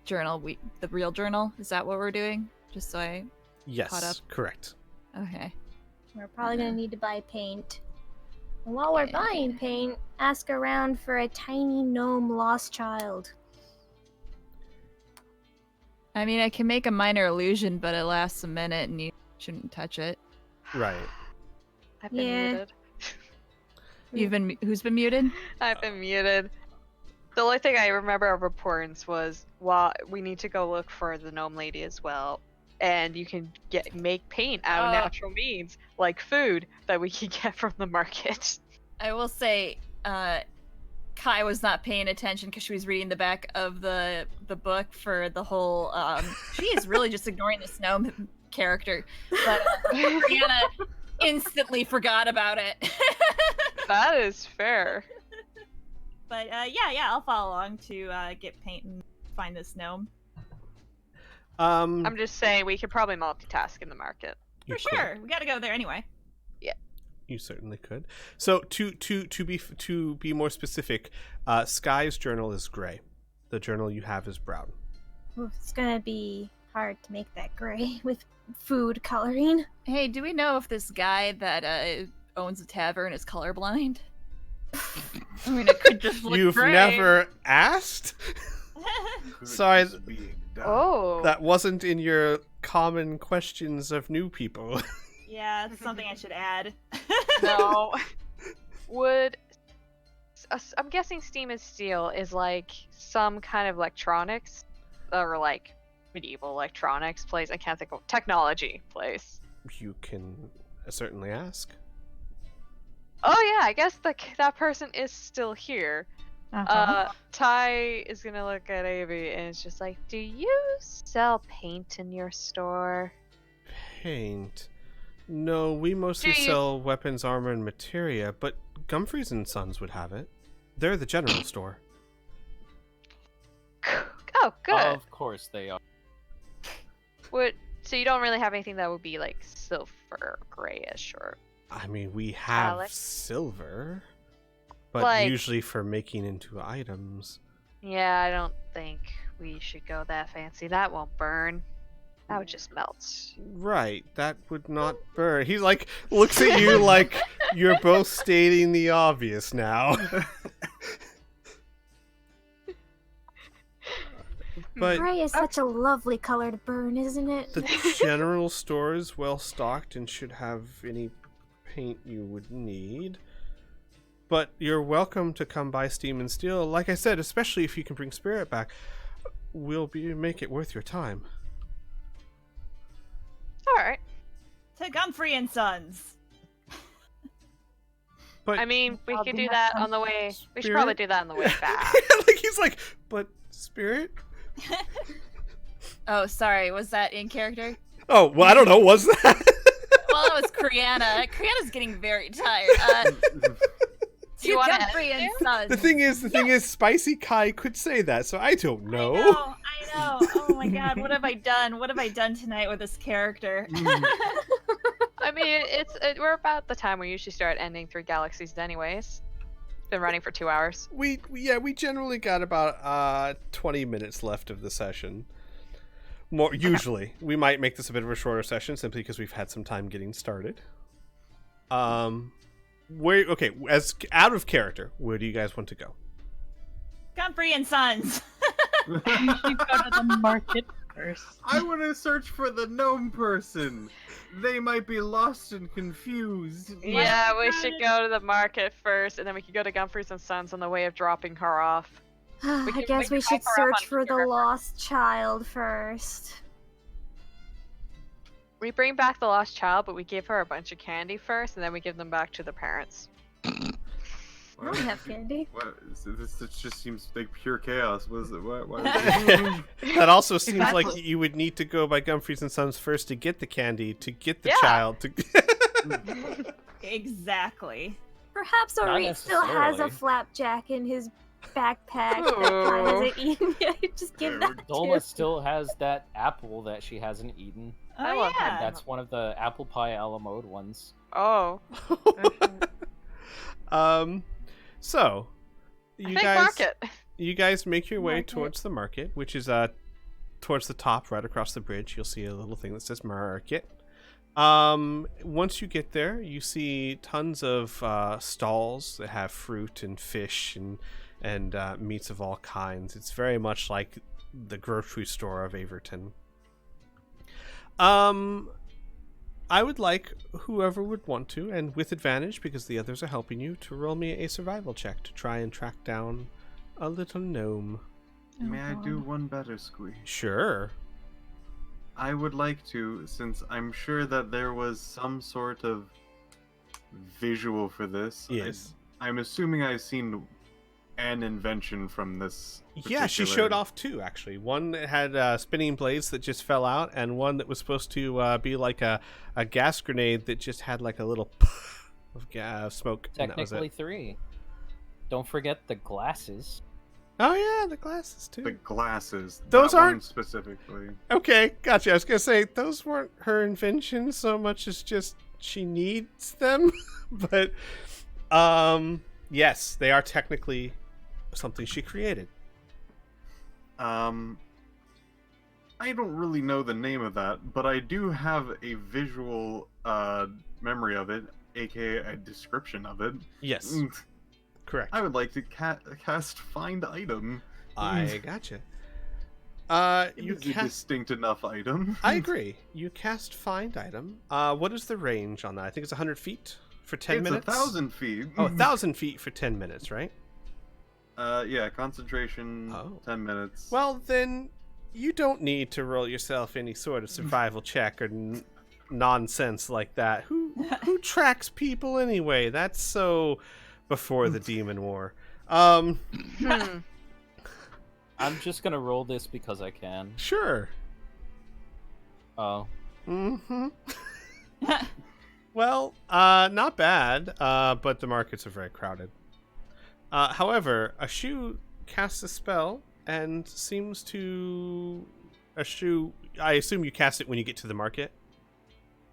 real journal. Is that what we're doing? Just so I
Yes,
Caught up.
correct.
okay.
We're probably gonna need to buy paint. And while we're buying paint, ask around for a tiny gnome lost child.
I mean, I can make a minor illusion, but it lasts a minute, and you shouldn't touch it.
Right.
I've been
Yeah.
muted.
Who's been muted?
I've been muted. The only thing I remember of reports was, well, we need to go look for the gnome lady as well. And you can make paint out of natural means, like food that we can get from the market.
I will say, Kai was not paying attention because she was reading the back of the book for the whole. She is really just ignoring this gnome character, but Criana instantly forgot about it.
That is fair.
But yeah, I'll follow along to get paint and find this gnome.
I'm just saying we could probably multitask in the market.
For sure, we got to go there anyway.
You certainly could. So to be more specific, Sky's journal is gray. The journal you have is brown.
Oof, it's gonna be hard to make that gray with food coloring.
Hey, do we know if this guy that owns a tavern is colorblind? I mean, it could just look
You've
gray.
never asked? Sorry,
Oh.
that wasn't in your common questions of new people.
Yeah, that's something I should add.
No. I'm guessing Steam and Steel is like some kind of electronics, or like medieval electronics place. I can't think of technology place.
You can certainly ask.
Oh yeah, I guess that person is still here. Ty is gonna look at Avi and it's just like, do you sell paint in your store?
Paint? No, we mostly
Do you-
sell weapons, armor, and materia, but Gumfries and Sons would have it. They're the general store.
Oh, good.
Of course they are.
So you don't really have anything that would be like silver or grayish or
I mean, we have
Alex?
silver, but
Like-
usually for making into items.
Yeah, I don't think we should go that fancy. That won't burn. That would just melt.
Right, that would not burn. He's like, looks at you like you're both stating the obvious now. But
Gray is such a lovely color to burn, isn't it?
the general store is well stocked and should have any paint you would need. But you're welcome to come by Steam and Steel. Like I said, especially if you can bring Spirit back, we'll make it worth your time.
Alright.
To Gumfrey and Sons.
But
I mean, we
I'll
could
be
do
back
that
on
on the way. We should
Spirit?
probably do that on the way back.
like he's like, but Spirit?
Oh, sorry, was that in character?
Oh, well, I don't know. Was that?
Well, it was Criana. Criana's getting very tired.
Do you
To
wanna
Gumfrey
end
and
there?
Sons.
The thing is, Spicy Kai could say that, so I don't know.
I know. Oh my god, what have I done? What have I done tonight with this character?
I mean, we're about the time we usually start ending 3 galaxies anyways. Been running for 2 hours.
We generally got about 20 minutes left of the session. More usually, we might make this a bit of a shorter session simply because we've had some time getting started. As out of character, where do you guys want to go?
Gumfrey and Sons.
You should go to the market first.
I want to search for the gnome person. They might be lost and confused.
Yeah, we should go to the market first, and then we could go to Gumfries and Sons on the way of dropping her off.
I
can-
guess
we
we
can
should
hype her up
search
on
for the
Twitter.
lost child first.
We bring back the lost child, but we give her a bunch of candy first, and then we give them back to the parents.
I don't have candy.
What? This just seems like pure chaos. Was it? What?
That also seems
Exactly.
like you would need to go by Gumfries and Sons first to get the candy, to get the
Yeah.
child. To
Exactly.
Perhaps
Not
Ori still has a
necessarily.
flapjack in his backpack that Kai
Ooh.
hasn't eaten yet. Just give that to
Dolma
him.
still has that apple that she hasn't eaten.
I
Oh
love
yeah.
him.
That's one of the apple pie a la mode ones.
Oh,
So
I
you
think
guys
market.
you guys make your way
Market.
towards the market, which is towards the top, right across the bridge. You'll see a little thing that says market. Once you get there, you see tons of stalls that have fruit and fish and meats of all kinds. It's very much like the grocery store of Averton. I would like whoever would want to, and with advantage because the others are helping you, to roll me a survival check to try and track down a little gnome.
May I do one better, Squee?
Sure.
I would like to, since I'm sure that there was some sort of visual for this.
Yes.
I'm assuming I've seen an invention from this.
Yeah, she
particular-
showed off two, actually. One that had spinning blades that just fell out, and one that was supposed to be like a gas grenade that just had like a little puff of smoke. and that was
Technically
it.
3. Don't forget the glasses.
Oh, yeah, the glasses, too.
The glasses.
Those
that one
aren't-
specifically.
Okay, gotcha. I was going to say, those weren't her inventions so much as just she needs them. But, yes, they are technically something she created.
I don't really know the name of that, but I do have a visual memory of it, aka a description of it.
Yes, correct.
I would like to cast Find Item.
I gotcha.
It
You
is a
cast.
distinct enough item.
I agree. You cast Find Item. What is the range on that? I think it's 100 feet for 10
It's
minutes.
1,000 feet.
Oh, 1,000 feet for 10 minutes, right?
Yeah, concentration,
Oh.
10 minutes.
Well, then you don't need to roll yourself any sort of survival check or nonsense like that. Who tracks people anyway? That's so before the Demon War.
Hmm.
I'm just gonna roll this because I can.
Sure.
Oh.
Mm-hmm. Well, not bad, but the markets are very crowded. However, a shoe casts a spell and seems to... I assume you cast it when you get to the market?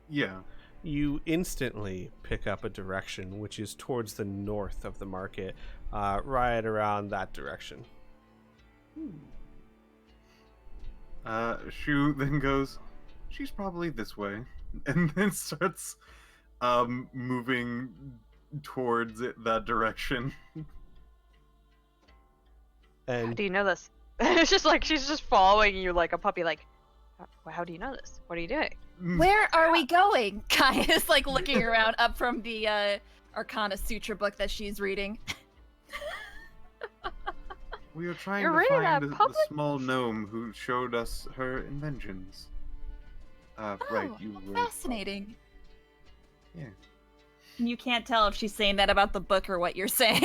Yeah.
You instantly pick up a direction, which is towards the north of the market, right around that direction.
Shu then goes, she's probably this way, and then starts moving towards that direction.
How
And
do you know this? It's just like she's just following you like a puppy. Like, how do you know this? What are you doing?
Where are we going? Kai is like looking around up from the Arcana Sutra book that she's reading.
We are trying
You're
to
reading
find
that
the
public?
small gnome who showed us her inventions. Right,
Oh,
you were...
fascinating.
Yeah.
You can't tell if she's saying that about the book or what you're saying.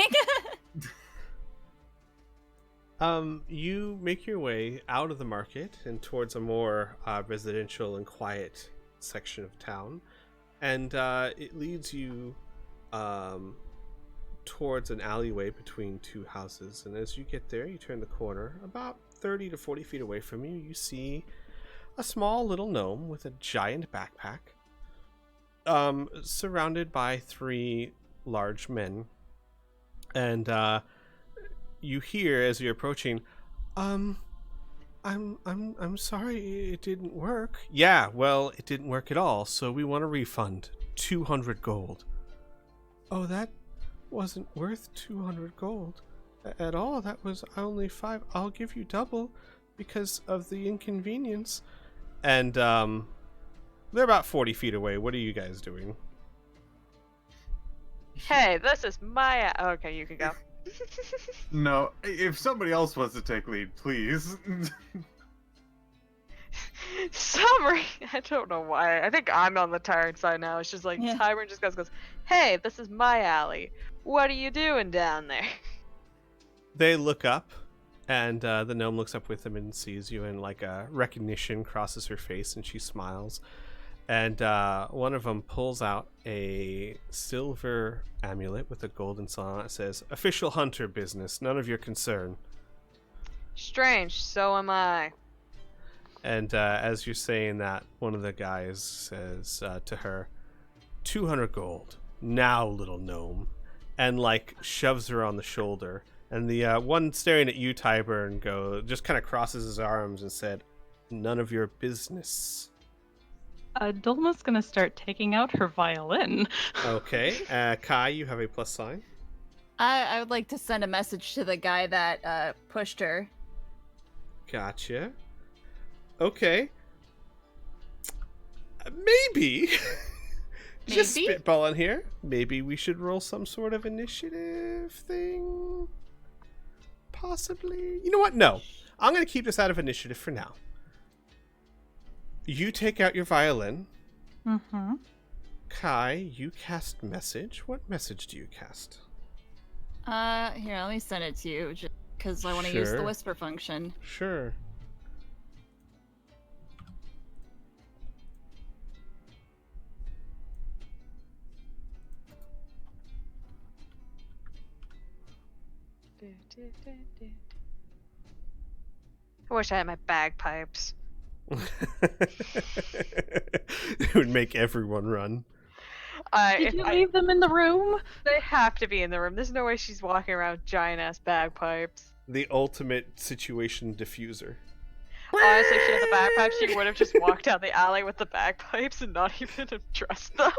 you make your way out of the market and towards a more residential and quiet section of town, and it leads you towards an alleyway between two houses. And as you get there, you turn the corner. About 30 to 40 feet away from you, you see a small little gnome with a giant backpack, surrounded by 3 large men. And you hear as you're approaching, I'm sorry it didn't work. Yeah, well, it didn't work at all, so we want a refund. 200 gold. Oh, that wasn't worth 200 gold at all. That was only 5. I'll give you double because of the inconvenience. And they're about 40 feet away. What are you guys doing?
Hey, this is my. Okay, you can go.
No, if somebody else wants to take lead, please.
Summary. I don't know why. I think I'm on the tired side now. It's just like
Yeah.
Tyron just goes, "Hey, this is my alley. What are you doing down there?"
They look up, and the gnome looks up with them and sees you, and like a recognition crosses her face, and she smiles. And one of them pulls out a silver amulet with a golden sign on it. It says, "Official hunter business, none of your concern."
Strange, so am I.
And as you're saying that, one of the guys says to her, 200 gold. Now, little gnome. And, like, shoves her on the shoulder. And the one staring at you, Tyburn, just kind of crosses his arms and said, "None of your business."
Dulma's gonna start taking out her violin.
Okay. Kai, you have a plus sign.
I would like to send a message to the guy that pushed her.
Gotcha. Okay. Maybe. Just
Maybe?
spitballing here. Maybe we should roll some sort of initiative thing. Possibly. You know what? No. I'm going to keep this out of initiative for now. You take out your violin.
Mm-hmm.
Kai, you cast message. What message do you cast?
Here, let me send it to you, just because I want to use the
Sure.
whisper function.
Sure.
I wish I had my bagpipes.
It would make everyone run.
Did you leave them in the room?
They have to be in the room. There's no way she's walking around with giant ass bagpipes.
The ultimate situation diffuser.
Honestly, if she had the bagpipes, she would have just walked down the alley with the bagpipes and not even addressed them.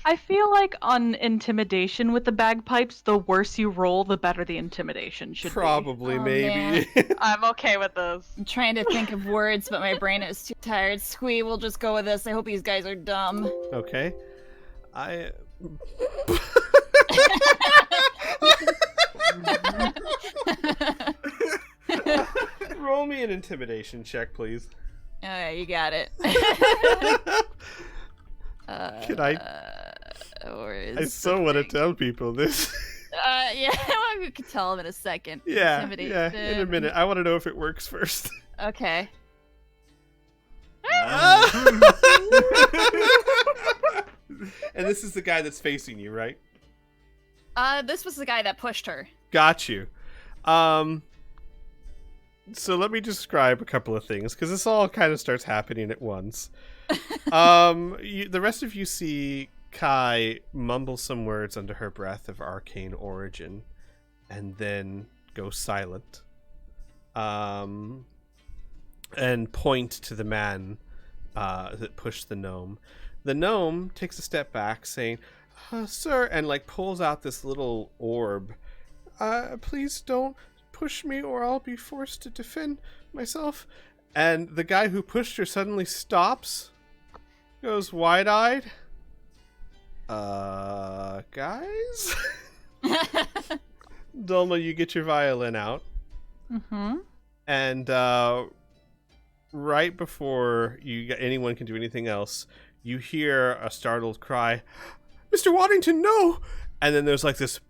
I feel like on intimidation with the bagpipes, the worse you roll, the better the intimidation should
Probably,
Oh,
maybe.
I'm okay with this.
I'm trying to think of words, but my brain is too tired. Squee, we'll just go with this. I hope these guys are dumb.
Okay. I. Roll me an intimidation check, please.
Alright, you got it.
Can I?
Where is
I so want to tell people this.
yeah, well, we could tell them in a second.
Yeah, in a
Intimidation.
minute. I want to know if it works first.
Okay.
And this is the guy that's facing you, right?
This was the guy that pushed her.
Got you. So let me describe a couple of things, because this all kind of starts happening at once. The rest of you see Kai mumble some words under her breath of arcane origin, and then go silent. And point to the man that pushed the gnome. The gnome takes a step back, saying, "Sir," and like pulls out this little orb. "Please don't push me, or I'll be forced to defend myself." And the guy who pushed her suddenly stops, goes wide-eyed. Guys? Dulma, you get your violin out.
Mm-hmm.
And right before anyone can do anything else, you hear a startled cry, "Mr. Waddington, no!" And then there's like this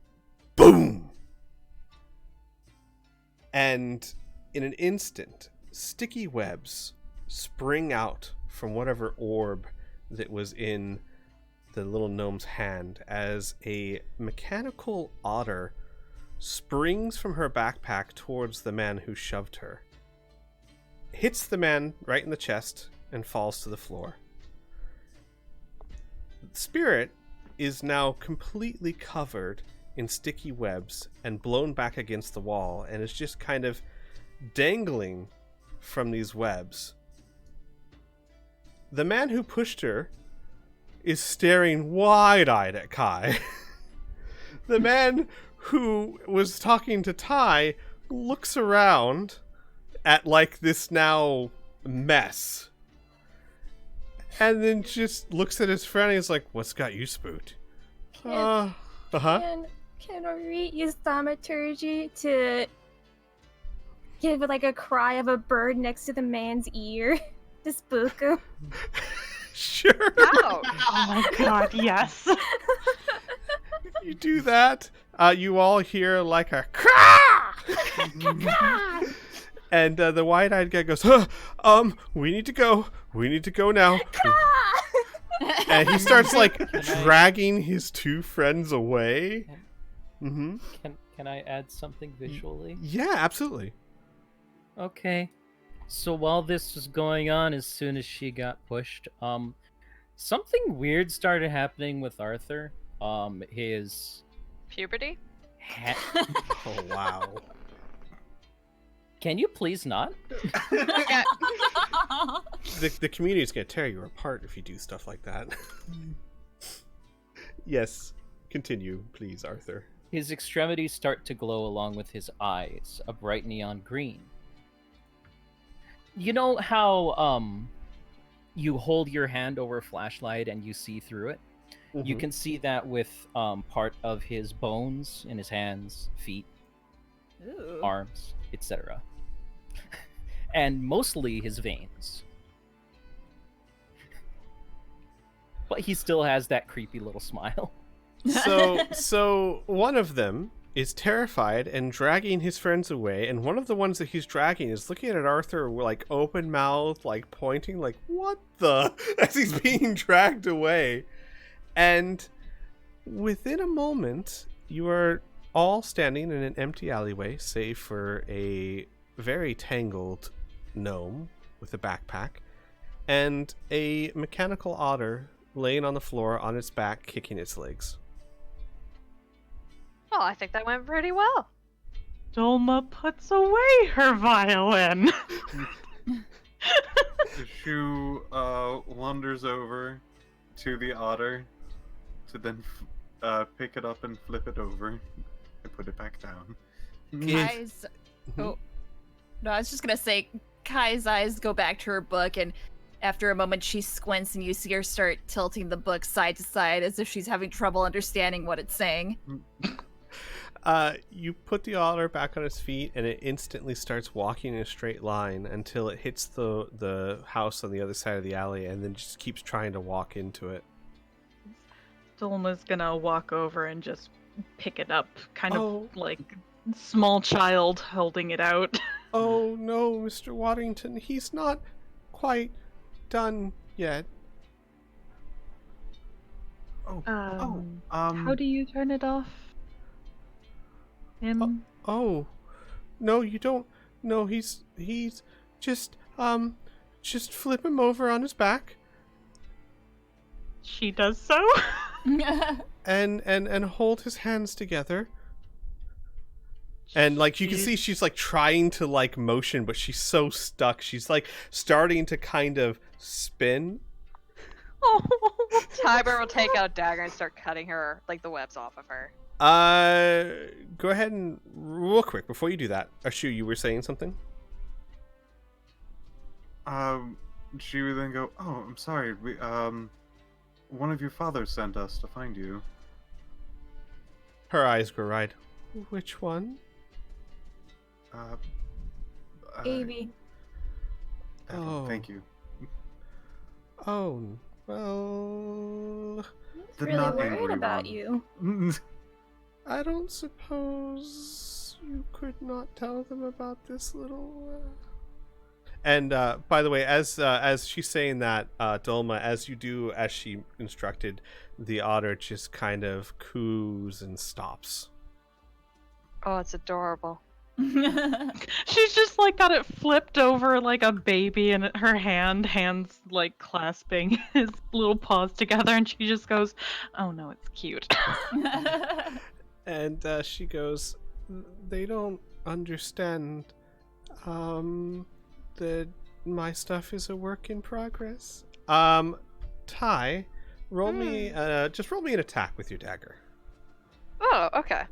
boom. And in an instant, sticky webs spring out from whatever orb that was in the little gnome's hand as a mechanical otter springs from her backpack towards the man who shoved her, hits the man right in the chest, and falls to the floor. The spirit is now completely covered in sticky webs and blown back against the wall, and is just kind of dangling from these webs. The man who pushed her is staring wide-eyed at Kai. The man who was talking to Ty looks around at like this now mess, and then just looks at his friend and he's like, "What's got you spooked?"
Can Ori use thaumaturgy to give like a cry of a bird next to the man's ear to spook him?
Sure.
Ouch.
Oh my god, yes.
You do that. You all hear like a craw And the wide-eyed guy goes, we need to go. We need to go now. And he starts like dragging his two friends away. Mm-hmm.
Can I add something visually?
Yeah, absolutely.
Okay. So while this was going on, as soon as she got pushed, something weird started happening with Arthur. His
Puberty?
Oh, wow.
Can you please not?
Yeah.
The community is going to tear you apart if you do stuff like that. Yes. Continue, please, Arthur.
His extremities start to glow along with his eyes, a bright neon green. You know how you hold your hand over a flashlight and you see through it?
Mm-hmm.
You can see that with part of his bones in his hands, feet,
Ooh.
arms, etc. And mostly his veins. But he still has that creepy little smile.
So one of them is terrified and dragging his friends away, and one of the ones that he's dragging is looking at Arthur like open mouth, like pointing, like what the, as he's being dragged away. And within a moment, you are all standing in an empty alleyway, save for a very tangled gnome with a backpack and a mechanical otter laying on the floor on its back, kicking its legs.
Well, I think that went pretty well.
Dolma puts away her violin.
The shoe wanders over to the otter to then pick it up and flip it over and put it back down.
Kai's... Oh. No, I was just gonna say, Kai's eyes go back to her book, and after a moment she squints and you see her start tilting the book side to side as if she's having trouble understanding what it's saying.
You put the otter back on its feet, and it instantly starts walking in a straight line until it hits the house on the other side of the alley, and then just keeps trying to walk into it.
Dolma's gonna walk over and just pick it up, kind of like small child holding it out.
Oh no, Mr. Waddington, he's not quite done yet.
How do you turn it off? Him?
Oh, no, you don't. No, he's just flip him over on his back.
She does so.
and hold his hands together. And like you can see she's like trying to like motion, but she's so stuck. She's like starting to kind of spin.
Oh.
Tiber will take out a dagger and start cutting her, like, the webs off of her.
Go ahead and real quick before you do that, Ashu, you were saying something?
She would then go, "Oh, I'm sorry. We one of your fathers sent us to find you."
Her eyes go wide. Which one?
Baby.
Oh.
Thank you.
Oh, well...
The
Really
not
worried
angry
about
one.
you.
I don't suppose you could not tell them about this little... And, by the way, as she's saying that, Dolma, as you do, as she instructed, the otter just kind of coos and stops.
Oh, it's adorable.
She's just like got it flipped over like a baby, and her hands like clasping his little paws together, and she just goes, "Oh no, it's cute."
And she goes, "They don't understand that my stuff is a work in progress." Ty, roll me just roll me an attack with your dagger.
Oh, okay.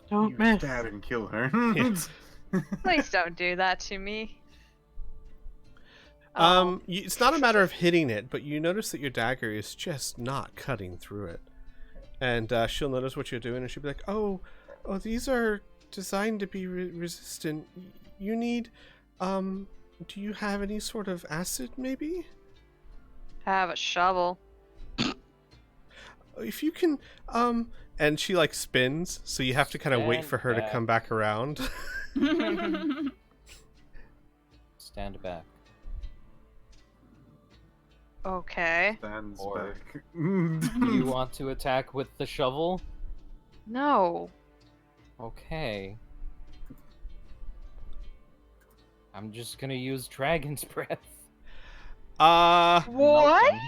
Don't
You
miss.
stab and kill her.
Yes.
Please don't do that to me.
It's not a matter of hitting it, but you notice that your dagger is just not cutting through it. And she'll notice what you're doing, and she'll be like, oh, these are designed to be resistant. You need, do you have any sort of acid, maybe?
I have a shovel.
If you can, and she like spins, so you have to kind of wait for her to come back around.
Stand back.
Okay.
Stands
Or-
back.
Do you want to attack with the shovel?
No.
Okay. I'm just gonna use Dragon's Breath.
Uh,
and melt
What?
them.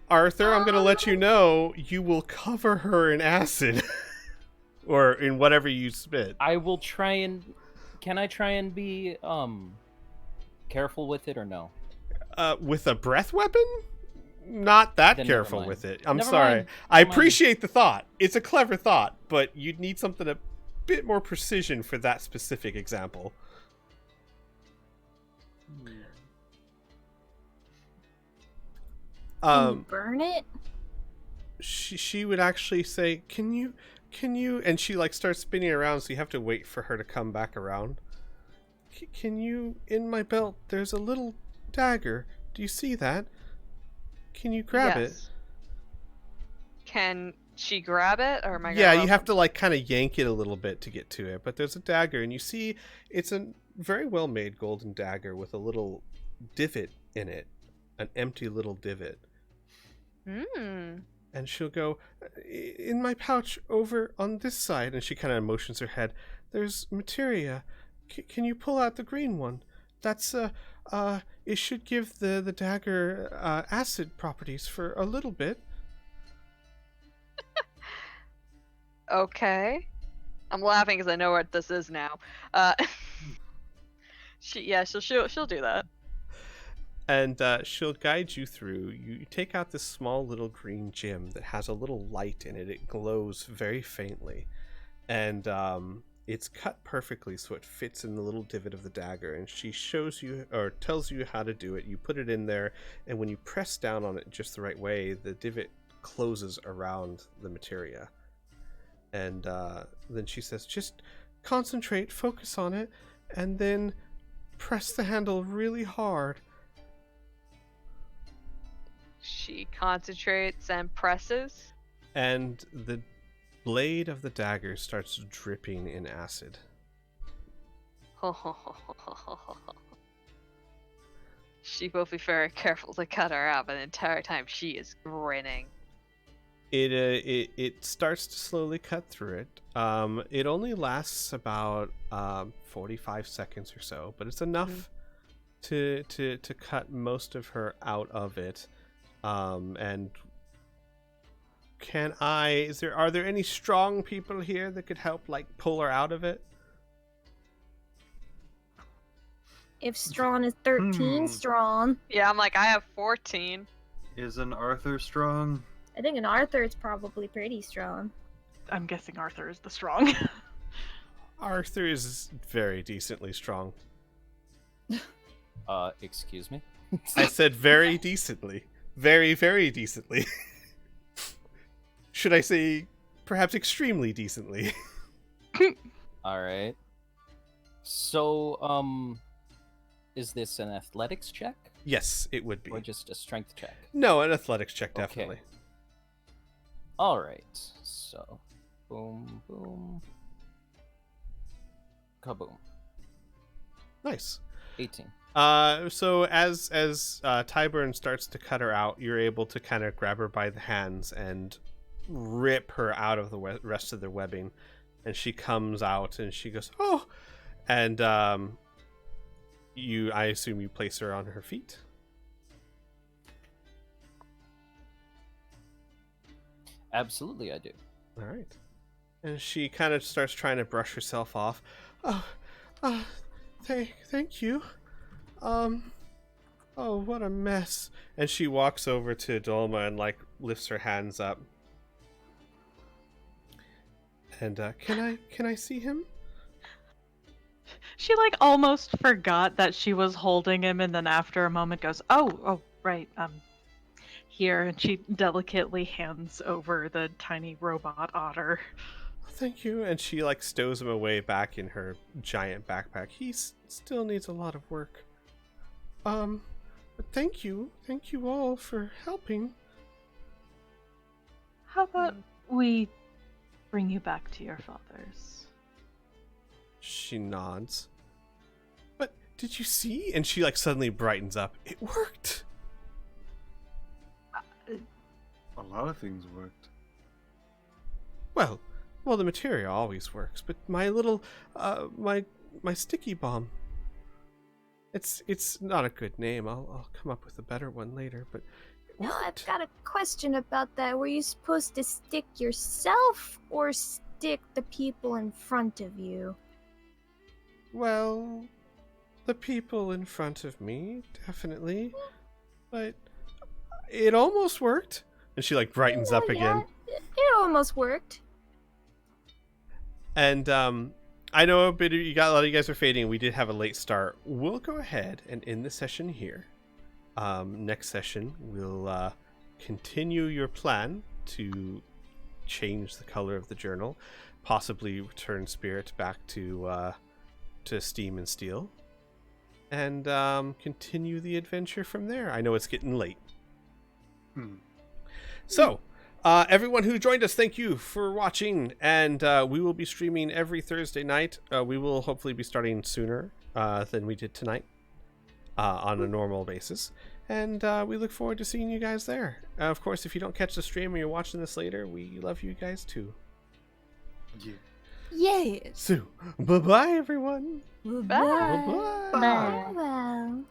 Arthur, I'm gonna let you know you will cover her in acid. Or in whatever you spit.
I will try and... Can I try and be, careful with it or no?
With a breath weapon? Not that
Then never
careful
mind.
with it. I'm
Never
sorry.
mind.
I
Never mind.
appreciate the thought. It's a clever thought, but you'd need something a bit more precision for that specific example.
Can you burn it?
She would actually say, can you, and she like starts spinning around, so you have to wait for her to come back around. Can you, in my belt, there's a little dagger. Do you see that? Can you grab it?
Yes. Can she grab it, or am I?
Yeah, you have to like kind of yank it a little bit to get to it, but there's a dagger, and you see it's a very well made golden dagger with a little divot in it, an empty little divot.
Hmm.
And she'll go, in my pouch over on this side, and she kind of motions her head. There's materia. Can you pull out the green one? That's it should give the dagger acid properties for a little bit.
Okay. I'm laughing because I know what this is now. She'll do that.
And she'll guide you through. You take out this small little green gem that has a little light in it. It glows very faintly. And it's cut perfectly so it fits in the little divot of the dagger. And she shows you, or tells you how to do it. You put it in there, and when you press down on it just the right way, the divot closes around the materia. And then she says, just concentrate, focus on it, and then press the handle really hard.
She concentrates and presses.
And the blade of the dagger starts dripping in acid.
She will be very careful to cut her out, but the entire time she is grinning.
It starts to slowly cut through it. It only lasts about 45 seconds or so, but it's enough to cut most of her out of it. And are there any strong people here that could help like pull her out of it?
If Strawn is 13 strong,
Yeah, I'm like, I have 14.
Isn't Arthur strong?
I think an Arthur is probably pretty strong.
I'm guessing Arthur is the strong.
Arthur is very decently strong.
Excuse me?
I said very decently. Very, very decently. Should I say perhaps extremely decently?
Alright. So, is this an athletics check?
Yes, it would be.
Or just a strength check?
No, an athletics check,
Okay.
definitely.
Alright, so boom, boom, kaboom.
Nice.
18.
So as Tyburn starts to cut her out, you're able to kind of grab her by the hands and rip her out of the rest of the webbing, and she comes out and she goes, "Oh!" And I assume you place her on her feet.
Absolutely, I do.
All right. And she kind of starts trying to brush herself off. Thank you. Oh, what a mess. And she walks over to Dolma and like lifts her hands up. And can I see him?
She like almost forgot that she was holding him, and then after a moment goes, "Oh, right, here," and she delicately hands over the tiny robot otter.
Thank you. And she like stows him away back in her giant backpack. He still needs a lot of work. But thank you all for helping.
How about we bring you back to your father's?
She nods. Did you see? And she like suddenly brightens up. It worked.
A lot of things worked.
Well, the material always works, but my little, my sticky bomb. It's not a good name. I'll come up with a better one later, but it
No, I've
worked.
got a question about that. Were you supposed to stick yourself or stick the people in front of you?
Well, the people in front of me, definitely. But it almost worked. And she like brightens up again.
It almost worked.
And I know a lot of you guys are fading. We did have a late start. We'll go ahead and end the session here. Next session, we'll continue your plan to change the color of the journal, possibly return Spirit back to Steam and Steel, and continue the adventure from there. I know it's getting late. So, everyone who joined us, thank you for watching, and we will be streaming every Thursday night. We will hopefully be starting sooner than we did tonight on a normal basis, and we look forward to seeing you guys there. Of course, if you don't catch the stream or you're watching this later, we love you guys too.
Yeah.
Yes.
So, bye-bye, everyone.
Bye.
Bye-bye.
Well.